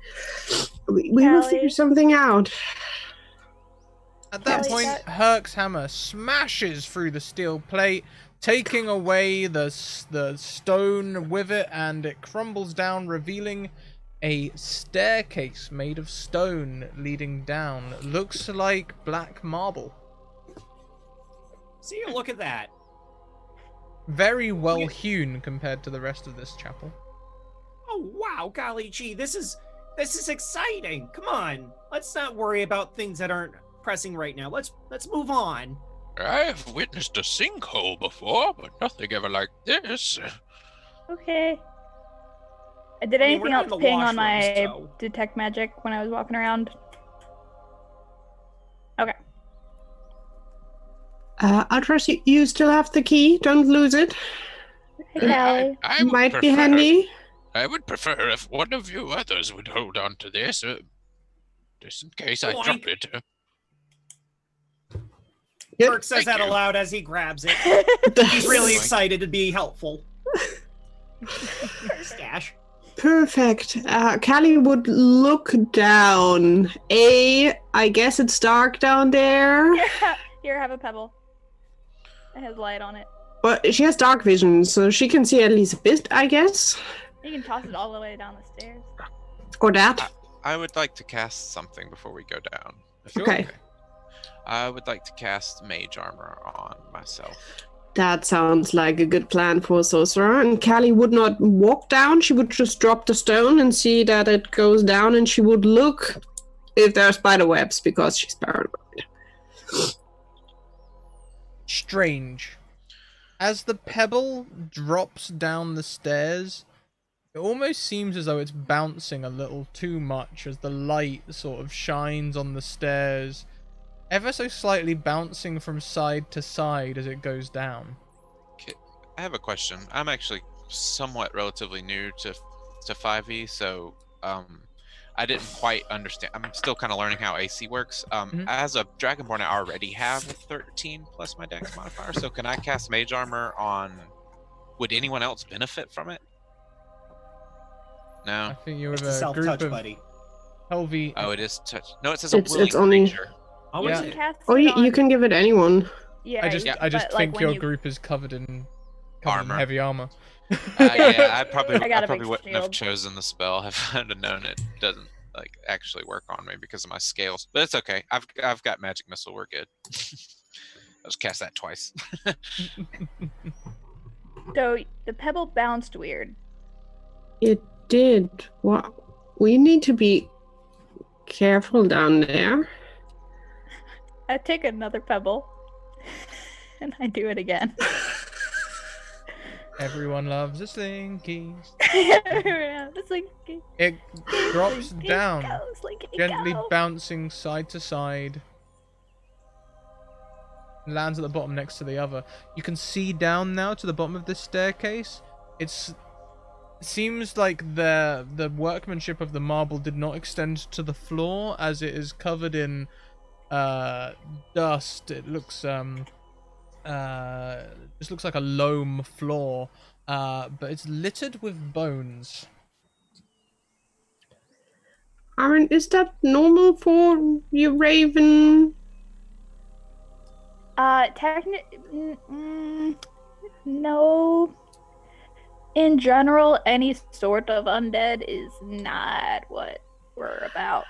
[SPEAKER 5] We will figure
[SPEAKER 2] Callie.
[SPEAKER 5] something out.
[SPEAKER 1] At that
[SPEAKER 2] Yes.
[SPEAKER 1] point, Herc's hammer smashes through the steel plate, taking away the stone with it, and it crumbles down, revealing a staircase made of stone leading down. Looks like black marble.
[SPEAKER 3] See, look at that.
[SPEAKER 1] Very well hewn compared to the rest of this chapel.
[SPEAKER 3] Oh wow, golly gee, this is exciting. Come on, let's not worry about things that aren't pressing right now. Let's move on.
[SPEAKER 7] I have witnessed a sinkhole before, but nothing ever like this.
[SPEAKER 2] Okay. Did
[SPEAKER 3] I mean, we're
[SPEAKER 2] anything
[SPEAKER 3] not
[SPEAKER 2] else
[SPEAKER 3] in the
[SPEAKER 2] ping on
[SPEAKER 3] washrooms,
[SPEAKER 2] my
[SPEAKER 3] so-
[SPEAKER 2] detect magic when I was walking around? Okay.
[SPEAKER 5] I'll trust you. You still have the key. Don't lose it.
[SPEAKER 2] Hey, Callie.
[SPEAKER 7] I would
[SPEAKER 5] Might be
[SPEAKER 7] prefer-
[SPEAKER 5] handy.
[SPEAKER 7] I would prefer if one of you others would hold on to this, just in case I
[SPEAKER 3] Boink.
[SPEAKER 7] drop it.
[SPEAKER 5] Yep.
[SPEAKER 3] Kirk says
[SPEAKER 7] Thank
[SPEAKER 3] that
[SPEAKER 7] you.
[SPEAKER 3] aloud as he grabs it. He's really excited to be helpful. Stash.
[SPEAKER 5] Perfect. Callie would look down. I guess it's dark down there.
[SPEAKER 2] Here, have a pebble. It has light on it.
[SPEAKER 5] But she has dark vision, so she can see at least a bit, I guess.
[SPEAKER 2] You can toss it all the way down the stairs.
[SPEAKER 5] Or that.
[SPEAKER 4] I would like to cast something before we go down.
[SPEAKER 1] Sure.
[SPEAKER 5] Okay.
[SPEAKER 4] I would like to cast mage armor on myself.
[SPEAKER 5] That sounds like a good plan for a sorcerer. And Callie would not walk down. She would just drop the stone and see that it goes down, and she would look if there are spider webs because she's paranoid.
[SPEAKER 1] Strange. As the pebble drops down the stairs, it almost seems as though it's bouncing a little too much as the light sort of shines on the stairs, ever so slightly bouncing from side to side as it goes down.
[SPEAKER 4] I have a question. I'm actually somewhat relatively new to 5e, so I didn't quite understand. I'm still kind of learning how AC works. As a Dragonborn, I already have 13 plus my Dex modifier, so can I cast Mage Armor on... Would anyone else benefit from it?
[SPEAKER 1] I
[SPEAKER 4] No?
[SPEAKER 1] think you're
[SPEAKER 3] It's
[SPEAKER 1] with
[SPEAKER 3] a
[SPEAKER 1] a
[SPEAKER 3] self-touch,
[SPEAKER 1] group of
[SPEAKER 3] buddy.
[SPEAKER 1] LV.
[SPEAKER 4] Oh, it is touch. No, it says a
[SPEAKER 5] It's
[SPEAKER 4] willing
[SPEAKER 5] only-
[SPEAKER 4] creature.
[SPEAKER 3] Oh,
[SPEAKER 1] Yeah.
[SPEAKER 3] is
[SPEAKER 2] You
[SPEAKER 3] it?
[SPEAKER 2] can cast
[SPEAKER 5] Or
[SPEAKER 2] it
[SPEAKER 5] you
[SPEAKER 2] on-
[SPEAKER 5] can give it anyone.
[SPEAKER 2] Yeah,
[SPEAKER 1] I just
[SPEAKER 2] you-
[SPEAKER 1] think
[SPEAKER 2] but, like, when
[SPEAKER 1] your
[SPEAKER 2] you-
[SPEAKER 1] group is covered in
[SPEAKER 4] Armor.
[SPEAKER 1] heavy armor.
[SPEAKER 4] Yeah, I probably
[SPEAKER 2] I got a big
[SPEAKER 4] wouldn't have
[SPEAKER 2] shield.
[SPEAKER 4] chosen the spell if I'd have known it doesn't like actually work on me because of my scales. But it's okay. I've got magic missile. We're good. I'll just cast that twice.
[SPEAKER 2] So the pebble bounced weird.
[SPEAKER 5] It did. What? We need to be careful down there.
[SPEAKER 2] I take another pebble, and I do it again.
[SPEAKER 1] Everyone loves a slinky.
[SPEAKER 2] It's like
[SPEAKER 1] It drops
[SPEAKER 2] Slinky
[SPEAKER 1] down,
[SPEAKER 2] go, Slinky
[SPEAKER 1] gently
[SPEAKER 2] go.
[SPEAKER 1] bouncing side to side. Lands at the bottom next to the other. You can see down now to the bottom of this staircase. It seems like the workmanship of the marble did not extend to the floor, as it is covered in dust. It looks This looks like a loam floor, but it's littered with bones.
[SPEAKER 5] Aaron, is that normal for you, Raven?
[SPEAKER 2] No. In general, any sort of undead is not what we're about.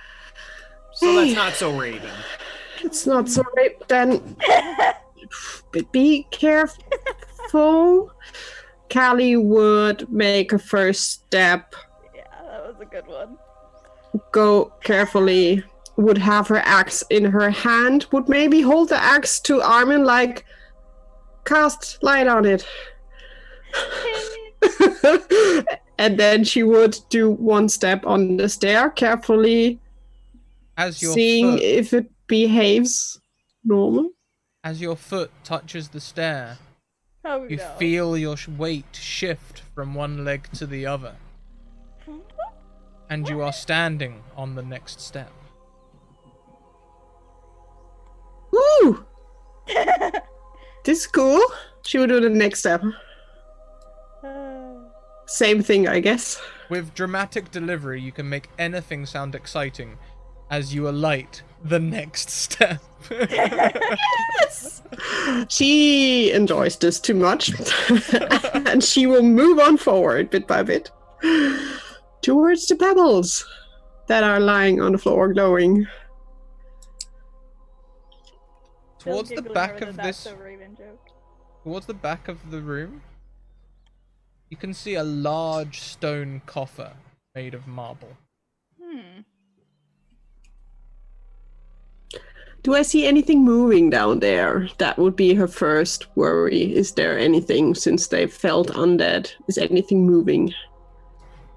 [SPEAKER 3] So that's not so Raven.
[SPEAKER 5] It's not so right then. But be careful. Callie would make a first step.
[SPEAKER 2] Yeah, that was a good one.
[SPEAKER 5] Go carefully. Would have her axe in her hand. Would maybe hold the axe to Armin like, cast light on it. And then she would do one step on the stair, carefully
[SPEAKER 1] As your
[SPEAKER 5] seeing
[SPEAKER 1] foot,
[SPEAKER 5] if it behaves normal.
[SPEAKER 1] as your foot touches the stair,
[SPEAKER 2] Oh,
[SPEAKER 1] you
[SPEAKER 2] no.
[SPEAKER 1] feel your weight shift from one leg to the other, and you are standing on the next step.
[SPEAKER 5] Woo! This is cool. She would do the next step. Same thing, I guess.
[SPEAKER 1] With dramatic delivery, you can make anything sound exciting as you alight the next step.
[SPEAKER 5] Yes! She enjoys this too much. And she will move on forward bit by bit towards the pebbles that are lying on the floor glowing.
[SPEAKER 1] Towards the back of this,
[SPEAKER 2] That's a Raven joke.
[SPEAKER 1] towards the back of the room, you can see a large stone coffer made of marble.
[SPEAKER 5] Do I see anything moving down there? That would be her first worry. Is there anything, since they felt undead? Is anything moving?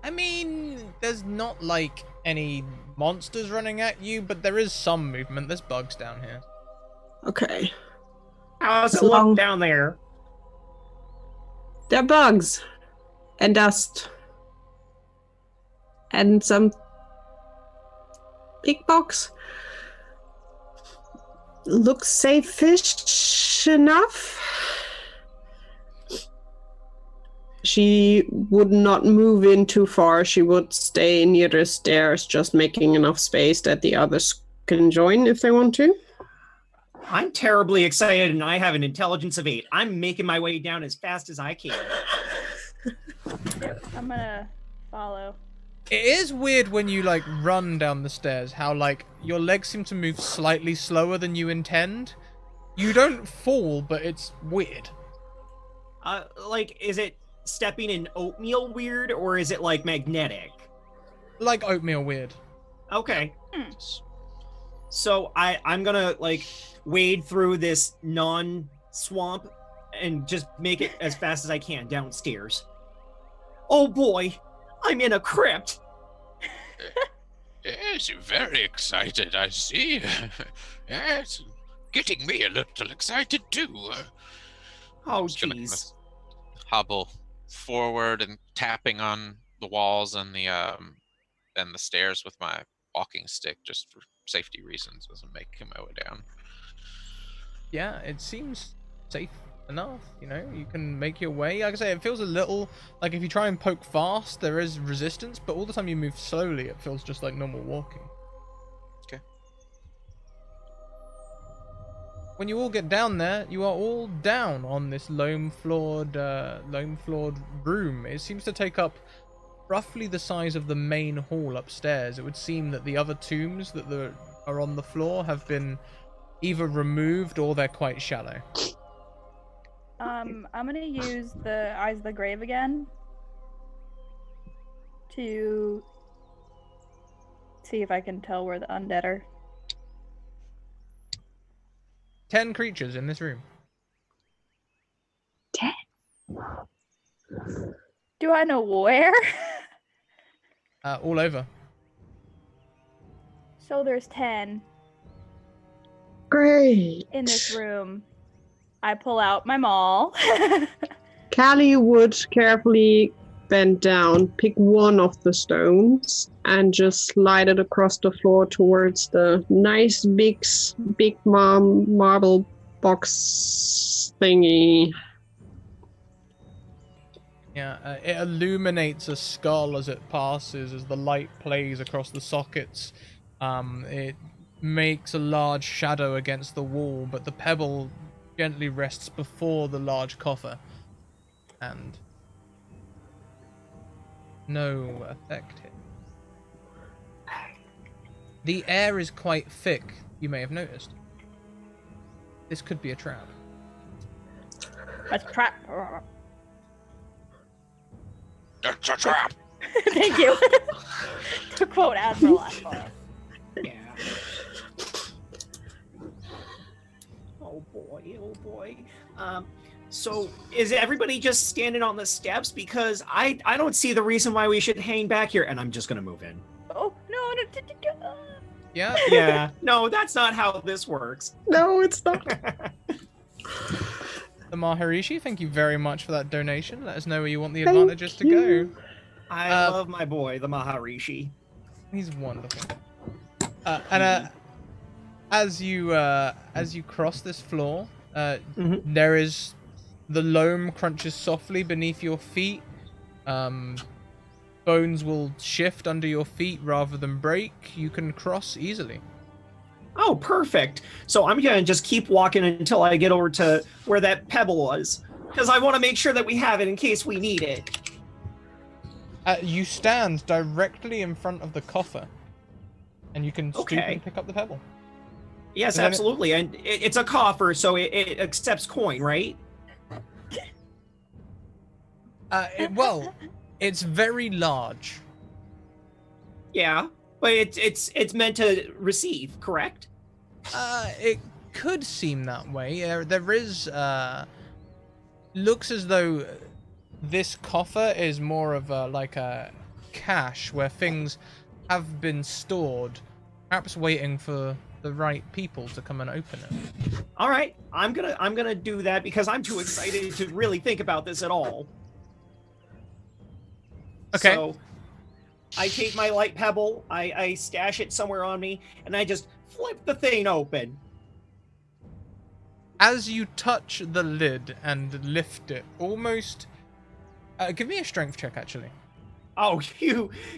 [SPEAKER 1] I mean, there's not like any monsters running at you, but there is some movement. There's bugs down here.
[SPEAKER 5] Okay.
[SPEAKER 3] How's it
[SPEAKER 5] So long.
[SPEAKER 3] look down there?
[SPEAKER 5] There are bugs. And dust. And some big box. Looks safe-ish enough. She would not move in too far. She would stay near the stairs, just making enough space that the others can join if they want to.
[SPEAKER 3] I'm terribly excited and I have an intelligence of 8. I'm making my way down as fast as I can.
[SPEAKER 2] Yep, I'm gonna follow.
[SPEAKER 1] It is weird when you like run down the stairs, how like your legs seem to move slightly slower than you intend. You don't fall, but it's weird.
[SPEAKER 3] Like, is it stepping in oatmeal weird or is it like magnetic?
[SPEAKER 1] Like oatmeal weird.
[SPEAKER 3] Okay. So I'm gonna like wade through this non-swamp and just make it as fast as I can downstairs. Oh boy, I'm in a crypt.
[SPEAKER 7] Yes, you're very excited, I see. Yes, getting me a little excited too.
[SPEAKER 3] Oh
[SPEAKER 4] Just gonna
[SPEAKER 3] jeez.
[SPEAKER 4] hobble forward and tapping on the walls and the stairs with my walking stick just for safety reasons as I'm making my way down.
[SPEAKER 1] Yeah, it seems safe enough, you know, you can make your way. Like I say, it feels a little like if you try and poke fast, there is resistance, but all the time you move slowly, it feels just like normal walking.
[SPEAKER 4] Okay.
[SPEAKER 1] When you all get down there, you are all down on this loam-floored room. It seems to take up roughly the size of the main hall upstairs. It would seem that the other tombs that are on the floor have been either removed or they're quite shallow.
[SPEAKER 2] I'm gonna use the Eyes of the Grave again to see if I can tell where the undead are.
[SPEAKER 1] 10 creatures in this room.
[SPEAKER 2] Do I know where?
[SPEAKER 1] All over.
[SPEAKER 2] So there's 10
[SPEAKER 5] Great.
[SPEAKER 2] in this room. I pull out my maul.
[SPEAKER 5] Callie would carefully bend down, pick one of the stones, and just slide it across the floor towards the nice big marble box thingy.
[SPEAKER 1] Yeah, it illuminates a skull as it passes, as the light plays across the sockets. It makes a large shadow against the wall, but the pebble gently rests before the large coffer. And no effect here. The air is quite thick, you may have noticed. This could be a trap.
[SPEAKER 2] Let's trap.
[SPEAKER 7] It's a trap.
[SPEAKER 2] Thank you. To quote Admiral Akbar.
[SPEAKER 3] Yeah. Oh boy. So is everybody just standing on the steps? Because I don't see the reason why we should hang back here. And I'm just gonna move in.
[SPEAKER 2] Oh no!
[SPEAKER 1] Yeah.
[SPEAKER 3] Yeah. No, that's not how this works.
[SPEAKER 5] No, it's not.
[SPEAKER 1] The Maharishi, thank you very much for that donation. Let us know where you want the
[SPEAKER 5] Thank
[SPEAKER 1] advantages to
[SPEAKER 5] you.
[SPEAKER 1] go.
[SPEAKER 3] I love my boy, the Maharishi.
[SPEAKER 1] He's wonderful. As you cross this floor, there is the loam crunches softly beneath your feet. Bones will shift under your feet rather than break. You can cross easily.
[SPEAKER 3] Oh, perfect. So I'm gonna just keep walking until I get over to where that pebble was, because I want to make sure that we have it in case we need it.
[SPEAKER 1] You stand directly in front of the coffer, and you can stoop
[SPEAKER 3] Okay.
[SPEAKER 1] and pick up the pebble.
[SPEAKER 3] Yes,
[SPEAKER 1] And then
[SPEAKER 3] absolutely. And it's a coffer, so it accepts coin, right?
[SPEAKER 1] Well, it's very large.
[SPEAKER 3] Yeah, but it's meant to receive, correct?
[SPEAKER 1] It could seem that way. There is, looks as though this coffer is more of like a cache where things have been stored, perhaps waiting for the right people to come and open it.
[SPEAKER 3] All right, I'm gonna do that because I'm too excited to really think about this at all.
[SPEAKER 1] Okay.
[SPEAKER 3] So I take my light pebble, I stash it somewhere on me, and I just flip the thing open.
[SPEAKER 1] As you touch the lid and lift it, almost... give me a strength check, actually.
[SPEAKER 3] Oh,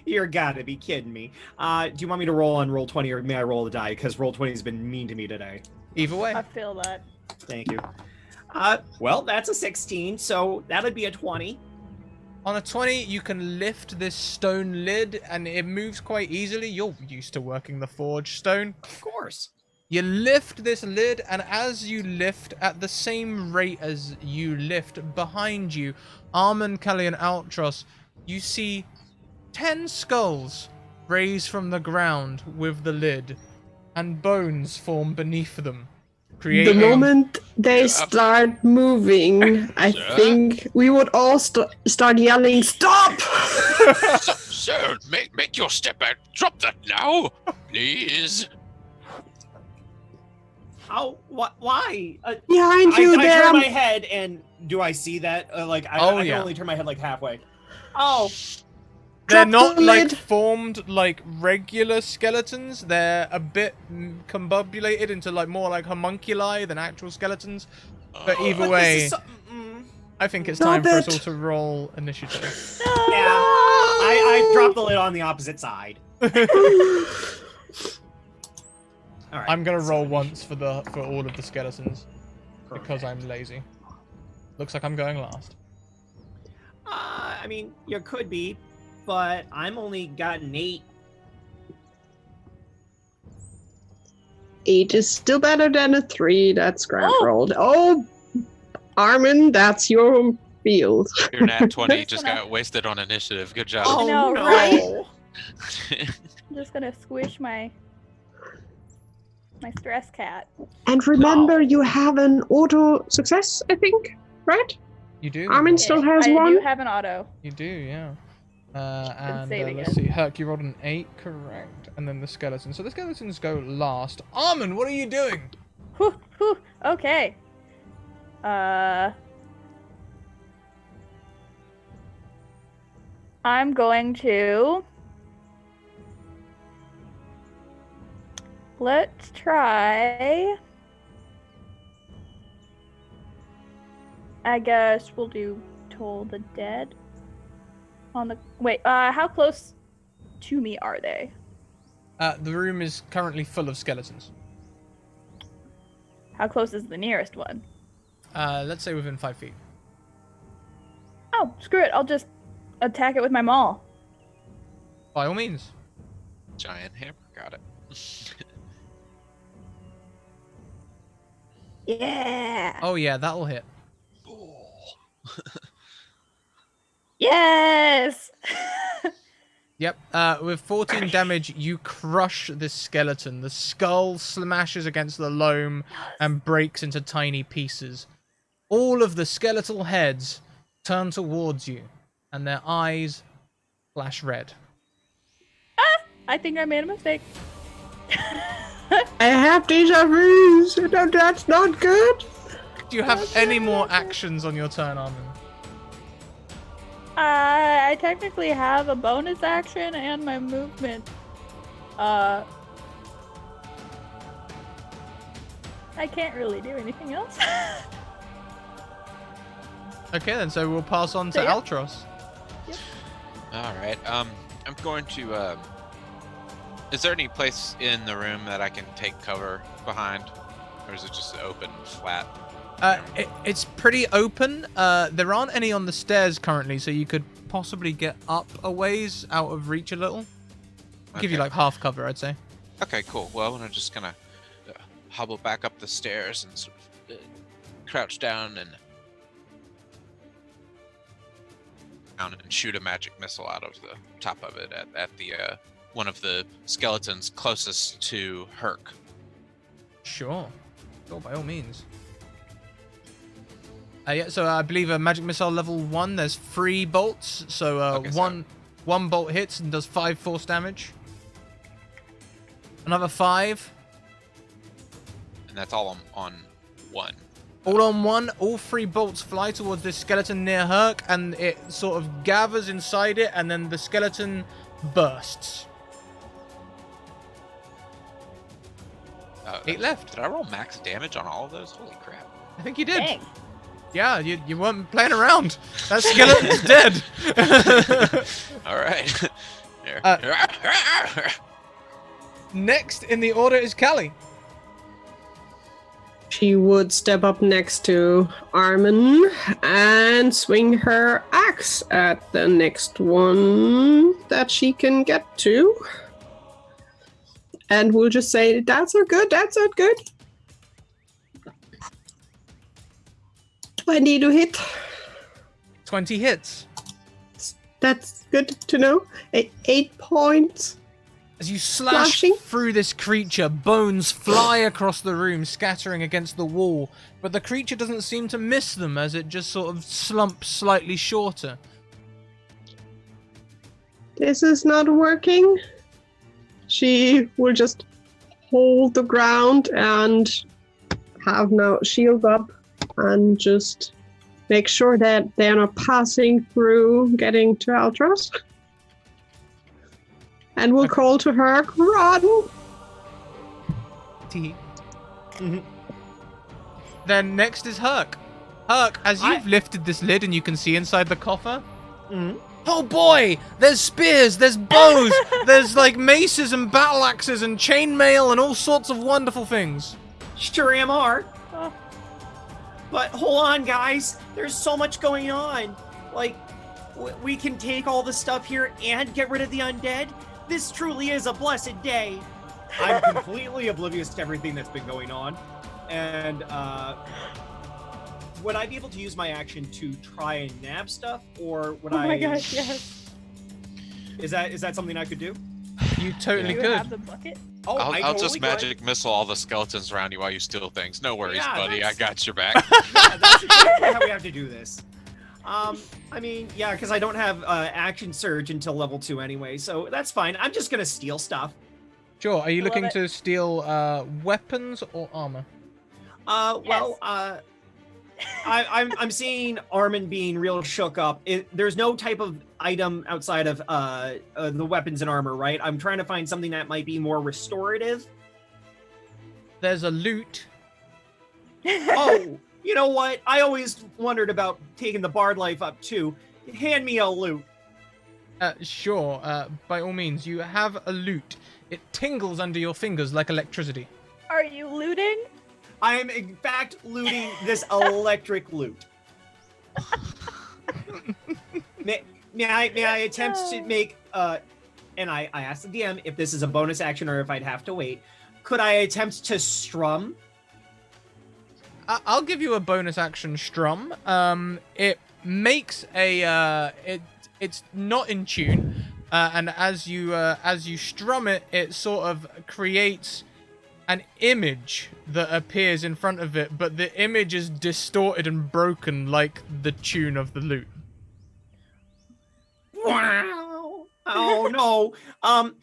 [SPEAKER 3] you're gotta be kidding me. Do you want me to roll on roll 20 or may I roll the die? Because roll 20 has been mean to me today.
[SPEAKER 1] Either way.
[SPEAKER 2] I feel that.
[SPEAKER 3] Thank you. Well, that's a 16, so that'd be a 20.
[SPEAKER 1] On a 20, you can lift this stone lid, and it moves quite easily. You're used to working the forged stone.
[SPEAKER 3] Of course.
[SPEAKER 1] You lift this lid, and as you lift, at the same rate as you lift, behind you, Armand, Kelly, and Altros, you see 10 skulls raise from the ground with the lid, and bones form beneath them, creating...
[SPEAKER 5] The moment they start moving, I think we would all start yelling, "Stop!"
[SPEAKER 7] Sir, make your step back. Drop that now, please.
[SPEAKER 3] Oh, why?
[SPEAKER 5] Behind you
[SPEAKER 3] I
[SPEAKER 5] there.
[SPEAKER 3] turn my head, and do I see that? I can only turn my head like halfway. Oh,
[SPEAKER 1] They're
[SPEAKER 5] Drop
[SPEAKER 1] not
[SPEAKER 5] the
[SPEAKER 1] like
[SPEAKER 5] lid.
[SPEAKER 1] formed like regular skeletons. They're a bit combobulated into like more like homunculi than actual skeletons. But either
[SPEAKER 3] but
[SPEAKER 1] way,
[SPEAKER 3] this is
[SPEAKER 1] I think it's
[SPEAKER 5] Stop
[SPEAKER 1] time for us
[SPEAKER 5] it.
[SPEAKER 1] all to roll initiative.
[SPEAKER 3] yeah. I dropped the lid on the opposite side. All right.
[SPEAKER 1] I'm gonna roll once for all of the skeletons because I'm lazy. Looks like I'm going last.
[SPEAKER 3] I mean, you could be, but I'm only got an 8.
[SPEAKER 5] 8 is still better than a 3. That's Grant
[SPEAKER 2] Oh.
[SPEAKER 5] rolled. Oh, Armin, that's your field.
[SPEAKER 4] Your nat 20
[SPEAKER 2] Just
[SPEAKER 4] just
[SPEAKER 2] gonna-
[SPEAKER 4] got wasted on initiative. Good job.
[SPEAKER 3] Oh
[SPEAKER 2] know,
[SPEAKER 3] no!
[SPEAKER 2] right? I'm just gonna squish my stress cat.
[SPEAKER 5] And remember, you have an auto success, I think, right?
[SPEAKER 1] You do.
[SPEAKER 5] Armin still has
[SPEAKER 2] I
[SPEAKER 5] one.
[SPEAKER 2] do have an auto.
[SPEAKER 1] You do, yeah. And
[SPEAKER 2] saving
[SPEAKER 1] let's
[SPEAKER 2] it.
[SPEAKER 1] see. Herc, you rolled an 8, correct? And then the skeletons. So the skeletons go last. Armin, what are you doing?
[SPEAKER 2] Whew, whew, okay. I'm going to... Let's try... I guess we'll do Toll the Dead. On the wait, how close to me are they?
[SPEAKER 1] The room is currently full of skeletons.
[SPEAKER 2] How close is the nearest one?
[SPEAKER 1] Let's say within 5 feet.
[SPEAKER 2] Oh, screw it. I'll just attack it with my maul.
[SPEAKER 1] By all means.
[SPEAKER 4] Giant hammer, got it.
[SPEAKER 2] Yeah.
[SPEAKER 1] Oh yeah, that'll hit.
[SPEAKER 2] Yes.
[SPEAKER 1] Yep. With 14 damage, you crush this skeleton. The skull smashes against the loam and breaks into tiny pieces. All of the skeletal heads turn towards you, and their eyes flash red.
[SPEAKER 2] I think I made a mistake.
[SPEAKER 5] I have deja vu. So that's not good.
[SPEAKER 1] Do you have any more actions on your turn, Armin?
[SPEAKER 2] I technically have a bonus action and my movement. I can't really do anything else.
[SPEAKER 1] Okay, then, so we'll pass on to
[SPEAKER 2] Yeah.
[SPEAKER 1] Altros.
[SPEAKER 4] All right. I'm going to. Is there any place in the room that I can take cover behind, or is it just open, flat?
[SPEAKER 1] It's pretty open. There aren't any on the stairs currently, so you could possibly get up a ways out of reach a little. Give you
[SPEAKER 4] Okay.
[SPEAKER 1] like half cover, I'd say.
[SPEAKER 4] Okay, cool. Well, I'm just gonna hobble back up the stairs and sort of crouch down and shoot a magic missile out of the top of it at the one of the skeletons closest to Herc.
[SPEAKER 1] Sure, by all means. Yeah, so I believe a magic missile level 1. There's 3 bolts, so
[SPEAKER 4] Okay, so-
[SPEAKER 1] one bolt hits and does 5 force damage. Another 5.
[SPEAKER 4] And that's all on one.
[SPEAKER 1] All on one, all 3 bolts fly towards this skeleton near Herc, and it sort of gathers inside it, and then the skeleton bursts. 8 left.
[SPEAKER 4] Did I roll max damage on all of those? Holy crap.
[SPEAKER 1] I think you did.
[SPEAKER 2] Dang.
[SPEAKER 1] Yeah, you weren't playing around. That skeleton's dead.
[SPEAKER 4] All right. There.
[SPEAKER 1] Next in the order is Callie.
[SPEAKER 5] She would step up next to Armin and swing her axe at the next one that she can get to. And we'll just say, that's not good, that's not good. 20 to hit.
[SPEAKER 1] 20 hits.
[SPEAKER 5] That's good to know. 8 points.
[SPEAKER 1] As you slash
[SPEAKER 5] Slashing.
[SPEAKER 1] through this creature, bones fly across the room, scattering against the wall. But the creature doesn't seem to miss them as it just sort of slumps slightly shorter.
[SPEAKER 5] This is not working. She will just hold the ground and have no shield up and just make sure that they're not passing through getting to Altros. And we'll call to her, run!
[SPEAKER 1] Tee.
[SPEAKER 3] Mhm.
[SPEAKER 1] Then next is Herc. Herc, as you've lifted this lid and you can see inside the coffer.
[SPEAKER 3] Mhm.
[SPEAKER 1] Oh boy! There's spears, there's bows, there's like maces and battle axes and chainmail and all sorts of wonderful things.
[SPEAKER 3] Sure am are.
[SPEAKER 2] Oh.
[SPEAKER 3] But hold on, guys. There's so much going on. Like, we can take all the stuff here and get rid of the undead. This truly is a blessed day. I'm completely oblivious to everything that's been going on. And, would I be able to use my action to try and nab stuff? Or would
[SPEAKER 2] Oh
[SPEAKER 3] I...
[SPEAKER 2] my gosh, yes.
[SPEAKER 3] Is that something I could do?
[SPEAKER 1] You totally
[SPEAKER 2] Do you
[SPEAKER 1] could.
[SPEAKER 2] have the bucket?
[SPEAKER 3] Oh,
[SPEAKER 4] I'll
[SPEAKER 3] I
[SPEAKER 4] just
[SPEAKER 3] totally could.
[SPEAKER 4] magic missile all the skeletons around you while you steal things. No worries,
[SPEAKER 3] Yeah,
[SPEAKER 4] buddy. I
[SPEAKER 3] that's-
[SPEAKER 4] got your back.
[SPEAKER 3] Yeah, that's exactly how we have to do this. I mean, yeah, because I don't have action surge until level 2 anyway, so that's fine. I'm just gonna steal stuff.
[SPEAKER 1] Sure, are you
[SPEAKER 2] Love
[SPEAKER 1] looking
[SPEAKER 2] it.
[SPEAKER 1] to steal weapons or armor?
[SPEAKER 3] Well, I'm seeing Armin being real shook up. There's no type of item outside of the weapons and armor, right? I'm trying to find something that might be more restorative.
[SPEAKER 1] There's a loot.
[SPEAKER 3] Oh, You know what? I always wondered about taking the bard life up too. Hand me a loot.
[SPEAKER 1] Sure, by all means, you have a loot. It tingles under your fingers like electricity.
[SPEAKER 2] Are you looting?
[SPEAKER 3] I am in fact looting this electric loot. May I attempt to make and I asked the DM if this is a bonus action or if I'd have to wait. Could I attempt to strum?
[SPEAKER 1] I'll give you a bonus action strum. It makes a it's not in tune, and as you strum it, it sort of creates an image that appears in front of it, but the image is distorted and broken like the tune of the lute.
[SPEAKER 3] Wow! Oh no! I'm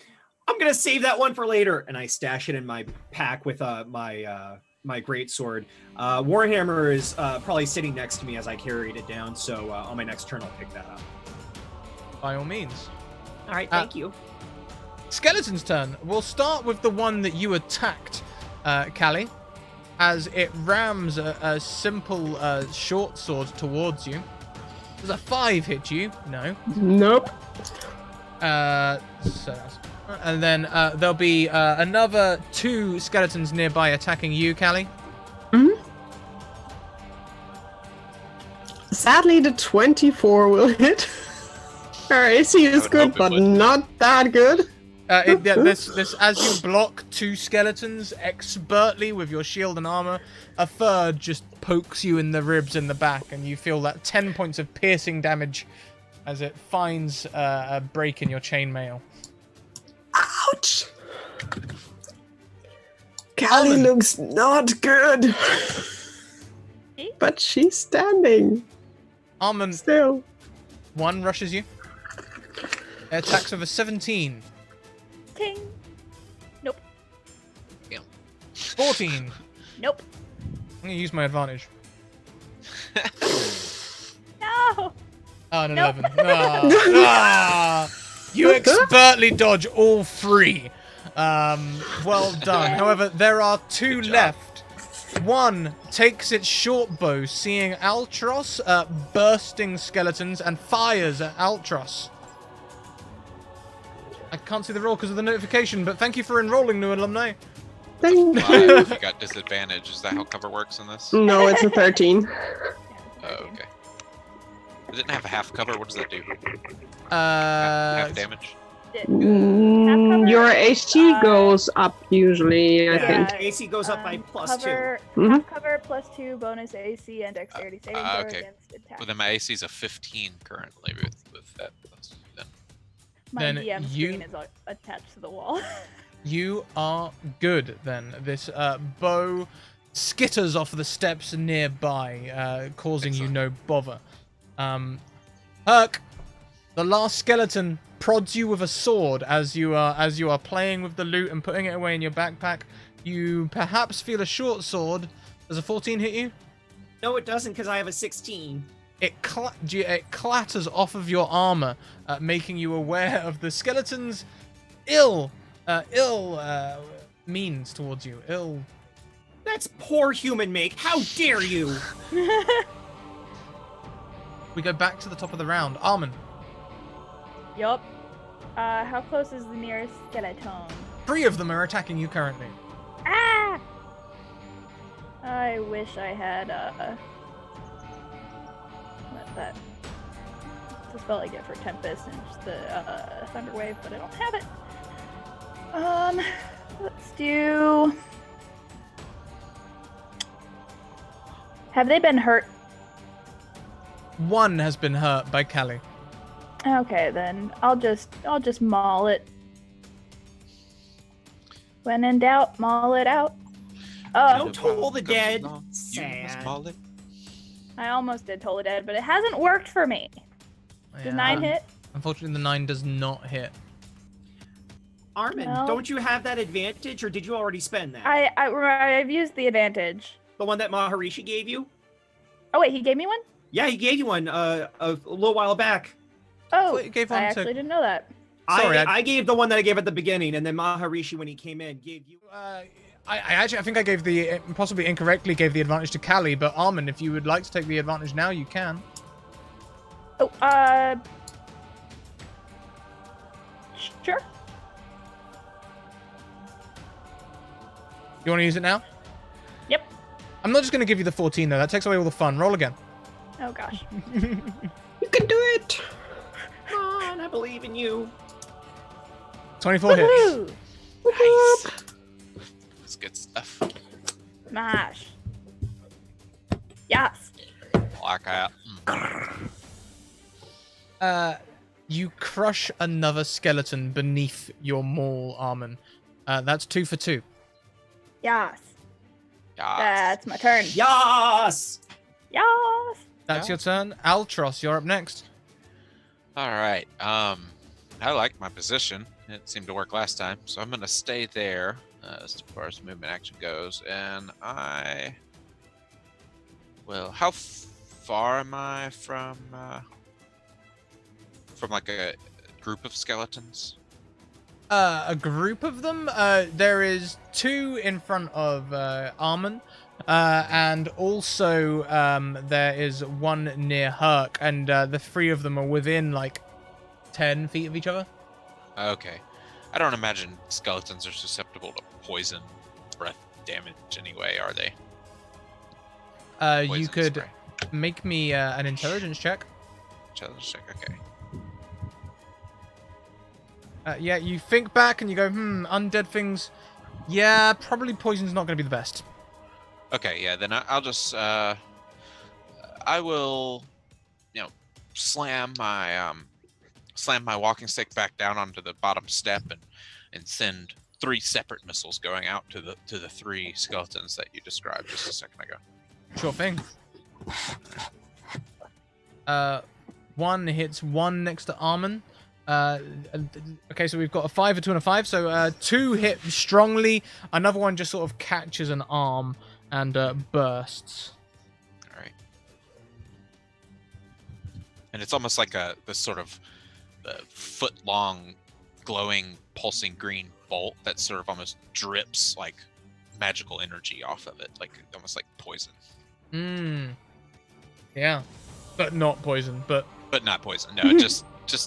[SPEAKER 3] gonna save that one for later, and I stash it in my pack with my great sword. Warhammer is probably sitting next to me as I carried it down, so on my next turn I'll pick that up.
[SPEAKER 1] By all means.
[SPEAKER 3] All right, thank you.
[SPEAKER 1] Skeleton's turn. We'll start with the one that you attacked, Callie, as it rams a simple short sword towards you. Does a 5 hit you? No.
[SPEAKER 5] Nope.
[SPEAKER 1] And then there'll be another 2 skeletons nearby attacking you, Callie.
[SPEAKER 5] Mm-hmm. Sadly, the 24 will hit. Our AC is good, but not that good.
[SPEAKER 1] This as you block 2 skeletons expertly with your shield and armor, a third just pokes you in the ribs in the back, and you feel that 10 points of piercing damage as it finds a break in your chainmail.
[SPEAKER 5] Ouch! Callie looks not good. But she's standing.
[SPEAKER 1] Almond
[SPEAKER 5] Still.
[SPEAKER 1] 1 rushes you. It attacks with a 17.
[SPEAKER 2] Ting. Nope.
[SPEAKER 1] 14.
[SPEAKER 2] Nope.
[SPEAKER 1] I'm gonna use my advantage.
[SPEAKER 2] No.
[SPEAKER 1] Oh, an
[SPEAKER 2] Nope.
[SPEAKER 1] 11. You expertly dodge all 3. Well done. However, there are 2 left. One takes its short bow, seeing Altros bursting skeletons, and fires at Altros. I can't see the roll because of the notification, but thank you for enrolling, new alumni.
[SPEAKER 5] Thank
[SPEAKER 4] Well,
[SPEAKER 5] you.
[SPEAKER 4] you got disadvantage. Is that how cover works in this?
[SPEAKER 5] No, it's a 13.
[SPEAKER 4] Oh, okay. It didn't have a half cover. What does that do? Half damage?
[SPEAKER 5] Your AC goes up usually, I
[SPEAKER 3] Yeah,
[SPEAKER 5] think.
[SPEAKER 3] AC goes up by +2.
[SPEAKER 2] Half cover +2 bonus AC and dexterity saving throw
[SPEAKER 4] okay.
[SPEAKER 2] against attack.
[SPEAKER 4] Well, then my AC is a 15 currently with that. Then.
[SPEAKER 2] My
[SPEAKER 1] then
[SPEAKER 2] DM
[SPEAKER 1] you-
[SPEAKER 2] screen is attached to the wall.
[SPEAKER 1] You are good, then. This bow skitters off the steps nearby, causing you no bother. Herc, the last skeleton prods you with a sword as you are playing with the loot and putting it away in your backpack. You perhaps feel a short sword. Does a 14 hit you?
[SPEAKER 3] No, it doesn't, because I have a 16.
[SPEAKER 1] It clatters off of your armor, making you aware of the skeleton's ill means towards you.
[SPEAKER 3] That's poor human make. How dare you?
[SPEAKER 1] We go back to the top of the round. Armin.
[SPEAKER 2] Yup. How close is the nearest skeleton?
[SPEAKER 1] 3 of them are attacking you currently.
[SPEAKER 2] Ah! I wish I had that the spell I get for Tempest and just the Thunder Wave, but I don't have it. Let's do. Have they been hurt?
[SPEAKER 1] 1 has been hurt by Callie.
[SPEAKER 2] Okay, then I'll just maul it. When in doubt, maul it out.
[SPEAKER 3] No Toll the Dead.
[SPEAKER 4] You must
[SPEAKER 3] Sad.
[SPEAKER 4] maul it.
[SPEAKER 2] I almost did Toll the Dead, but it hasn't worked for me. Does 9 hit?
[SPEAKER 1] Unfortunately, the 9 does not hit.
[SPEAKER 3] Armin,
[SPEAKER 2] No.
[SPEAKER 3] don't you have that advantage, or did you already spend that?
[SPEAKER 2] I've used the advantage.
[SPEAKER 3] The one that Maharishi gave you?
[SPEAKER 2] Oh wait, he gave me one?
[SPEAKER 3] Yeah, he gave you one a little while back.
[SPEAKER 2] Oh,
[SPEAKER 1] Wait, you gave
[SPEAKER 2] I
[SPEAKER 1] one to-
[SPEAKER 2] actually didn't know that.
[SPEAKER 1] Sorry,
[SPEAKER 3] I gave the one that I gave at the beginning, and then Maharishi, when he came in, gave you.
[SPEAKER 1] I think I gave possibly incorrectly gave the advantage to Callie, but Armin, if you would like to take the advantage now, you can.
[SPEAKER 2] Oh, sure.
[SPEAKER 1] You want to use it now?
[SPEAKER 2] Yep.
[SPEAKER 1] I'm not just going to give you the 14 though. That takes away all the fun. Roll again.
[SPEAKER 2] Oh gosh.
[SPEAKER 5] You can do it.
[SPEAKER 3] Come on, I believe in you.
[SPEAKER 1] 24 hits.
[SPEAKER 2] Woohoo!
[SPEAKER 7] Nice. That's good stuff.
[SPEAKER 2] Smash. Yes.
[SPEAKER 4] Black out.
[SPEAKER 1] You crush another skeleton beneath your maul, Armin. That's 2 for 2.
[SPEAKER 2] Yes.
[SPEAKER 4] Yeah.
[SPEAKER 2] That's my turn.
[SPEAKER 3] Yas!
[SPEAKER 2] Yes.
[SPEAKER 1] That's your turn. Altros, you're up next.
[SPEAKER 4] All right. I like my position. It seemed to work last time, so I'm gonna stay there as far as movement action goes. And I will. How far am I from like a group of skeletons?
[SPEAKER 1] A group of them. There is 2 in front of Armin, and also there is 1 near Herc, and the 3 of them are within like 10 feet of each other.
[SPEAKER 4] Okay. I don't imagine skeletons are susceptible to poison breath damage anyway, are they?
[SPEAKER 1] You
[SPEAKER 4] Poison
[SPEAKER 1] could
[SPEAKER 4] spray.
[SPEAKER 1] make me an intelligence check.
[SPEAKER 4] Challenge check. Okay.
[SPEAKER 1] Yeah, you think back and you go, undead things. Yeah, probably poison's not going to be the best.
[SPEAKER 4] Okay. Yeah. Then I'll just. I will. Slam my walking stick back down onto the bottom step and send 3 separate missiles going out to the 3 skeletons that you described just a second ago.
[SPEAKER 1] Sure thing. 1 hits 1 next to Armin. Okay, so we've got a 5, a 2, and a 5. So 2 hit strongly. Another one just sort of catches an arm and bursts.
[SPEAKER 4] All right. And it's almost like this sort of foot-long, glowing, pulsing green bolt that sort of almost drips like magical energy off of it, like almost like poison.
[SPEAKER 1] Yeah, but not poison. But
[SPEAKER 4] not poison. No, just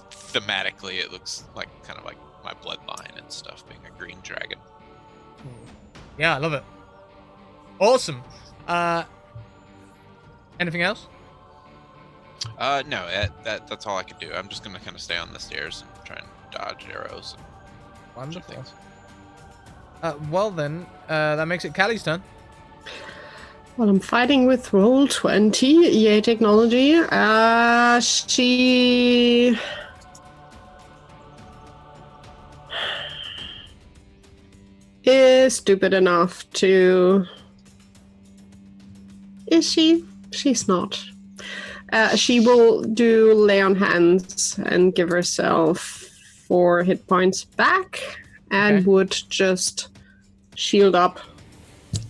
[SPEAKER 4] thematically, it looks like kind of like my bloodline and stuff, being a green dragon.
[SPEAKER 1] Yeah, I love it. Awesome. Anything else?
[SPEAKER 4] No, that's all I could do. I'm just gonna kind of stay on the stairs and try and dodge arrows.
[SPEAKER 1] Wonderful.
[SPEAKER 4] Things.
[SPEAKER 1] Well then, that makes it Callie's turn.
[SPEAKER 5] Well, I'm fighting with roll 20. Yay, technology. She is stupid enough to. Is she? She's not. She will do lay on hands and give herself 4 hit points back, and
[SPEAKER 1] Okay.
[SPEAKER 5] would just shield up,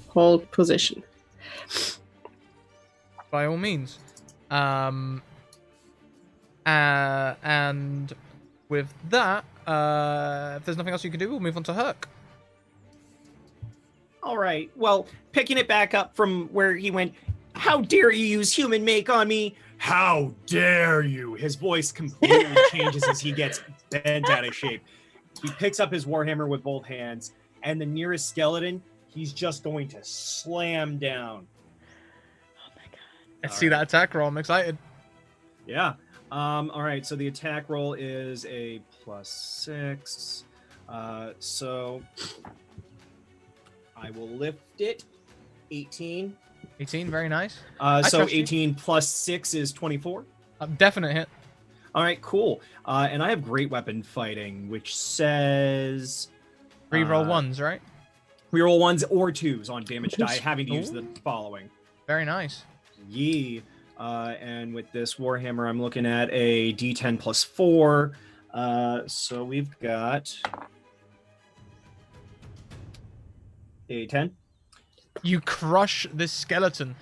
[SPEAKER 5] hold position.
[SPEAKER 1] By all means. And with that, if there's nothing else you can do, we'll move on to Herc.
[SPEAKER 3] All right. Well, picking it back up from where he went, how dare you use human make on me? How dare you? His voice completely changes as he gets bent out of shape. He picks up his warhammer with both hands, and the nearest skeleton, he's just going to slam down.
[SPEAKER 2] Oh my god.
[SPEAKER 1] Let's see that attack roll. I'm excited.
[SPEAKER 3] Yeah. All right. So the attack roll is a +6. So I will lift it. 18.
[SPEAKER 1] 18, very nice.
[SPEAKER 3] So
[SPEAKER 1] trust you.
[SPEAKER 3] 18 plus 6 is 24.
[SPEAKER 1] Definite hit.
[SPEAKER 3] All right, cool. And I have great weapon fighting, which says
[SPEAKER 1] Reroll 1s, right?
[SPEAKER 3] reroll 1s or 2s on damage die, having to use the following.
[SPEAKER 1] Very nice.
[SPEAKER 3] Yee. And with this Warhammer, I'm looking at a D10 plus 4. So we've got a 10.
[SPEAKER 1] You crush this skeleton.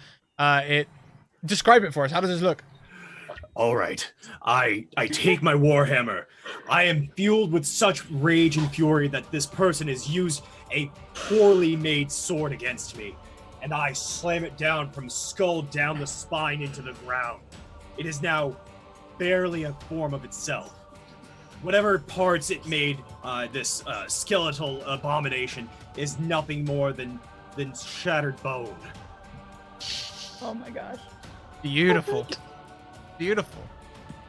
[SPEAKER 1] Describe it for us. How does this look?
[SPEAKER 3] All right, I take my warhammer. I am fueled with such rage and fury that this person has used a poorly made sword against me, and I slam it down from skull down the spine into the ground. It is now barely a form of itself. Whatever parts it made, this skeletal abomination is nothing more than shattered bone.
[SPEAKER 2] Oh my gosh.
[SPEAKER 1] Beautiful. Beautiful.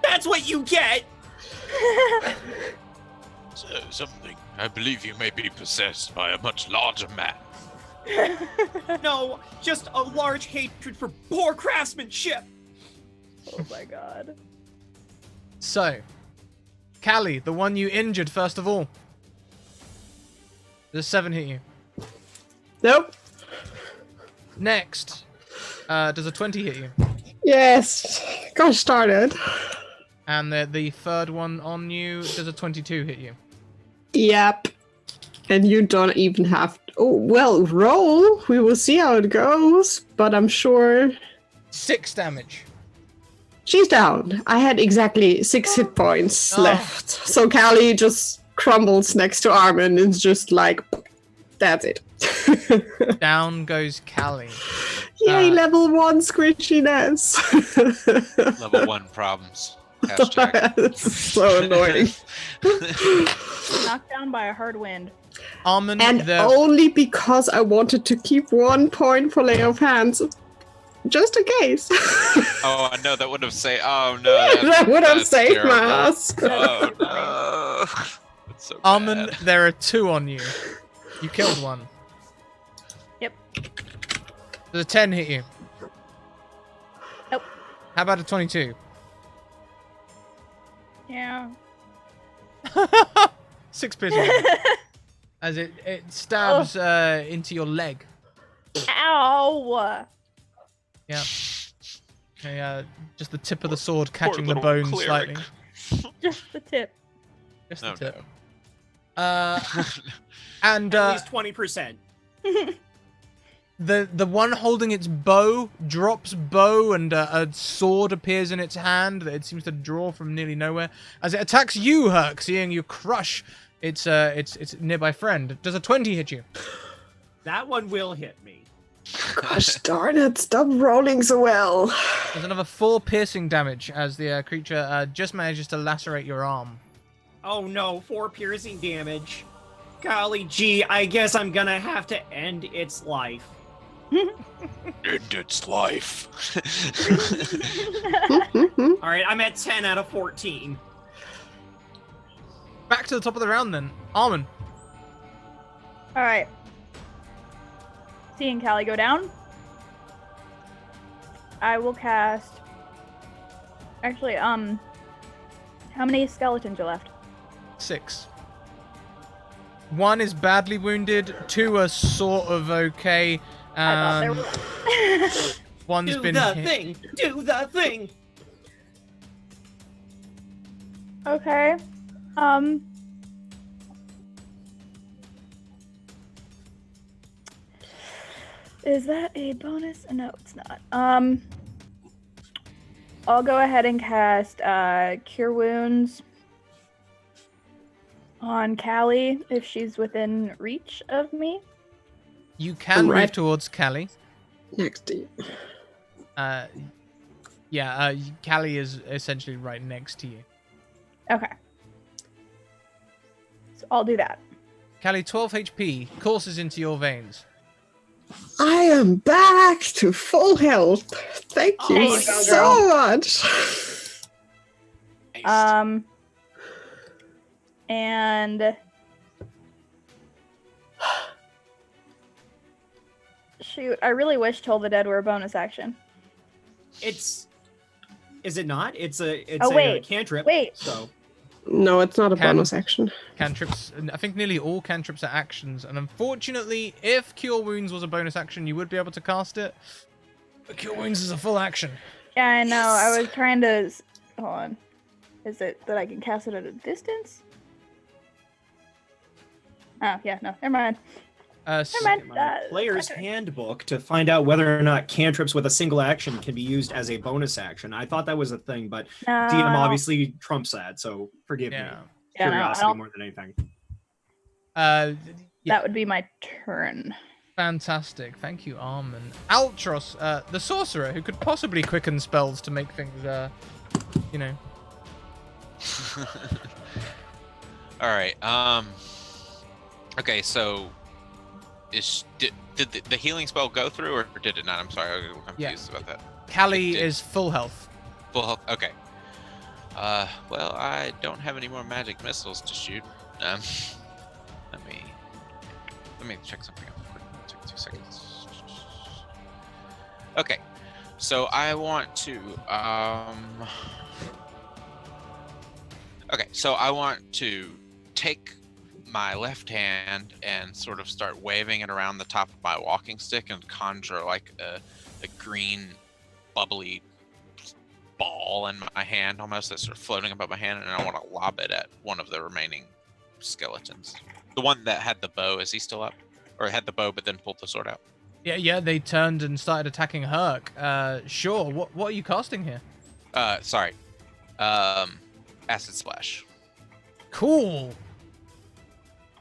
[SPEAKER 3] That's what you get!
[SPEAKER 7] Something. I believe you may be possessed by a much larger man.
[SPEAKER 3] No, just a large hatred for poor craftsmanship!
[SPEAKER 2] Oh my god.
[SPEAKER 1] So, Callie, the one you injured first of all. Does 7 hit you?
[SPEAKER 5] Nope.
[SPEAKER 1] Next, does a 20 hit you?
[SPEAKER 5] Yes. Got started.
[SPEAKER 1] And the third one on you, does a 22 hit you?
[SPEAKER 5] Yep. And you don't even have. Oh, well, roll. We will see how it goes. But I'm sure
[SPEAKER 1] 6 damage.
[SPEAKER 5] she's down. I had exactly 6 hit points left. So Callie just crumbles next to Armin and is just like, that's it.
[SPEAKER 1] Down goes Callie.
[SPEAKER 5] Yay, level 1 squishiness.
[SPEAKER 4] Level 1 problems. Hashtag.
[SPEAKER 5] That's so annoying.
[SPEAKER 2] Knocked down by a hard wind.
[SPEAKER 1] Armin,
[SPEAKER 5] And only because I wanted to keep 1 point for lay of hands. Just in case.
[SPEAKER 4] Oh, I know that would have saved. Oh no,
[SPEAKER 5] That would have
[SPEAKER 4] that's
[SPEAKER 5] saved
[SPEAKER 4] terrible.
[SPEAKER 5] my ass.
[SPEAKER 4] Oh no. That's so
[SPEAKER 1] Armin,
[SPEAKER 4] bad.
[SPEAKER 1] there are 2 on you. You killed one.
[SPEAKER 2] Yep.
[SPEAKER 1] Does a 10 hit you?
[SPEAKER 2] Nope.
[SPEAKER 1] How about a 22?
[SPEAKER 2] Yeah.
[SPEAKER 1] 6 piercing damage. As it stabs into your leg.
[SPEAKER 2] Ow!
[SPEAKER 1] Yeah. Okay, just the tip of the sword catching the
[SPEAKER 4] little
[SPEAKER 1] bone
[SPEAKER 4] cleric.
[SPEAKER 1] slightly.
[SPEAKER 2] Just the tip.
[SPEAKER 1] Just the
[SPEAKER 4] Oh,
[SPEAKER 1] tip.
[SPEAKER 4] no.
[SPEAKER 1] And
[SPEAKER 3] At least 20%.
[SPEAKER 1] the one holding its bow drops bow, and a sword appears in its hand that it seems to draw from nearly nowhere as it attacks you, Herc, seeing you crush its nearby friend. Does a 20 hit you?
[SPEAKER 3] That one will hit me.
[SPEAKER 5] Gosh darn it, stop rolling so well.
[SPEAKER 1] There's another 4 piercing damage as the creature just manages to lacerate your arm.
[SPEAKER 3] Oh no, 4 piercing damage. Golly gee, I guess I'm gonna have to end its life.
[SPEAKER 7] End its life.
[SPEAKER 3] Alright, I'm at 10 out of 14.
[SPEAKER 1] Back to the top of the round then. Armin.
[SPEAKER 2] Alright. Seeing Callie go down, I will cast. Actually, how many skeletons are left?
[SPEAKER 1] 6. 1 is badly wounded, 2 are sort of okay,
[SPEAKER 2] I
[SPEAKER 1] and
[SPEAKER 2] thought there were.
[SPEAKER 1] one's
[SPEAKER 3] Do
[SPEAKER 1] been
[SPEAKER 3] the
[SPEAKER 1] hit.
[SPEAKER 3] thing! Do the thing!
[SPEAKER 2] Okay. Is that a bonus? No, it's not. I'll go ahead and cast Cure Wounds on Callie if she's within reach of me.
[SPEAKER 1] You can move
[SPEAKER 5] Right.
[SPEAKER 1] towards Callie.
[SPEAKER 5] Next to you.
[SPEAKER 1] Callie is essentially right next to you.
[SPEAKER 2] Okay. So I'll do that.
[SPEAKER 1] Callie, 12 HP courses into your veins.
[SPEAKER 5] I am back to full health. Thank you
[SPEAKER 2] There you go,
[SPEAKER 5] so much.
[SPEAKER 2] And shoot, I really wish Toll the Dead were a bonus action.
[SPEAKER 3] Is it not? It's a
[SPEAKER 2] wait.
[SPEAKER 3] cantrip.
[SPEAKER 2] Wait.
[SPEAKER 3] So
[SPEAKER 5] No, it's not a
[SPEAKER 1] Can-
[SPEAKER 5] bonus action.
[SPEAKER 1] Cantrips, I think nearly all cantrips are actions, and unfortunately, if Cure Wounds was a bonus action, you would be able to cast it. But Cure Wounds is a full action.
[SPEAKER 2] Yeah, I know. I was trying to. Hold on. Is it that I can cast it at a distance? Oh, yeah, no. Never mind.
[SPEAKER 1] S-
[SPEAKER 2] Never mind.
[SPEAKER 3] my player's
[SPEAKER 2] okay.
[SPEAKER 3] handbook to find out whether or not cantrips with a single action can be used as a bonus action. I thought that was a thing, but
[SPEAKER 2] No,
[SPEAKER 3] DM obviously trumps that, so forgive
[SPEAKER 1] yeah.
[SPEAKER 3] me.
[SPEAKER 2] Yeah, no, I
[SPEAKER 3] Curiosity
[SPEAKER 2] don't-
[SPEAKER 3] more than anything.
[SPEAKER 1] Yeah.
[SPEAKER 2] That would be my turn.
[SPEAKER 1] Fantastic. Thank you, Armin. Altros, the sorcerer, who could possibly quicken spells to make things, you know.
[SPEAKER 4] All right. Okay, so did the healing spell go through, or did it not? I'm sorry, I was confused about that.
[SPEAKER 1] Callie is full health.
[SPEAKER 4] Full health. Okay. Well, I don't have any more magic missiles to shoot. Let me check something out quick. Take 2 seconds. Okay, so I want to Okay, so I want to take my left hand and sort of start waving it around the top of my walking stick and conjure like a green bubbly ball in my hand, almost, that's sort of floating above my hand, and I want to lob it at one of the remaining skeletons. The one that had the bow, is he still up? Or had the bow but then pulled the sword out?
[SPEAKER 1] Yeah, they turned and started attacking Herc. Sure, what are you casting here?
[SPEAKER 4] Sorry. Acid Splash.
[SPEAKER 1] Cool.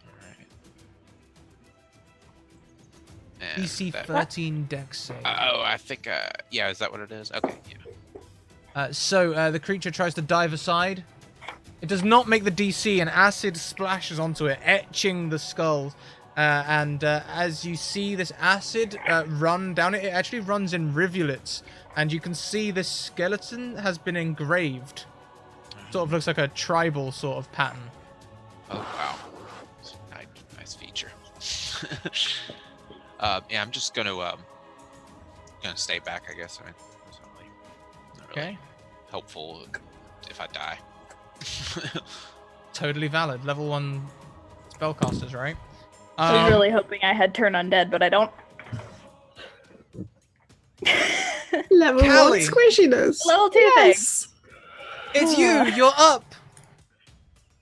[SPEAKER 4] Alright.
[SPEAKER 1] DC 13 dex save.
[SPEAKER 4] Oh, I think, yeah, is that what it is? Okay, yeah.
[SPEAKER 1] So the creature tries to dive aside. It does not make the DC, and acid splashes onto it, etching the skulls. And as you see this acid run down it actually runs in rivulets, and you can see this skeleton has been engraved. Sort of looks like a tribal sort of pattern.
[SPEAKER 4] Oh, wow. Nice feature. Yeah, I'm just gonna stay back, I guess. I mean, it's not really helpful if I die.
[SPEAKER 1] Totally valid. Level 1 spellcasters, right?
[SPEAKER 2] I was really hoping I had turn undead, but I don't.
[SPEAKER 5] Level 1
[SPEAKER 1] Callie.
[SPEAKER 5] squishiness.
[SPEAKER 2] Level 2
[SPEAKER 5] Yes.
[SPEAKER 1] It's you! You're up!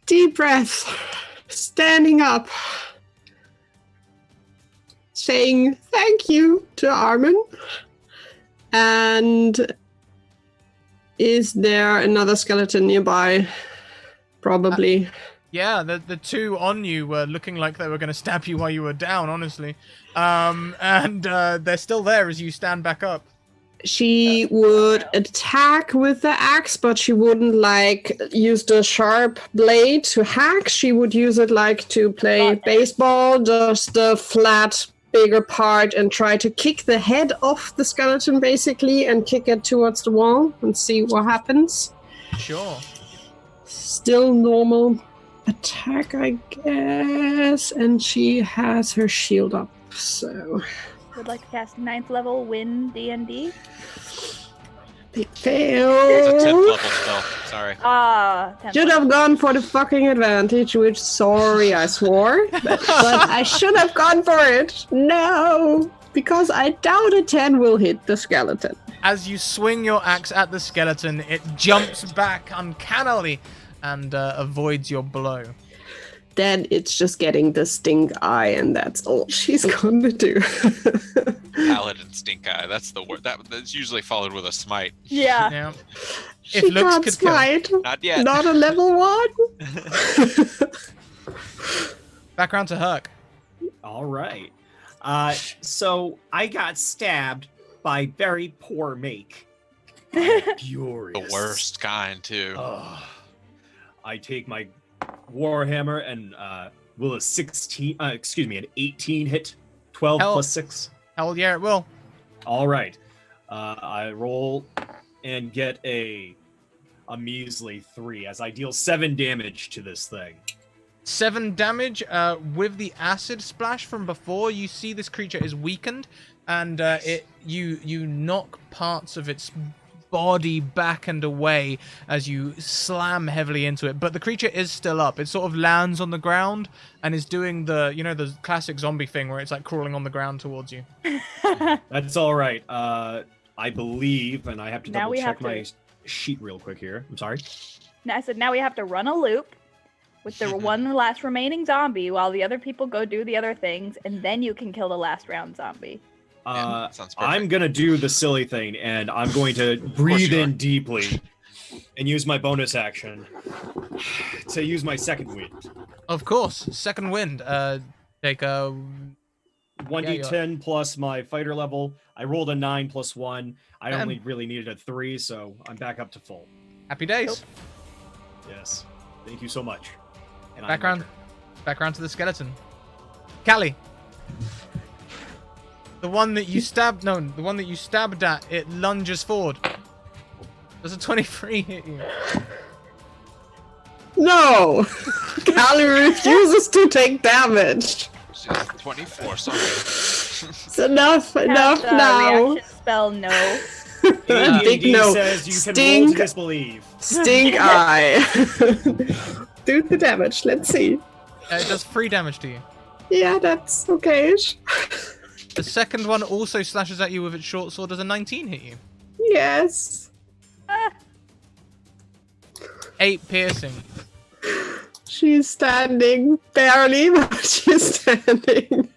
[SPEAKER 5] Deep breath. Standing up. Saying thank you to Armin. And is there another skeleton nearby? Probably.
[SPEAKER 1] Yeah, the two on you were looking like they were going to stab you while you were down, honestly. And they're still there as you stand back up.
[SPEAKER 5] She would attack with the axe, but she wouldn't use the sharp blade to hack. She would use it to play baseball, just the flat, bigger part, and try to kick the head off the skeleton, basically, and kick it towards the wall and see what happens.
[SPEAKER 1] Sure.
[SPEAKER 5] Still normal attack, I guess, and she has her shield up, so...
[SPEAKER 2] Would like to cast 9th level win D&D.
[SPEAKER 5] Big fail.
[SPEAKER 4] It's a 10th level spell. Sorry.
[SPEAKER 5] Should have gone for the fucking advantage, which, sorry, I swore. But I should have gone for it. No, because I doubt a 10 will hit the skeleton.
[SPEAKER 1] As you swing your axe at the skeleton, it jumps back uncannily and avoids your blow.
[SPEAKER 5] Then it's just getting the stink eye, and that's all she's gonna do.
[SPEAKER 4] Paladin stink eye. That's the word. That's usually followed with a smite.
[SPEAKER 2] Yeah.
[SPEAKER 1] Yeah.
[SPEAKER 5] She can't smite.
[SPEAKER 4] Not yet.
[SPEAKER 5] Not a level 1.
[SPEAKER 1] Back around to Herc.
[SPEAKER 3] All right. So I got stabbed by very poor make. I'm furious.
[SPEAKER 4] The worst kind, too.
[SPEAKER 3] I take my Warhammer and will an 18 hit 12 plus 6.
[SPEAKER 1] Hell yeah, it will.
[SPEAKER 3] All right. I roll and get a measly 3 as I deal 7 damage to this thing.
[SPEAKER 1] 7 damage with the acid splash from before. You see this creature is weakened, and you knock parts of its body back and away as you slam heavily into it, but the creature is still up. It sort of lands on the ground and is doing the classic zombie thing where it's crawling on the ground towards you.
[SPEAKER 3] That's all right. I believe, and I have to
[SPEAKER 2] Now
[SPEAKER 3] double
[SPEAKER 2] we
[SPEAKER 3] check
[SPEAKER 2] have to-
[SPEAKER 3] my sheet real quick here. I'm sorry.
[SPEAKER 2] I said now we have to run a loop with the one last remaining zombie while the other people go do the other things, and then you can kill the last round zombie.
[SPEAKER 4] Yeah, sounds perfect.
[SPEAKER 3] I'm gonna do the silly thing, and I'm going to breathe in deeply and use my bonus action to use my second wind.
[SPEAKER 1] Of course, second wind. Take a
[SPEAKER 3] 1d10 plus my fighter level. I rolled a 9 plus 1. I
[SPEAKER 1] Man.
[SPEAKER 3] only really needed a 3, so I'm back up to full.
[SPEAKER 1] happy days.
[SPEAKER 3] Yes. Thank you so much. And
[SPEAKER 1] Background to the skeleton. Callie. The one that you stabbed, no, the one that you stabbed at, it lunges forward. Does a 23 hit you?
[SPEAKER 5] No! Callie refuses to take damage.
[SPEAKER 4] She's 24, sorry.
[SPEAKER 5] It's enough
[SPEAKER 2] Cast,
[SPEAKER 5] now.
[SPEAKER 2] reaction spell no.
[SPEAKER 5] Big
[SPEAKER 3] AD&D
[SPEAKER 5] no.
[SPEAKER 3] says you can roll to
[SPEAKER 5] Stink.
[SPEAKER 3] disbelieve.
[SPEAKER 5] Stink eye. Do the damage. Let's see.
[SPEAKER 1] It does 3 damage to you.
[SPEAKER 5] Yeah, that's okay.
[SPEAKER 1] The second one also slashes at you with its short sword. Does a 19 hit you?
[SPEAKER 5] Yes.
[SPEAKER 1] 8 piercing.
[SPEAKER 5] She's standing. Barely, but she's standing.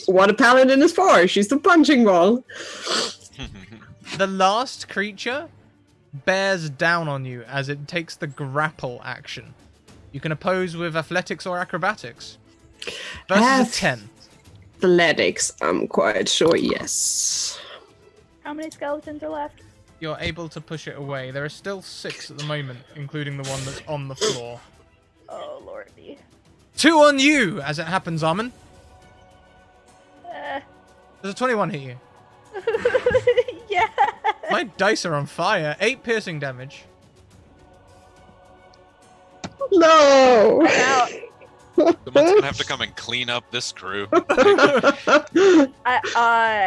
[SPEAKER 5] What a paladin is for. She's the punching ball.
[SPEAKER 1] The last creature bears down on you as it takes the grapple action. You can oppose with athletics or acrobatics. Versus a 10.
[SPEAKER 5] Athletics, I'm quite sure, yes.
[SPEAKER 2] How many skeletons are left?
[SPEAKER 1] You're able to push it away. There are still 6 at the moment, including the one that's on the floor.
[SPEAKER 2] Oh, lordy.
[SPEAKER 1] 2 on you, as it happens, Armin.
[SPEAKER 2] Uh,
[SPEAKER 1] Does a 21 hit you?
[SPEAKER 2] yeah.
[SPEAKER 1] My dice are on fire. 8 piercing damage.
[SPEAKER 5] No!
[SPEAKER 2] I'm out.
[SPEAKER 4] Someone's gonna have to come and clean up this crew.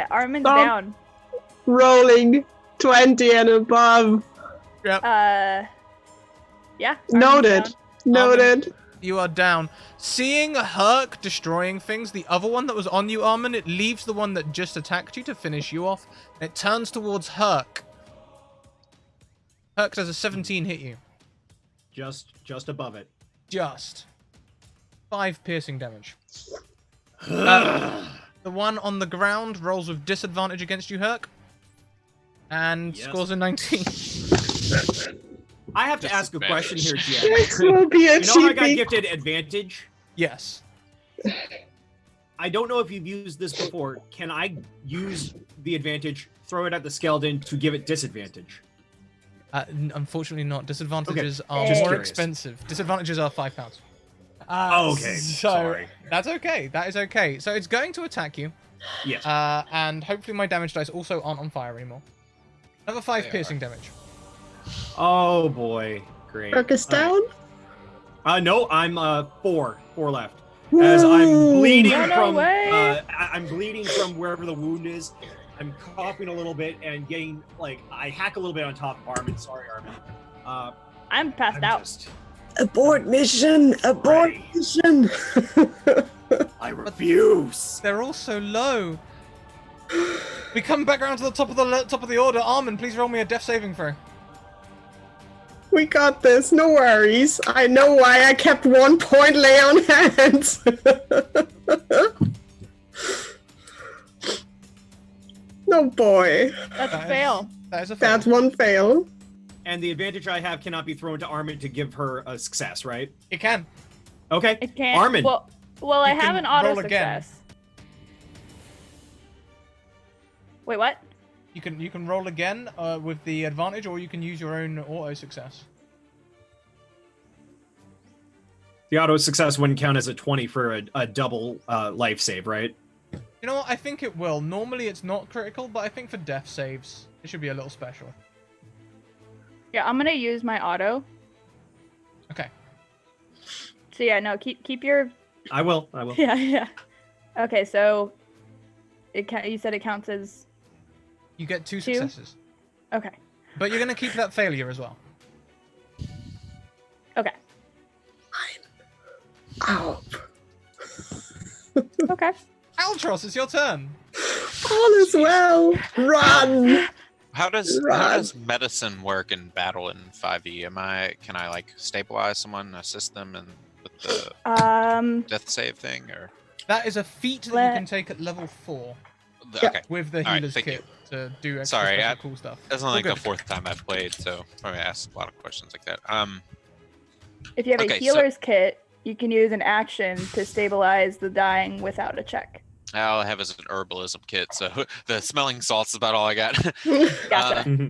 [SPEAKER 2] Armin's down.
[SPEAKER 5] Rolling 20 and above.
[SPEAKER 1] Yep.
[SPEAKER 2] Yeah. Armin's
[SPEAKER 5] Noted.
[SPEAKER 2] down.
[SPEAKER 5] Noted.
[SPEAKER 1] You are down. Seeing Herc destroying things, the other one that was on you, Armin, it leaves the one that just attacked you to finish you off. It turns towards Herc. Herc does a 17 hit you.
[SPEAKER 3] Just above it.
[SPEAKER 1] Just. 5 piercing damage. The one on the ground rolls with disadvantage against you, Herc. And
[SPEAKER 3] Yes.
[SPEAKER 1] scores a 19.
[SPEAKER 3] I have to ask a question here, Jen.
[SPEAKER 5] This will be a
[SPEAKER 3] You know how I got
[SPEAKER 5] cheapie.
[SPEAKER 3] gifted advantage?
[SPEAKER 1] Yes.
[SPEAKER 3] I don't know if you've used this before. Can I use the advantage, throw it at the skeleton to give it disadvantage?
[SPEAKER 1] Unfortunately not. Disadvantages
[SPEAKER 3] Okay,
[SPEAKER 1] are
[SPEAKER 3] just
[SPEAKER 1] more
[SPEAKER 3] curious.
[SPEAKER 1] expensive. Disadvantages are £5.
[SPEAKER 3] Okay,
[SPEAKER 1] So
[SPEAKER 3] sorry.
[SPEAKER 1] that's okay. That is okay. So it's going to attack you.
[SPEAKER 3] Yes.
[SPEAKER 1] And hopefully my damage dice also aren't on fire anymore. Another 5
[SPEAKER 4] They
[SPEAKER 1] piercing
[SPEAKER 4] are.
[SPEAKER 1] damage.
[SPEAKER 3] Oh boy, great.
[SPEAKER 5] Focus
[SPEAKER 3] All
[SPEAKER 5] down.
[SPEAKER 3] right. No, I'm 4 left. As I'm bleeding
[SPEAKER 2] No, no
[SPEAKER 3] from,
[SPEAKER 2] way.
[SPEAKER 3] I'm bleeding from wherever the wound is. I'm coughing a little bit and getting I hack a little bit on top of Armin. Sorry, Armin.
[SPEAKER 2] I'm passed
[SPEAKER 3] I'm
[SPEAKER 2] out.
[SPEAKER 3] just,
[SPEAKER 5] Abort mission. Abort
[SPEAKER 3] Ready.
[SPEAKER 5] mission.
[SPEAKER 3] I refuse.
[SPEAKER 1] They're all so low. We come back around to the top of the order. Armin, please roll me a death saving throw.
[SPEAKER 5] We got this. No worries. I know why I kept 1 point lay on hands. No boy.
[SPEAKER 2] That's a
[SPEAKER 1] That is-
[SPEAKER 2] fail.
[SPEAKER 1] That is a fail.
[SPEAKER 5] That's 1 fail.
[SPEAKER 3] And the advantage I have cannot be thrown to Armin to give her a success, right?
[SPEAKER 1] It can.
[SPEAKER 3] Okay.
[SPEAKER 2] It can't.
[SPEAKER 3] Armin.
[SPEAKER 2] Well, I
[SPEAKER 1] You
[SPEAKER 2] have
[SPEAKER 1] can
[SPEAKER 2] an auto
[SPEAKER 1] roll again.
[SPEAKER 2] success. Wait, what?
[SPEAKER 1] You can roll again with the advantage, or you can use your own auto success.
[SPEAKER 3] The auto success wouldn't count as a 20 for a double life save, right?
[SPEAKER 1] You know what? I think it will. Normally it's not critical, but I think for death saves, it should be a little special.
[SPEAKER 2] Yeah, I'm gonna use my auto.
[SPEAKER 1] Okay.
[SPEAKER 2] So yeah, no, keep your
[SPEAKER 3] I will.
[SPEAKER 2] yeah. Okay, so you said it counts as
[SPEAKER 1] You get 2
[SPEAKER 2] 2?
[SPEAKER 1] successes.
[SPEAKER 2] okay.
[SPEAKER 1] But you're going to keep that failure as well.
[SPEAKER 2] Okay.
[SPEAKER 5] Ow.
[SPEAKER 2] Okay.
[SPEAKER 1] Altros, it's your turn.
[SPEAKER 5] All is well. Run.
[SPEAKER 4] How does
[SPEAKER 5] Run.
[SPEAKER 4] medicine work in battle in 5e? Can I stabilize someone, assist them, and with the death save thing, or
[SPEAKER 1] That is a feat that you can take at level 4
[SPEAKER 5] Yeah.
[SPEAKER 4] okay?
[SPEAKER 1] with the
[SPEAKER 4] All right,
[SPEAKER 1] healer's
[SPEAKER 4] thank
[SPEAKER 1] kit to do extra
[SPEAKER 4] Sorry,
[SPEAKER 1] special cool stuff.
[SPEAKER 4] That's only
[SPEAKER 1] All
[SPEAKER 4] the
[SPEAKER 1] good.
[SPEAKER 4] 4th time I've played, so probably asked a lot of questions like that.
[SPEAKER 2] If you have
[SPEAKER 4] Okay,
[SPEAKER 2] a
[SPEAKER 4] so-
[SPEAKER 2] healer's kit, you can use an action to stabilize the dying without a check.
[SPEAKER 4] All I have is an herbalism kit, so the smelling salt's about all I got.
[SPEAKER 2] Gotcha.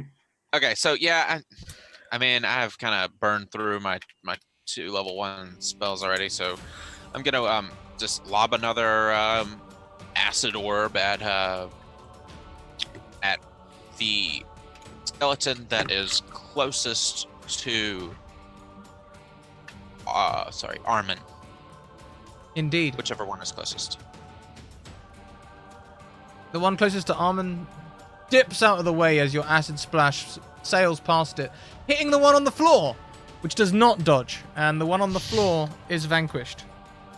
[SPEAKER 4] Okay, so yeah, I mean, I've kind of burned through my 2 level 1 spells already, so I'm gonna just lob another acid orb at the skeleton that is closest to Armin.
[SPEAKER 1] Indeed.
[SPEAKER 4] Whichever one is closest.
[SPEAKER 1] The one closest to Armin dips out of the way as your acid splash sails past it, hitting the one on the floor, which does not dodge, and the one on the floor is vanquished.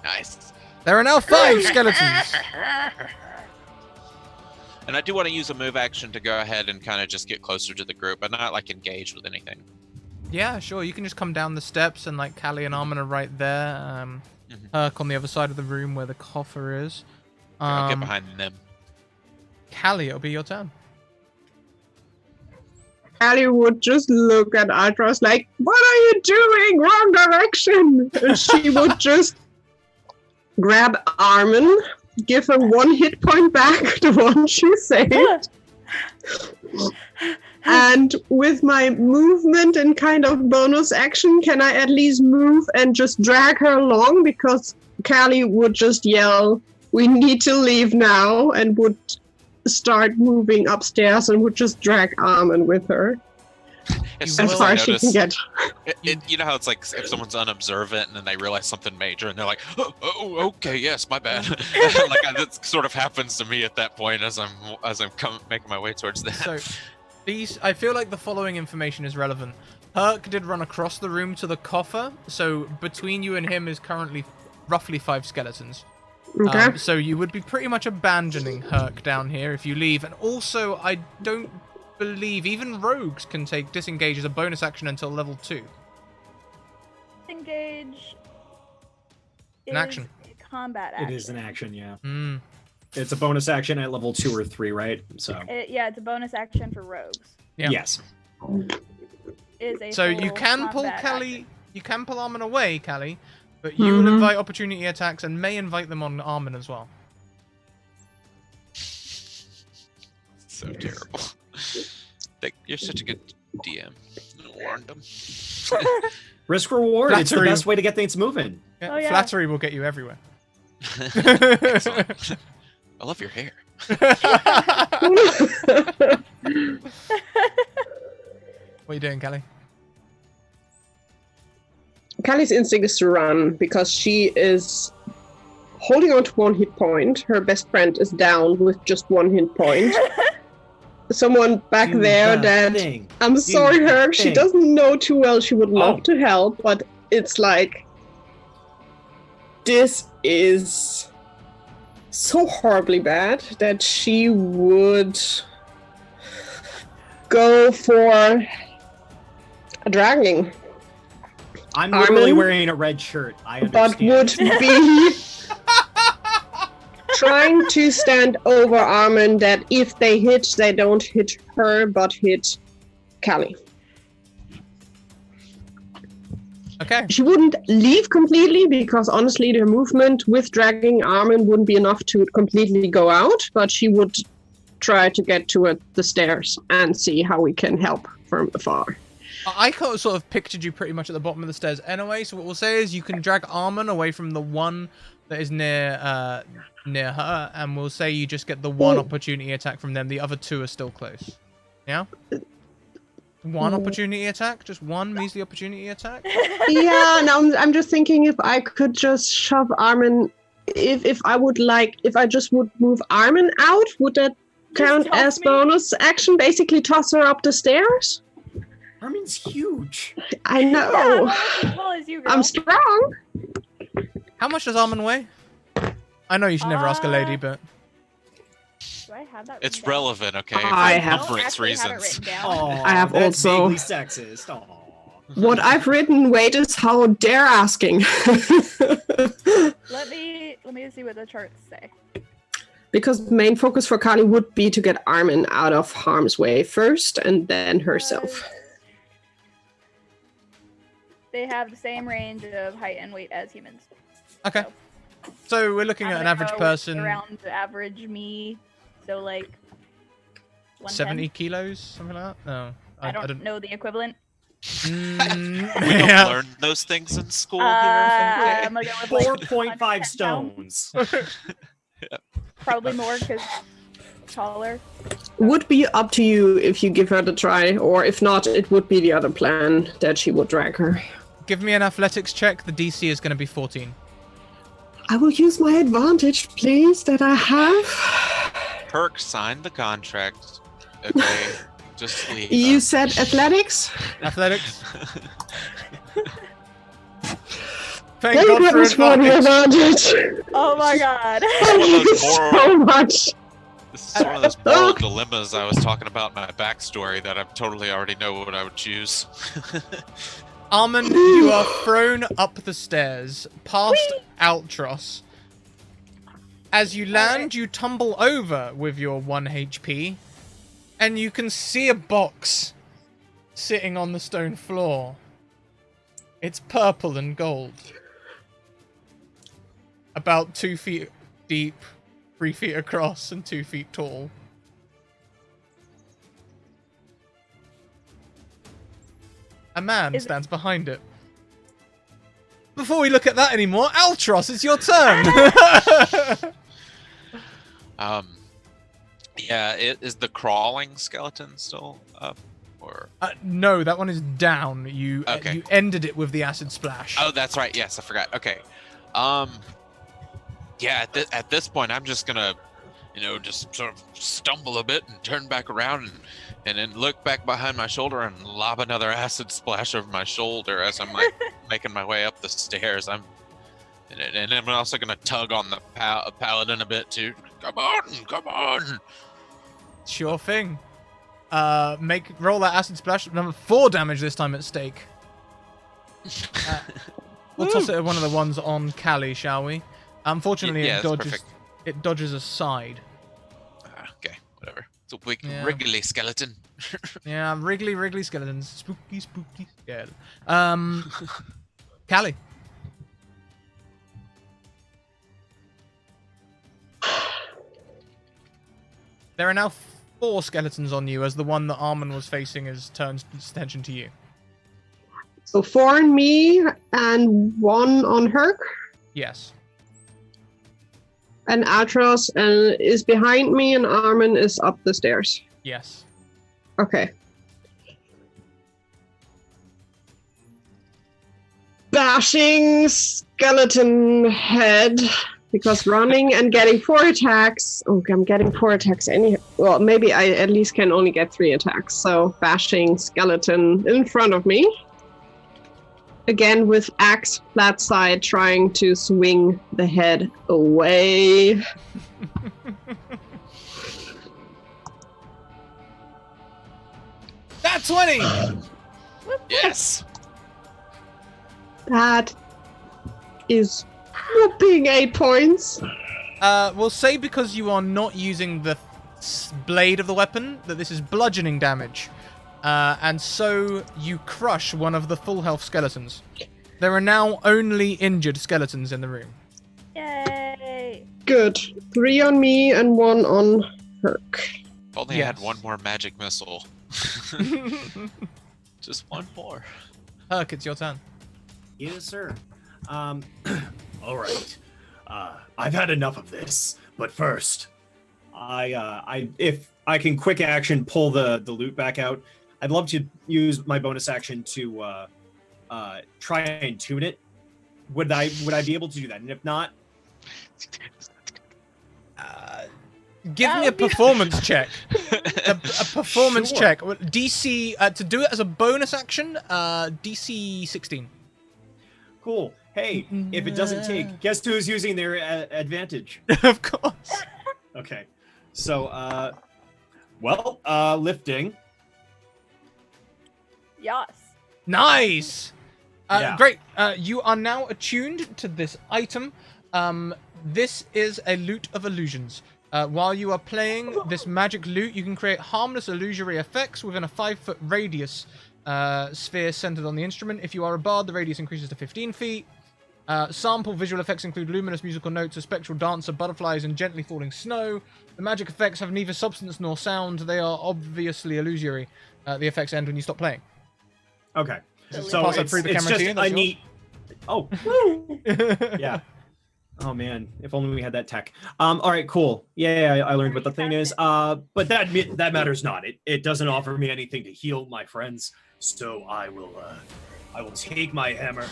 [SPEAKER 4] Nice.
[SPEAKER 1] There are now 5 skeletons.
[SPEAKER 4] And I do want to use a move action to go ahead and kind of just get closer to the group, but not like engage with anything.
[SPEAKER 1] Yeah, sure. You can just come down the steps, and like Callie and Armin are right there. Herc on the other side of the room where the coffer is.
[SPEAKER 4] I'll get behind them.
[SPEAKER 5] Callie, it'll be your turn. Callie would just look at Atros like, "What are you doing? Wrong direction!" And she would just grab Armin, give her 1 hit point back, the one she saved. And with my movement and kind of bonus action, can I at least move and just drag her along? Because Callie would just yell, "We need to leave now," and would start moving upstairs and would just drag Armin with her.
[SPEAKER 4] As
[SPEAKER 5] far as she can get.
[SPEAKER 4] You know how it's like if someone's unobservant and then they realize something major and they're like, oh okay, yes, my bad. Like that sort of happens to me at that point as I'm making my way towards that.
[SPEAKER 1] So, I feel like the following information is relevant. Herc did run across the room to the coffer, so between you and him is currently roughly 5 skeletons.
[SPEAKER 5] Okay.
[SPEAKER 1] So you would be pretty much abandoning Herc down here if you leave. And also, I don't believe even rogues can take disengage as a bonus action until level 2.
[SPEAKER 2] Disengage.
[SPEAKER 1] An action.
[SPEAKER 2] A combat action.
[SPEAKER 3] It is an action, yeah.
[SPEAKER 1] Mm.
[SPEAKER 3] It's a bonus action at level 2 or 3, right? So.
[SPEAKER 2] It's a bonus action for rogues.
[SPEAKER 1] Yeah.
[SPEAKER 3] Yes.
[SPEAKER 1] So you can pull Callie. You can pull Armin away, Callie, but you will invite opportunity attacks and may invite them on Armin as well.
[SPEAKER 4] So terrible. You're such a good DM. I warned them.
[SPEAKER 3] Risk reward. It's the
[SPEAKER 1] Flattery.
[SPEAKER 3] best way to get things moving.
[SPEAKER 1] Yeah,
[SPEAKER 2] Oh, yeah.
[SPEAKER 1] Flattery will get you everywhere.
[SPEAKER 4] Excellent. I love your hair.
[SPEAKER 1] What are you doing, Callie?
[SPEAKER 5] Callie's instinct is to run because she is holding on to 1 hit point. Her best friend is down with just 1 hit point. Someone back
[SPEAKER 3] Do
[SPEAKER 5] there
[SPEAKER 3] the
[SPEAKER 5] that
[SPEAKER 3] thing.
[SPEAKER 5] I'm sorry,
[SPEAKER 3] the
[SPEAKER 5] Herc. She
[SPEAKER 3] thing.
[SPEAKER 5] doesn't know too well. She would love
[SPEAKER 3] Oh.
[SPEAKER 5] to help, but it's like this is so horribly bad that she would go for a dragging.
[SPEAKER 3] I'm literally
[SPEAKER 5] Armin,
[SPEAKER 3] wearing a red shirt. I
[SPEAKER 5] but
[SPEAKER 3] understand.
[SPEAKER 5] would be trying to stand over Armin that if they hit, they don't hit her, but hit Callie.
[SPEAKER 1] Okay.
[SPEAKER 5] She wouldn't leave completely because honestly the movement with dragging Armin wouldn't be enough to completely go out, but she would try to get to the stairs and see how we can help from afar.
[SPEAKER 1] I sort of pictured you pretty much at the bottom of the stairs anyway, so what we'll say is you can drag Armin away from the one that is near her, and we'll say you just get the 1 opportunity attack from them. The other 2 are still close. Yeah? 1 opportunity attack? Just 1 measly opportunity attack?
[SPEAKER 5] Yeah, now I'm just thinking if I could just shove Armin, if I just would move Armin out, would that count
[SPEAKER 2] toss
[SPEAKER 5] as
[SPEAKER 2] me?
[SPEAKER 5] bonus action? Basically toss her up the stairs?
[SPEAKER 3] Armin's huge.
[SPEAKER 5] I
[SPEAKER 2] Yeah,
[SPEAKER 5] know.
[SPEAKER 2] I'm almost as tall as you, girl.
[SPEAKER 5] I'm strong.
[SPEAKER 1] How much does Armin weigh? I know you should never ask a lady, but...
[SPEAKER 2] Do I have that
[SPEAKER 4] It's
[SPEAKER 2] written down?
[SPEAKER 4] relevant, okay?
[SPEAKER 5] I
[SPEAKER 4] For
[SPEAKER 5] have-
[SPEAKER 4] reference
[SPEAKER 2] actually have it
[SPEAKER 4] reasons.
[SPEAKER 2] written down.
[SPEAKER 3] Oh,
[SPEAKER 5] I have
[SPEAKER 3] that's
[SPEAKER 5] also-
[SPEAKER 3] vaguely sexist. Aw.
[SPEAKER 5] What I've written, wait, is how dare asking.
[SPEAKER 2] Let me see what the charts say.
[SPEAKER 5] Because main focus for Kali would be to get Armin out of harm's way first and then herself.
[SPEAKER 2] They have the same range of height and weight as humans.
[SPEAKER 1] Okay. So we're looking at an average person.
[SPEAKER 2] Around the average me. So like
[SPEAKER 1] 70 kilos, something like that? No.
[SPEAKER 2] I don't know the equivalent.
[SPEAKER 4] We don't
[SPEAKER 1] Yeah.
[SPEAKER 4] learn those things in school here.
[SPEAKER 2] I'm gonna go with like
[SPEAKER 3] 4.5
[SPEAKER 2] 110
[SPEAKER 3] stones.
[SPEAKER 2] Probably more because taller.
[SPEAKER 5] Would be up to you if you give her the try, or if not, it would be the other plan that she would drag her.
[SPEAKER 1] Give me an athletics check. The DC is going to be 14.
[SPEAKER 5] I will use my advantage, please, that I have.
[SPEAKER 4] Perk signed the contract. Okay, just leave.
[SPEAKER 5] You said athletics?
[SPEAKER 1] Athletics. Thank
[SPEAKER 5] Thank
[SPEAKER 1] God for
[SPEAKER 5] goodness for the
[SPEAKER 1] advantage.
[SPEAKER 5] advantage.
[SPEAKER 2] Oh my god.
[SPEAKER 5] Thank you so much.
[SPEAKER 4] This is one of those moral dilemmas I was talking about in my backstory that I totally already know what I would choose.
[SPEAKER 1] Armin, you are thrown up the stairs, past Altros. As you land, you tumble over with your 1 HP, and you can see a box sitting on the stone floor. It's purple and gold. About 2 feet deep, 3 feet across, and 2 feet tall. A man stands behind it. Before we look at that anymore, Altros, it's your turn!
[SPEAKER 4] Yeah, is the crawling skeleton still up? Or
[SPEAKER 1] No, that one is down. You
[SPEAKER 4] Okay.
[SPEAKER 1] you ended it with the acid splash.
[SPEAKER 4] Oh, that's right. Yes, I forgot. Okay. Yeah, at this point, I'm just gonna, just sort of stumble a bit and turn back around and then look back behind my shoulder and lob another acid splash over my shoulder as I'm like making my way up the stairs. And I'm also gonna tug on the paladin a bit too. Come on!
[SPEAKER 1] Sure thing. Roll that acid splash. Number 4 damage this time at stake. We'll toss it at one of the ones on Callie, shall we? Unfortunately,
[SPEAKER 4] Yeah,
[SPEAKER 1] it
[SPEAKER 4] that's
[SPEAKER 1] dodges.
[SPEAKER 4] perfect.
[SPEAKER 1] It dodges aside.
[SPEAKER 4] Okay, whatever. It's a
[SPEAKER 1] Yeah.
[SPEAKER 4] wriggly skeleton.
[SPEAKER 1] Yeah, wriggly skeletons. Spooky skeleton. Callie. There are now 4 skeletons on you as the one that Armin was facing has turned its attention to you.
[SPEAKER 5] So 4 on me and 1 on her.
[SPEAKER 1] Yes.
[SPEAKER 5] And Atros is behind me and Armin is up the stairs.
[SPEAKER 1] Yes.
[SPEAKER 5] Okay. Bashing skeleton head. Because running and getting 4 attacks. Okay, I'm getting 4 attacks anyhow. Well, maybe I at least can only get 3 attacks. So bashing skeleton in front of me. Again with axe flat side, trying to swing the head away.
[SPEAKER 1] That's 20!
[SPEAKER 4] Yes.
[SPEAKER 5] That is whooping 8 points.
[SPEAKER 1] We'll say because you are not using the blade of the weapon, that this is bludgeoning damage. And so you crush one of the full health skeletons. There are now only injured skeletons in the room.
[SPEAKER 2] Yay!
[SPEAKER 5] Good. 3 on me and 1 on Herc.
[SPEAKER 4] If only I had
[SPEAKER 1] Yes.
[SPEAKER 4] one more magic missile. Just one more.
[SPEAKER 1] Herc, it's your turn.
[SPEAKER 3] Yes, sir. All right. I've had enough of this. But first, if I can quick action pull the loot back out, I'd love to use my bonus action to try and tune it. Would I be able to do that? And if not,
[SPEAKER 1] Give me a performance check. A performance
[SPEAKER 3] Sure.
[SPEAKER 1] check. DC, to do it as a bonus action, DC 16.
[SPEAKER 3] cool. Hey, if it doesn't take, guess who's using their advantage?
[SPEAKER 1] Of course.
[SPEAKER 3] Okay. So, lifting.
[SPEAKER 2] Yes.
[SPEAKER 1] Nice!
[SPEAKER 3] Yeah.
[SPEAKER 1] Great. You are now attuned to this item. This is a loot of illusions. While you are playing this magic loot, you can create harmless illusory effects within a 5-foot radius sphere centered on the instrument. If you are a bard, the radius increases to 15 feet. Sample visual effects include luminous musical notes, a spectral dancer, butterflies, and gently falling snow. The magic effects have neither substance nor sound. They are obviously illusory. The effects end when you stop playing.
[SPEAKER 3] Okay.
[SPEAKER 2] Delete.
[SPEAKER 3] So
[SPEAKER 1] Pass that
[SPEAKER 3] it's,
[SPEAKER 1] through the
[SPEAKER 3] it's
[SPEAKER 1] camera to
[SPEAKER 3] just
[SPEAKER 1] you, that's
[SPEAKER 3] a neat. Oh, woo! Yeah. Oh man, if only we had that tech. All right, cool. Yeah, I learned what the thing is. But that matters not. It doesn't offer me anything to heal my friends. So I will take my hammer,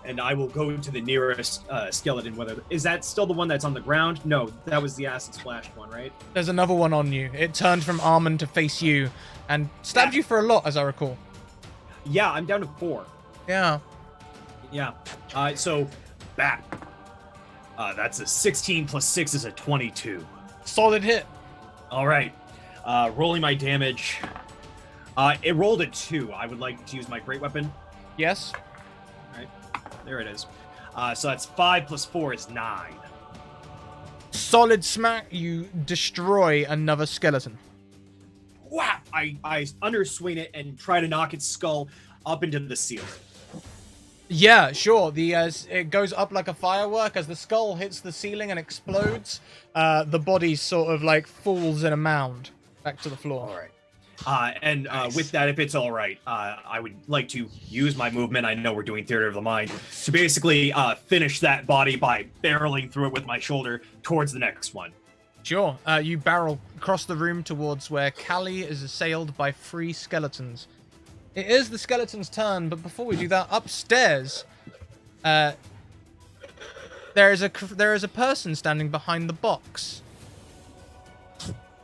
[SPEAKER 3] and I will go to the nearest skeleton. Whether is that still the one that's on the ground? No, that was the acid splashed one, right?
[SPEAKER 1] There's another one on you. It turned from Armand to face you and stabbed you for a lot, as I recall.
[SPEAKER 3] Yeah, I'm down to 4.
[SPEAKER 1] Yeah.
[SPEAKER 3] Yeah. So bat. That's a 16 plus 6 is a 22.
[SPEAKER 1] Solid hit.
[SPEAKER 3] All right. Rolling my damage. It rolled a 2. I would like to use my great weapon.
[SPEAKER 1] Yes.
[SPEAKER 3] All right. There it is. So that's 5 plus 4 is 9.
[SPEAKER 1] Solid smack. You destroy another skeleton.
[SPEAKER 3] Whap! I underswing it and try to knock its skull up into the ceiling.
[SPEAKER 1] Yeah, sure. It goes up like a firework as the skull hits the ceiling and explodes. The body sort of like falls in a mound back to the floor.
[SPEAKER 3] All right. Nice. With that, if it's all right, I would like to use my movement. I know we're doing theater of the mind to basically finish that body by barreling through it with my shoulder towards the next one.
[SPEAKER 1] Sure. You barrel across the room towards where Callie is assailed by 3 skeletons. It is the skeleton's turn, but before we do that, upstairs, there is a person standing behind the box.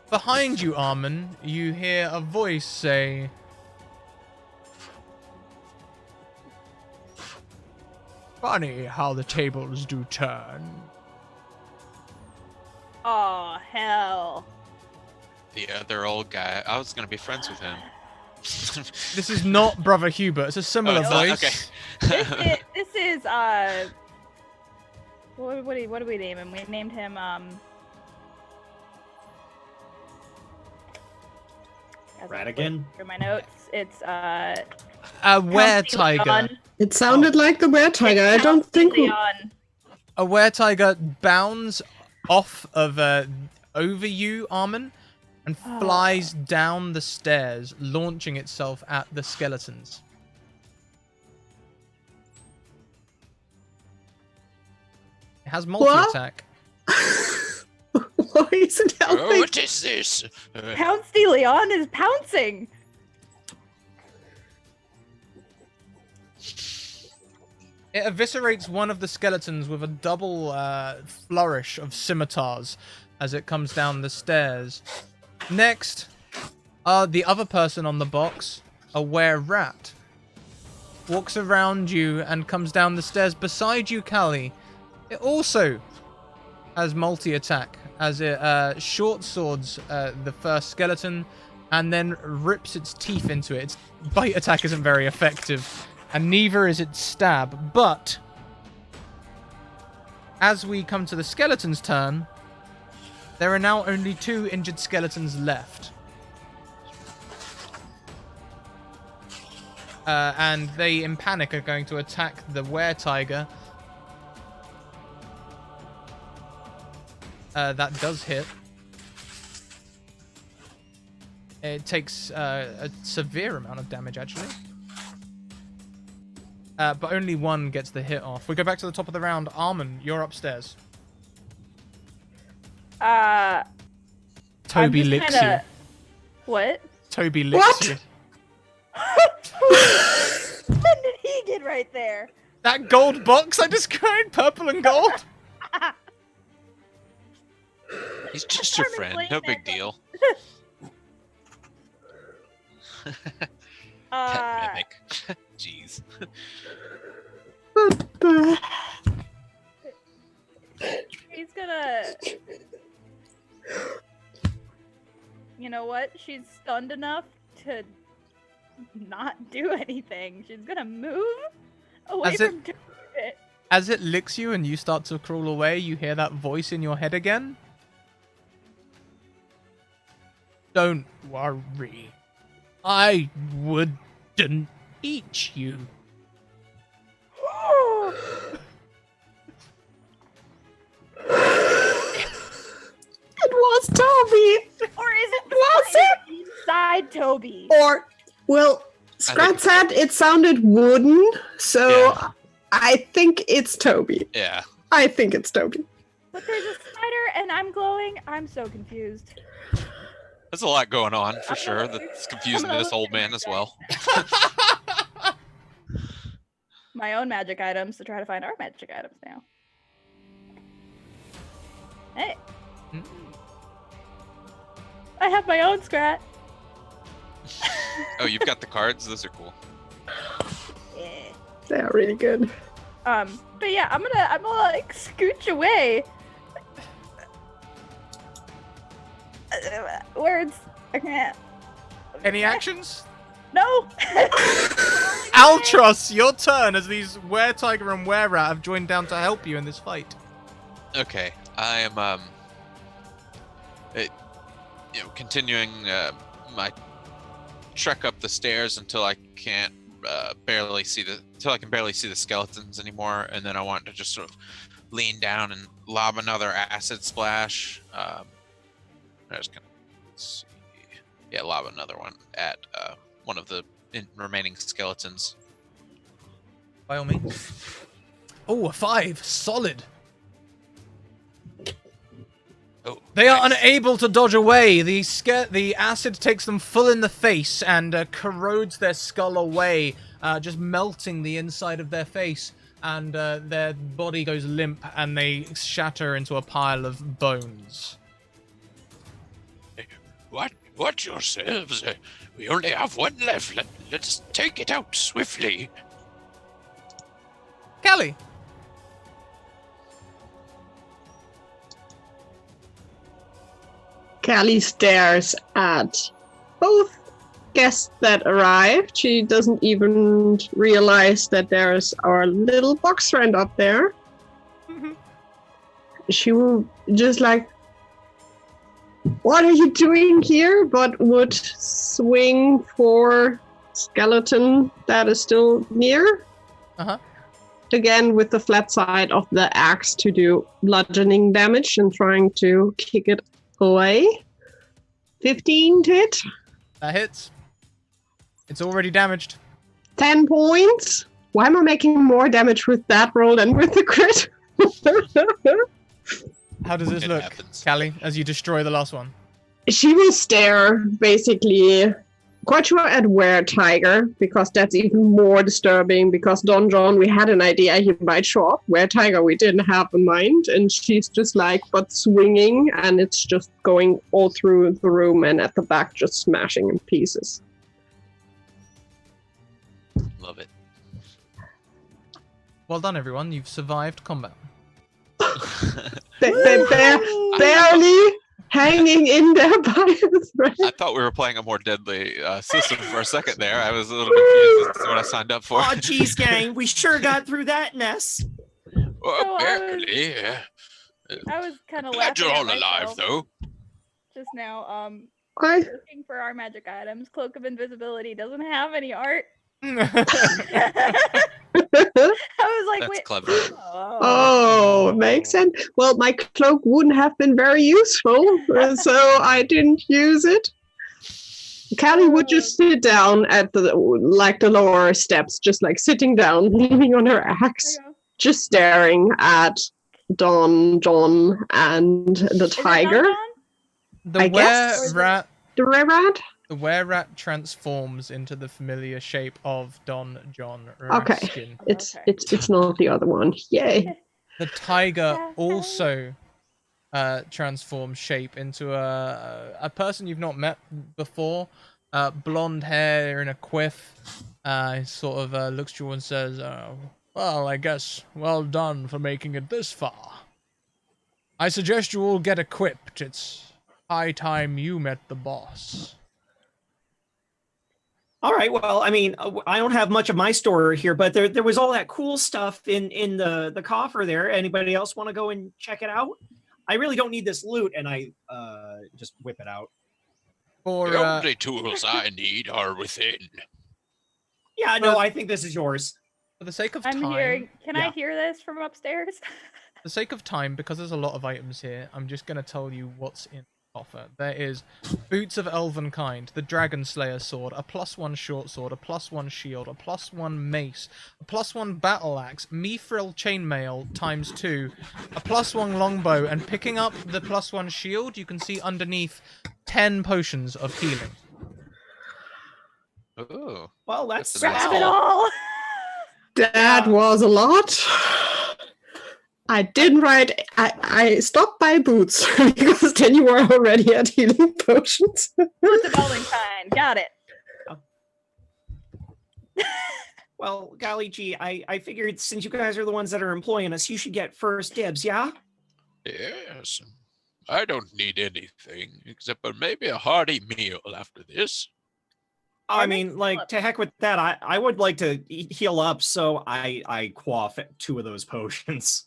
[SPEAKER 1] Behind you, Armin, you hear a voice say, "Funny how the tables do turn."
[SPEAKER 2] Oh, hell.
[SPEAKER 4] The other old guy. I was gonna be friends with him.
[SPEAKER 1] This is not Brother Hubert. It's a similar
[SPEAKER 4] it's not?
[SPEAKER 1] voice.
[SPEAKER 4] Okay.
[SPEAKER 2] This is what do we name him? We named him
[SPEAKER 3] Radigan?
[SPEAKER 2] Through my notes, it's
[SPEAKER 1] A were-tiger.
[SPEAKER 5] It sounded like the were-tiger. I don't think we...
[SPEAKER 1] A were-tiger bounds off of over you, Armin, and flies down the stairs, launching itself at the skeletons. It has multi-attack.
[SPEAKER 5] Why is it helping?
[SPEAKER 7] Oh, what is this?
[SPEAKER 2] Pounce de Leon is pouncing.
[SPEAKER 1] It eviscerates one of the skeletons with a double flourish of scimitars as it comes down the stairs. Next, the other person on the box, a were-rat, walks around you and comes down the stairs beside you, Callie. It also has multi-attack as it short swords the first skeleton and then rips its teeth into it. Its bite attack isn't very effective, and neither is its stab. But as we come to the skeleton's turn, there are now only 2 injured skeletons left. And they, in panic, are going to attack the were-tiger. That does hit. It takes a severe amount of damage, actually. But only one gets the hit off. We go back to the top of the round. Armin, you're upstairs. Toby licks you.
[SPEAKER 2] What?
[SPEAKER 1] Toby licks you.
[SPEAKER 2] When did he get right there?
[SPEAKER 1] That gold box I described, purple and gold.
[SPEAKER 4] He's just your friend. No big deal. Pet mimic. Jeez.
[SPEAKER 5] What the...
[SPEAKER 2] He's gonna... You know what? She's stunned enough to not do anything. She's gonna move away from it.
[SPEAKER 1] As it licks you and you start to crawl away, you hear that voice in your head again. Don't worry. I wouldn't
[SPEAKER 6] eat you.
[SPEAKER 5] It was Toby.
[SPEAKER 2] Or is it
[SPEAKER 5] Was it?
[SPEAKER 2] inside Toby?
[SPEAKER 5] Or, well, Scrat said it sounded wooden, so
[SPEAKER 4] Yeah.
[SPEAKER 5] I think it's Toby.
[SPEAKER 4] Yeah.
[SPEAKER 5] I think it's Toby.
[SPEAKER 2] But there's a spider and I'm glowing. I'm so confused.
[SPEAKER 4] There's a lot going on for
[SPEAKER 2] I'm
[SPEAKER 4] sure.
[SPEAKER 2] gonna-
[SPEAKER 4] That's confusing
[SPEAKER 2] I'm gonna
[SPEAKER 4] this old
[SPEAKER 2] look
[SPEAKER 4] man
[SPEAKER 2] at
[SPEAKER 4] as
[SPEAKER 2] it.
[SPEAKER 4] well.
[SPEAKER 2] My own magic items to try to find our magic items now. Hey, I have my own Scrat.
[SPEAKER 4] Oh, you've got the cards. Those are cool.
[SPEAKER 2] Yeah.
[SPEAKER 5] They are really good.
[SPEAKER 2] But yeah, I'm gonna like scooch away. Words. I can't.
[SPEAKER 1] Any actions?
[SPEAKER 2] No.
[SPEAKER 1] Altros, your turn as these Were-Tiger and Were-Rat have joined down to help you in this fight.
[SPEAKER 4] Okay, I am continuing my trek up the stairs until I can't barely see the skeletons anymore, and then I want to just sort of lean down and lob another acid splash. I was gonna see, lob another one at one of the remaining skeletons.
[SPEAKER 1] By all means. Oh, a 5. Solid.
[SPEAKER 4] Oh,
[SPEAKER 1] They are
[SPEAKER 4] nice.
[SPEAKER 1] unable to dodge away. The acid takes them full in the face and corrodes their skull away, just melting the inside of their face. And their body goes limp and they shatter into a pile of bones.
[SPEAKER 7] Watch yourselves. We only have one left. Let's take it out swiftly.
[SPEAKER 1] Kelly!
[SPEAKER 5] Callie stares at both guests that arrived. She doesn't even realize that there's our little box friend up there. She will just like, what are you doing here? But would swing for skeleton that is still near.
[SPEAKER 1] Uh-huh.
[SPEAKER 5] Again, with the flat side of the axe to do bludgeoning damage and trying to kick it away. 15 to hit.
[SPEAKER 1] That hits. It's already damaged.
[SPEAKER 5] 10 points. Why am I making more damage with that roll than with the crit?
[SPEAKER 1] How does this
[SPEAKER 4] It
[SPEAKER 1] look,
[SPEAKER 4] happens.
[SPEAKER 1] Callie, as you destroy the last one?
[SPEAKER 5] She will stare, basically, quite sure at Were-Tiger, because that's even more disturbing, because Don John, we had an idea he might show up. Were-Tiger, we didn't have in mind, and she's just like, but swinging, and it's just going all through the room, and at the back, just smashing in pieces.
[SPEAKER 4] Love it.
[SPEAKER 1] Well done, everyone. You've survived combat.
[SPEAKER 5] They're barely hanging in there by a thread.
[SPEAKER 4] I thought we were playing a more deadly system for a second there. I was a little confused as to what I signed up for.
[SPEAKER 3] Oh, geez, gang, we sure got through that mess.
[SPEAKER 7] Well,
[SPEAKER 2] So
[SPEAKER 7] apparently, yeah.
[SPEAKER 2] I was kind of
[SPEAKER 7] Glad
[SPEAKER 2] laughing
[SPEAKER 7] you're
[SPEAKER 2] at
[SPEAKER 7] all alive,
[SPEAKER 2] myself
[SPEAKER 7] though.
[SPEAKER 2] just now.
[SPEAKER 5] I
[SPEAKER 2] Looking for our magic items. Cloak of Invisibility doesn't have any art.
[SPEAKER 1] Well,
[SPEAKER 2] I was like,
[SPEAKER 4] That's
[SPEAKER 2] wait.
[SPEAKER 4] clever.
[SPEAKER 5] Oh, makes sense. Well, my cloak wouldn't have been very useful, so I didn't use it. Callie would just sit down at the lower steps, just like sitting down, leaning on her axe,
[SPEAKER 2] There you go.
[SPEAKER 5] just staring at Don John and the
[SPEAKER 2] Is it
[SPEAKER 5] tiger.
[SPEAKER 2] Don John?
[SPEAKER 1] the
[SPEAKER 5] I guess-
[SPEAKER 1] Were-Rat
[SPEAKER 5] The rat?
[SPEAKER 1] The Were-Rat transforms into the familiar shape of Don John
[SPEAKER 5] Okay.
[SPEAKER 1] Raskin.
[SPEAKER 5] It's
[SPEAKER 2] Okay.
[SPEAKER 5] it's not the other one. Yay.
[SPEAKER 1] The tiger also transforms shape into a person you've not met before. Blonde hair in a quiff. He sort of looks at you and says, well, I guess well done for making it this far. I suggest you all get equipped. It's high time you met the boss.
[SPEAKER 3] All right. Well, I mean, I don't have much of my story here, but there was all that cool stuff in the coffer there. Anybody else want to go and check it out? I really don't need this loot, and I just whip it out.
[SPEAKER 1] For
[SPEAKER 7] The only tools I need are within.
[SPEAKER 3] Yeah, no, I think this is yours.
[SPEAKER 1] For the sake of
[SPEAKER 2] I'm
[SPEAKER 1] time,
[SPEAKER 2] hearing. Can I
[SPEAKER 3] Yeah.
[SPEAKER 2] hear this from upstairs?
[SPEAKER 1] for the sake of time, because there's a lot of items here, I'm just going to tell you what's in the offer. There is Boots of Elven Kind, the Dragon Slayer sword, a +1 short sword, a +1 shield, a +1 mace, a +1 battle axe, Mithril chainmail ×2, a +1 longbow, and picking up the +1 shield, you can see underneath 10 potions of healing.
[SPEAKER 4] Ooh.
[SPEAKER 3] Well,
[SPEAKER 4] That's
[SPEAKER 3] that's
[SPEAKER 4] a nice
[SPEAKER 2] Grab it
[SPEAKER 4] haul.
[SPEAKER 2] all.
[SPEAKER 5] That was a lot. I didn't write. I stopped by boots because then you were already at healing potions.
[SPEAKER 2] Boots of Elven Kind. Got it.
[SPEAKER 3] Well, golly gee, I figured since you guys are the ones that are employing us, you should get first dibs, yeah?
[SPEAKER 7] Yes. I don't need anything except for maybe a hearty meal after this.
[SPEAKER 3] I
[SPEAKER 2] Armin,
[SPEAKER 3] mean, like,
[SPEAKER 2] look.
[SPEAKER 3] to heck with that. I would like to heal up, so I quaff 2 of those potions.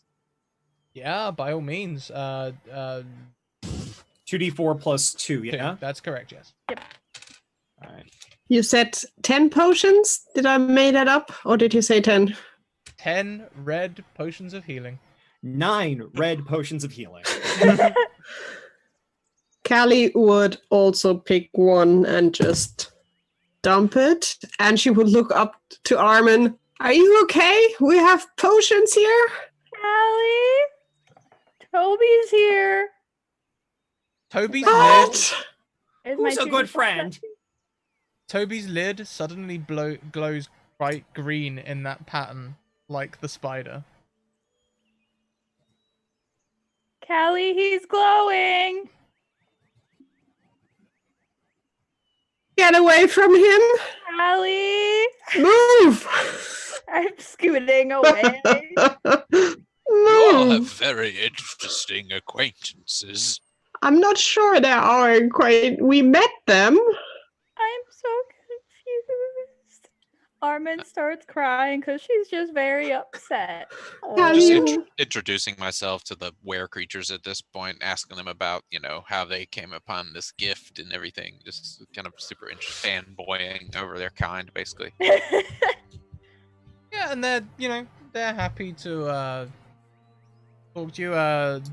[SPEAKER 1] Yeah, by all means.
[SPEAKER 3] 2d4 plus 2, yeah?
[SPEAKER 1] That's correct, yes.
[SPEAKER 3] All right.
[SPEAKER 5] You said 10 potions? Did I make that up? Or did you say 10?
[SPEAKER 1] 10 red potions of healing.
[SPEAKER 3] 9 red potions of healing.
[SPEAKER 5] Callie would also pick one and just dump it. And she would look up to Armin. Are you okay? We have potions here.
[SPEAKER 2] Allie, Toby's here.
[SPEAKER 1] Toby's lid,
[SPEAKER 5] What?
[SPEAKER 2] There's
[SPEAKER 3] Who's
[SPEAKER 2] my
[SPEAKER 3] a good
[SPEAKER 2] 2d4
[SPEAKER 3] friend?
[SPEAKER 1] Toby's lid suddenly glows bright green in that pattern, like the spider.
[SPEAKER 2] Callie, he's glowing.
[SPEAKER 5] Get away from him.
[SPEAKER 2] Callie,
[SPEAKER 5] Move.
[SPEAKER 2] I'm scooting away.
[SPEAKER 7] You all have
[SPEAKER 5] Move.
[SPEAKER 7] very interesting acquaintances.
[SPEAKER 5] I'm not sure they are quite. We met them.
[SPEAKER 2] I'm so confused. Armin starts crying because she's just very upset.
[SPEAKER 7] Just
[SPEAKER 5] Callie,
[SPEAKER 4] Introducing myself to the were creatures at this point, asking them about, how they came upon this gift and everything. Just kind of super fanboying over their kind, basically.
[SPEAKER 1] Yeah, and they're happy to talk to you.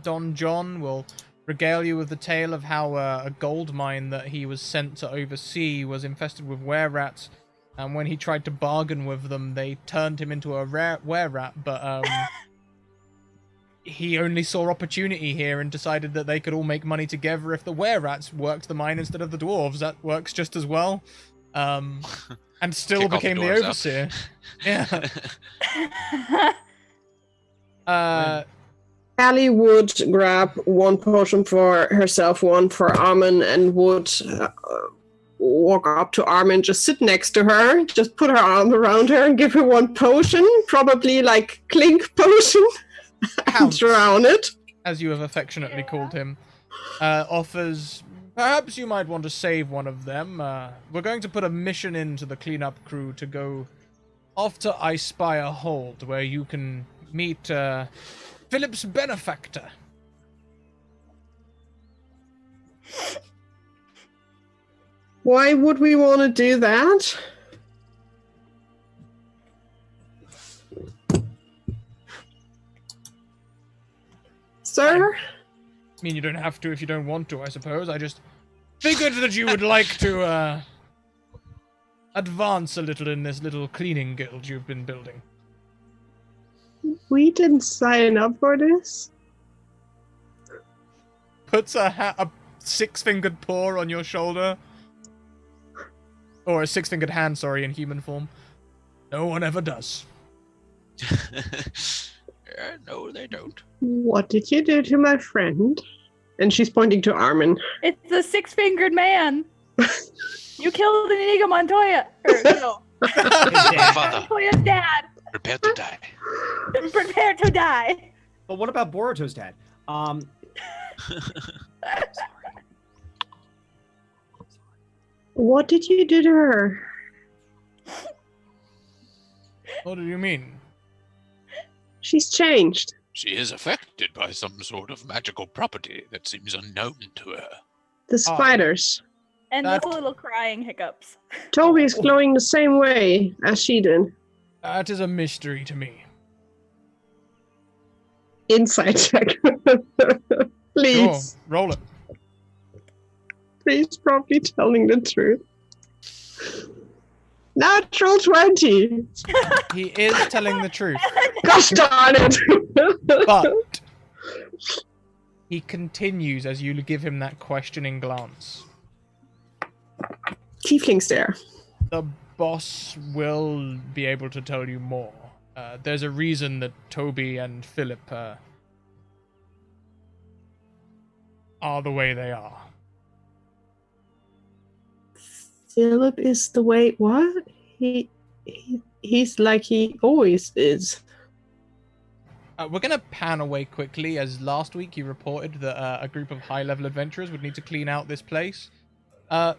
[SPEAKER 1] Don John will regale you with the tale of how a gold mine that he was sent to oversee was infested with were-rats, and when he tried to bargain with them, they turned him into a were-rat, but he only saw opportunity here and decided that they could all make money together if the were-rats worked the mine instead of the dwarves. That works just as well. And still
[SPEAKER 4] Kick all the
[SPEAKER 1] became the
[SPEAKER 4] dwarves out.
[SPEAKER 1] overseer. Yeah.
[SPEAKER 5] Callie would grab one potion for herself, one for Armin, and would walk up to Armin, just sit next to her, just put her arm around her and give her one potion, probably like clink potion, and
[SPEAKER 1] Counts.
[SPEAKER 5] drown it.
[SPEAKER 1] As you have affectionately called him, offers, perhaps you might want to save one of them. We're going to put a mission into the cleanup crew to go off to Icespire Hold, where you can meet Philip's benefactor.
[SPEAKER 5] Why would we want to do that? Sir?
[SPEAKER 1] I mean, you don't have to if you don't want to, I suppose. I just figured that you would like to advance a little in this little cleaning guild you've been building.
[SPEAKER 5] We didn't sign up for this.
[SPEAKER 1] Puts a six-fingered paw on your shoulder. Or a six-fingered hand, sorry, in human form. No one ever does.
[SPEAKER 7] No, they don't.
[SPEAKER 5] What did you do to my friend? And she's pointing to Armin.
[SPEAKER 2] It's the six-fingered man. You killed Inigo Montoya. Or, no,
[SPEAKER 7] Father,
[SPEAKER 2] Montoya's dad.
[SPEAKER 7] prepare to die.
[SPEAKER 2] Prepare to die.
[SPEAKER 3] But what about Boruto's dad?
[SPEAKER 5] What did you do to her?
[SPEAKER 1] What do you mean?
[SPEAKER 5] She's changed.
[SPEAKER 7] She is affected by some sort of magical property that seems unknown to her.
[SPEAKER 5] The spiders.
[SPEAKER 2] And
[SPEAKER 1] That-
[SPEAKER 2] there's a little crying hiccups.
[SPEAKER 5] Toby's glowing the same way as she did.
[SPEAKER 1] That is a mystery to me.
[SPEAKER 5] Insight check. Please.
[SPEAKER 1] Sure, roll it.
[SPEAKER 5] Please, probably telling the truth. Natural 20.
[SPEAKER 1] He is telling the truth,
[SPEAKER 5] Gosh darn it.
[SPEAKER 1] but he continues as you give him that questioning glance.
[SPEAKER 5] Tiefling stare.
[SPEAKER 1] The boss will be able to tell you more. There's a reason that Toby and Philip are the way they are.
[SPEAKER 5] Philip is the way. What? He's like he always is.
[SPEAKER 1] We're going to pan away quickly, as last week you reported that a group of high-level adventurers would need to clean out this place.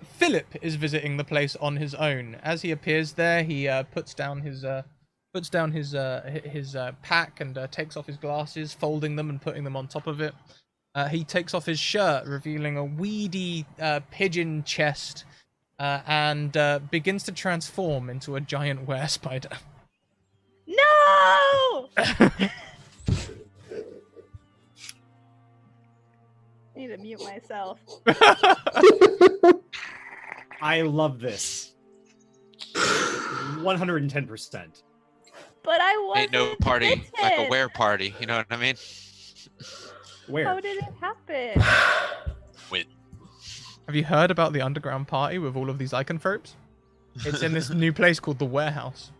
[SPEAKER 1] Philip is visiting the place on his own. As he appears there, he puts down his pack and takes off his glasses, folding them and putting them on top of it. He takes off his shirt, revealing a weedy pigeon chest, and begins to transform into a giant were-spider.
[SPEAKER 2] No! I need to mute myself.
[SPEAKER 3] I love this. 110%.
[SPEAKER 2] But I wasn't
[SPEAKER 4] Ain't no party like a
[SPEAKER 2] bitten.
[SPEAKER 4] wear party. You know what I mean?
[SPEAKER 3] Where?
[SPEAKER 2] How did it happen?
[SPEAKER 1] Have you heard about the underground party with all of these lycanthropes? It's in this new place called the Warehouse.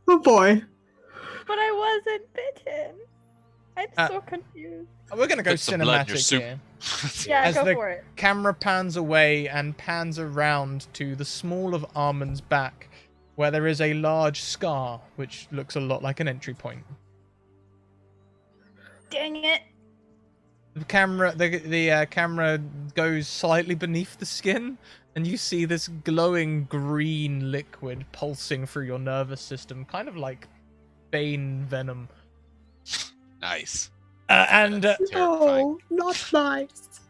[SPEAKER 5] Oh boy.
[SPEAKER 2] But I wasn't bitten. I'm
[SPEAKER 1] Uh,
[SPEAKER 2] so confused.
[SPEAKER 1] We're going to go
[SPEAKER 4] Put some blood in your
[SPEAKER 1] cinematic
[SPEAKER 4] soup.
[SPEAKER 1] here.
[SPEAKER 2] Yeah,
[SPEAKER 1] as
[SPEAKER 2] go
[SPEAKER 1] the-
[SPEAKER 2] for it.
[SPEAKER 1] Camera pans away and pans around to the small of Armand's back, where there is a large scar, which looks a lot like an entry point.
[SPEAKER 2] Dang it.
[SPEAKER 1] The camera goes slightly beneath the skin, and you see this glowing green liquid pulsing through your nervous system, kind of like bane venom.
[SPEAKER 4] Nice.
[SPEAKER 1] And
[SPEAKER 4] Terrifying.
[SPEAKER 5] No, not nice.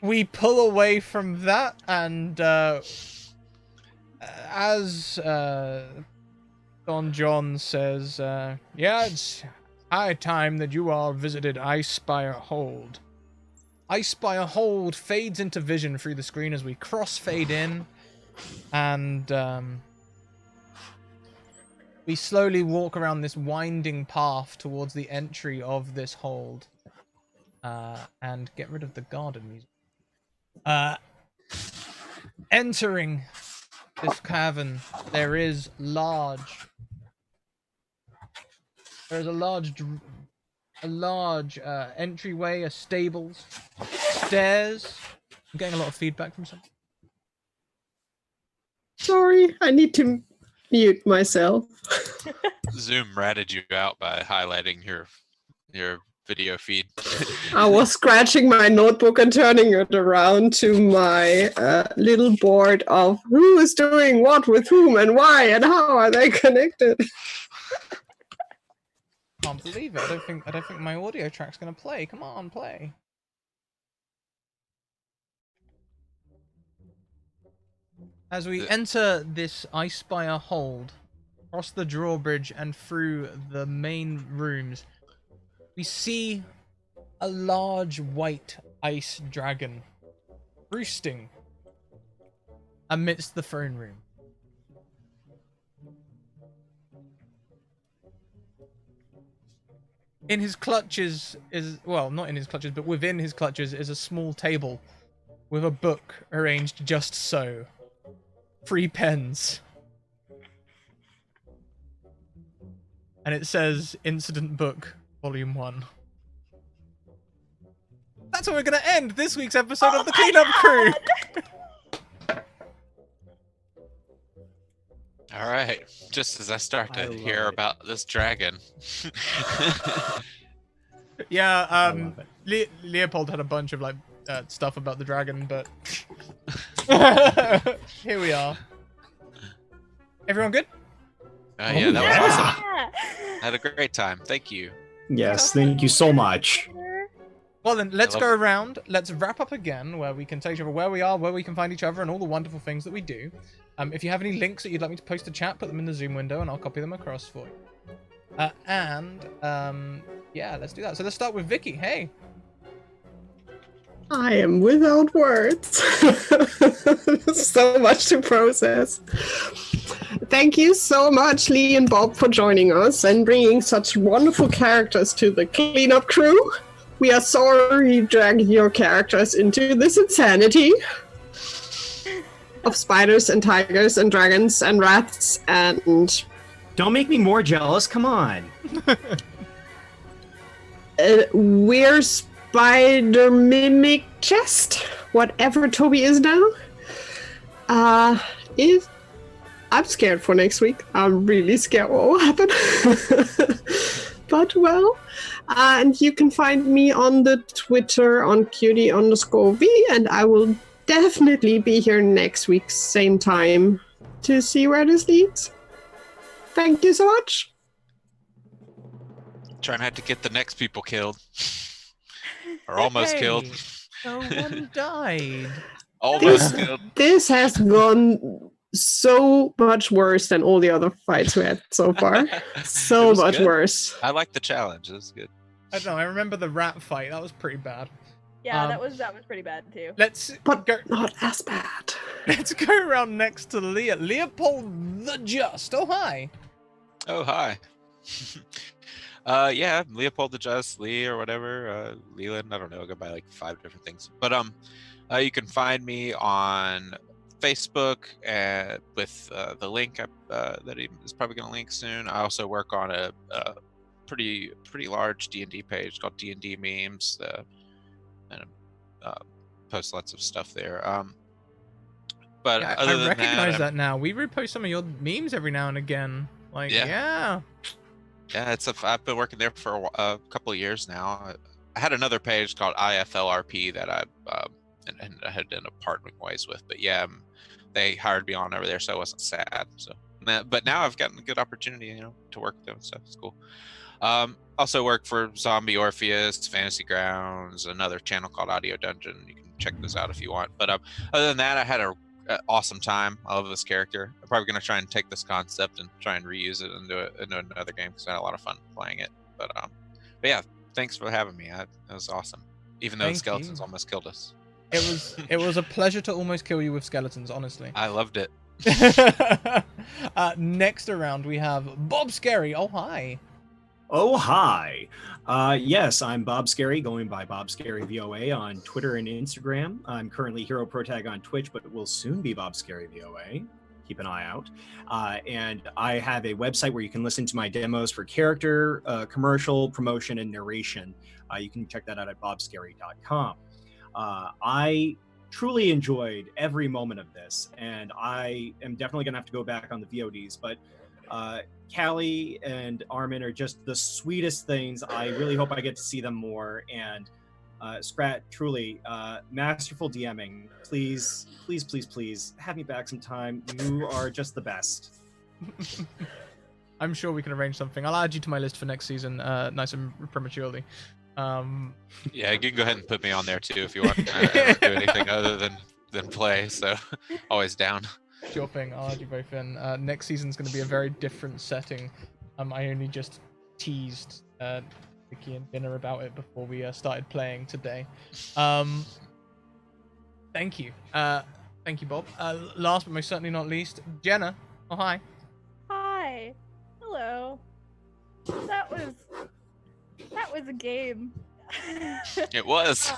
[SPEAKER 1] we pull away from that, and as Don John says, yeah, it's high time that you all visited Icespire Hold. Icespire Hold fades into vision through the screen as we crossfade in, and we slowly walk around this winding path towards the entry of this hold, and get rid of the garden music. Entering this cavern, there is a large entryway, a stables, stairs. I'm getting a lot of feedback from some.
[SPEAKER 5] Sorry, I need to mute myself.
[SPEAKER 4] Zoom ratted you out by highlighting your video feed.
[SPEAKER 5] I was scratching my notebook and turning it around to my little board of who is doing what with whom and why and how are they connected.
[SPEAKER 1] Can't believe it. I don't think my audio track's gonna play. Come on, play. As we enter this Icespire Hold, across the drawbridge and through the main rooms, we see a large white ice dragon roosting amidst the throne room. In his clutches is, well, not in his clutches, but within his clutches is a small table with a book arranged just so. 3 pens. And it says Incident Book, Volume 1. That's where we're going to end this week's episode of the Cleanup Crew.
[SPEAKER 4] All right. Just as I start
[SPEAKER 3] I
[SPEAKER 4] to
[SPEAKER 3] love
[SPEAKER 4] hear
[SPEAKER 3] it.
[SPEAKER 4] about this dragon.
[SPEAKER 1] Yeah,
[SPEAKER 3] I love it.
[SPEAKER 1] Leopold had a bunch of like stuff about the dragon, but here we are. Everyone good?
[SPEAKER 4] Yeah, that was awesome.
[SPEAKER 2] Yeah.
[SPEAKER 4] I had a great time. Thank you.
[SPEAKER 3] Yes, thank you so much.
[SPEAKER 1] Well then, let's
[SPEAKER 4] love
[SPEAKER 1] go
[SPEAKER 4] it.
[SPEAKER 1] around. Let's wrap up again, where we can tell each other where we are, where we can find each other, and all the wonderful things that we do. If you have any links that you'd like me to post to chat, put them in the Zoom window, and I'll copy them across for you. Yeah, let's do that. So let's start with Vicky. Hey.
[SPEAKER 5] I am without words. So much to process. Thank you so much, Lee and Bob, for joining us and bringing such wonderful characters to the cleanup crew. We are sorry you dragged your characters into this insanity of spiders and tigers and dragons and rats and...
[SPEAKER 3] Don't make me more jealous. Come on.
[SPEAKER 5] we're spider mimic chest, whatever Toby is now. If I'm scared for next week. I'm really scared what will happen. But well, and you can find me on the Twitter on cutie_v, and I will definitely be here next week, same time, to see where this leads. Thank you so much.
[SPEAKER 4] Try not to get the next people killed. Or almost killed.
[SPEAKER 1] No one died.
[SPEAKER 4] Almost killed.
[SPEAKER 5] This has gone so much worse than all the other fights we had so far. So
[SPEAKER 4] It was
[SPEAKER 5] much
[SPEAKER 4] good.
[SPEAKER 5] worse.
[SPEAKER 4] I like the challenge. It was good.
[SPEAKER 1] I don't know. I remember the rat fight. That was pretty bad.
[SPEAKER 2] Yeah,
[SPEAKER 1] Um,
[SPEAKER 2] that was pretty bad too.
[SPEAKER 1] Let's
[SPEAKER 5] But
[SPEAKER 1] go.
[SPEAKER 5] not as bad.
[SPEAKER 1] Let's go around next to Leopold the Just. Oh hi.
[SPEAKER 4] Oh, hi. Yeah, Leopold the Just, Lee or whatever, Leland, I don't know, I go by like 5 different things. But you can find me on Facebook with the link that he is probably going to link soon. I also work on a pretty large D&D page called D&D Memes, and post lots of stuff there. But
[SPEAKER 1] Yeah,
[SPEAKER 4] other
[SPEAKER 1] I
[SPEAKER 4] than
[SPEAKER 1] recognize
[SPEAKER 4] that,
[SPEAKER 1] that now. We repost some of your memes every now and again. Like, yeah.
[SPEAKER 4] Yeah, I've been working there for a couple of years now. I had another page called IFLRP that I and I had an apartment ways with, but yeah, they hired me on over there, so I wasn't sad. So, but now I've gotten a good opportunity, to work with them and stuff. It's cool. Also work for Zombie Orpheus, Fantasy Grounds, another channel called Audio Dungeon. You can check those out if you want. But other than that, I had an awesome time. I love this character. I'm probably going to try and take this concept and try and reuse it into another game because I had a lot of fun playing it. But yeah, thanks for having me. That was awesome. Even though the
[SPEAKER 1] Thank
[SPEAKER 4] skeletons
[SPEAKER 1] you.
[SPEAKER 4] almost killed us.
[SPEAKER 1] It was a pleasure to almost kill you with skeletons, honestly.
[SPEAKER 4] I loved it.
[SPEAKER 1] Next around we have Bob Scary. Oh hi.
[SPEAKER 3] Oh, hi. Yes, I'm Bob Scary, going by Bob Scary VOA on Twitter and Instagram. I'm currently Hero Protag on Twitch, but will soon be Bob Scary VOA. Keep an eye out. And I have a website where you can listen to my demos for character, commercial, promotion, and narration. You can check that out at bobscary.com. I truly enjoyed every moment of this, and I am definitely going to have to go back on the VODs, but Callie and Armin are just the sweetest things. I really hope I get to see them more. And Scrat, truly, masterful DMing. Please, please, please, please have me back sometime. You are just the best.
[SPEAKER 1] I'm sure we can arrange something. I'll add you to my list for next season, nice and prematurely.
[SPEAKER 4] Yeah, you can go ahead and put me on there too if you want. I don't do anything other than play, so always down.
[SPEAKER 1] Sure thing. I'll add you both in. Next season's going to be a very different setting. I only just teased Vicky and Dinner about it before we started playing today. Thank you. Thank you, Bob. Last but most certainly not least, Jenna. Oh, hi.
[SPEAKER 2] Hi. Hello. That was a game.
[SPEAKER 4] It was.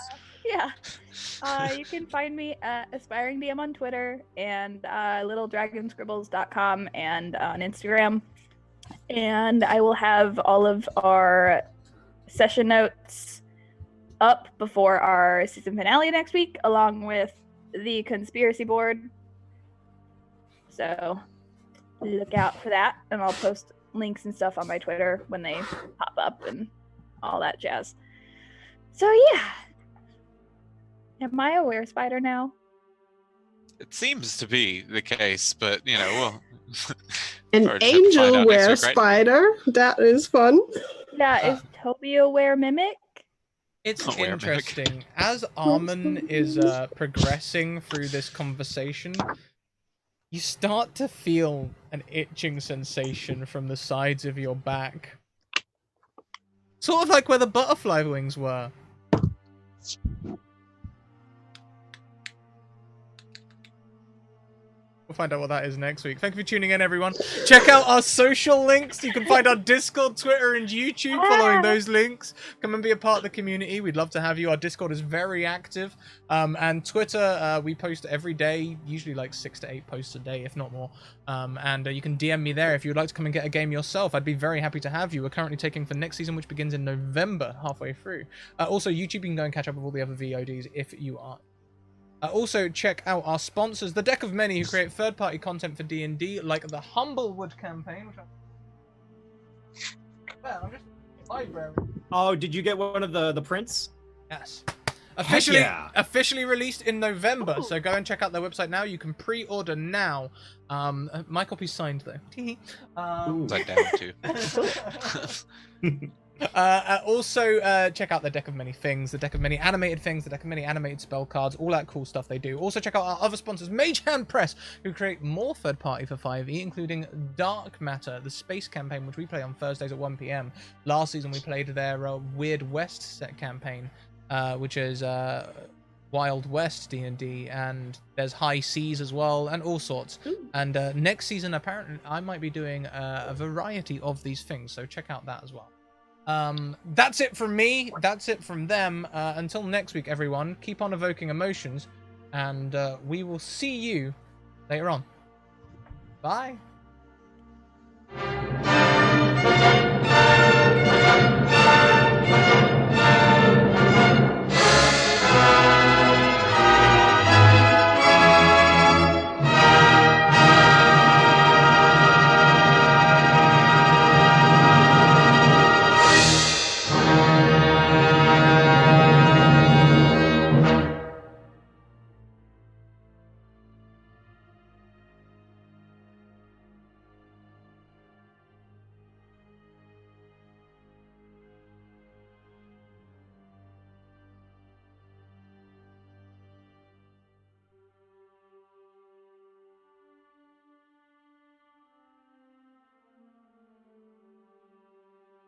[SPEAKER 2] Yeah. You can find me at Aspiring DM on Twitter and littledragonscribbles.com and on Instagram. And I will have all of our session notes up before our season finale next week, along with the conspiracy board. So look out for that, and I'll post links and stuff on my Twitter when they pop up and all that jazz. So yeah. Am I a were-spider now?
[SPEAKER 4] It seems to be the case, but we'll.
[SPEAKER 5] An
[SPEAKER 4] Or just have to find
[SPEAKER 5] angel
[SPEAKER 4] out next
[SPEAKER 5] wear
[SPEAKER 4] week, right?
[SPEAKER 5] spider. That is fun.
[SPEAKER 2] Yeah, is Toby a were-mimic?
[SPEAKER 1] It's
[SPEAKER 4] Oh, wait a minute.
[SPEAKER 1] interesting. As Armin is progressing through this conversation, you start to feel an itching sensation from the sides of your back. Sort of like where the butterfly wings were. We'll find out what that is next week. Thank you for tuning in, everyone. Check out our social links. You can find our Discord, Twitter, and YouTube following those links. Come and be a part of the community. We'd love to have you. Our Discord is very active. And Twitter, we post every day, usually like 6 to 8 posts a day, if not more. And you can DM me there if you'd like to come and get a game yourself. I'd be very happy to have you. We're currently taking for next season, which begins in November, halfway through. Also, YouTube, you can go and catch up with all the other VODs if you are. Also, check out our sponsors, the Deck of Many, who create third-party content for D&D, like the Humblewood campaign, which I'm just library.
[SPEAKER 3] Oh, did you get one of the prints?
[SPEAKER 1] Yes. Officially,
[SPEAKER 3] yeah.
[SPEAKER 1] officially released in November, so go and check out their website now. You can pre-order now. My copy's signed though.
[SPEAKER 4] Upside down too.
[SPEAKER 1] Also, check out the Deck of Many Things, the Deck of Many Animated Things, the Deck of Many Animated Spell Cards, all that cool stuff they do. Also, check out our other sponsors, Mage Hand Press, who create more third party for 5e, including Dark Matter, the space campaign, which we play on Thursdays at 1 p.m. Last season, we played their Weird West set campaign, which is Wild West D&D, and there's High Seas as well, and all sorts. And next season, apparently, I might be doing a variety of these things, so check out that as well. That's it from me. That's it from them. Until next week, everyone, keep on evoking emotions, and we will see you later on. Bye.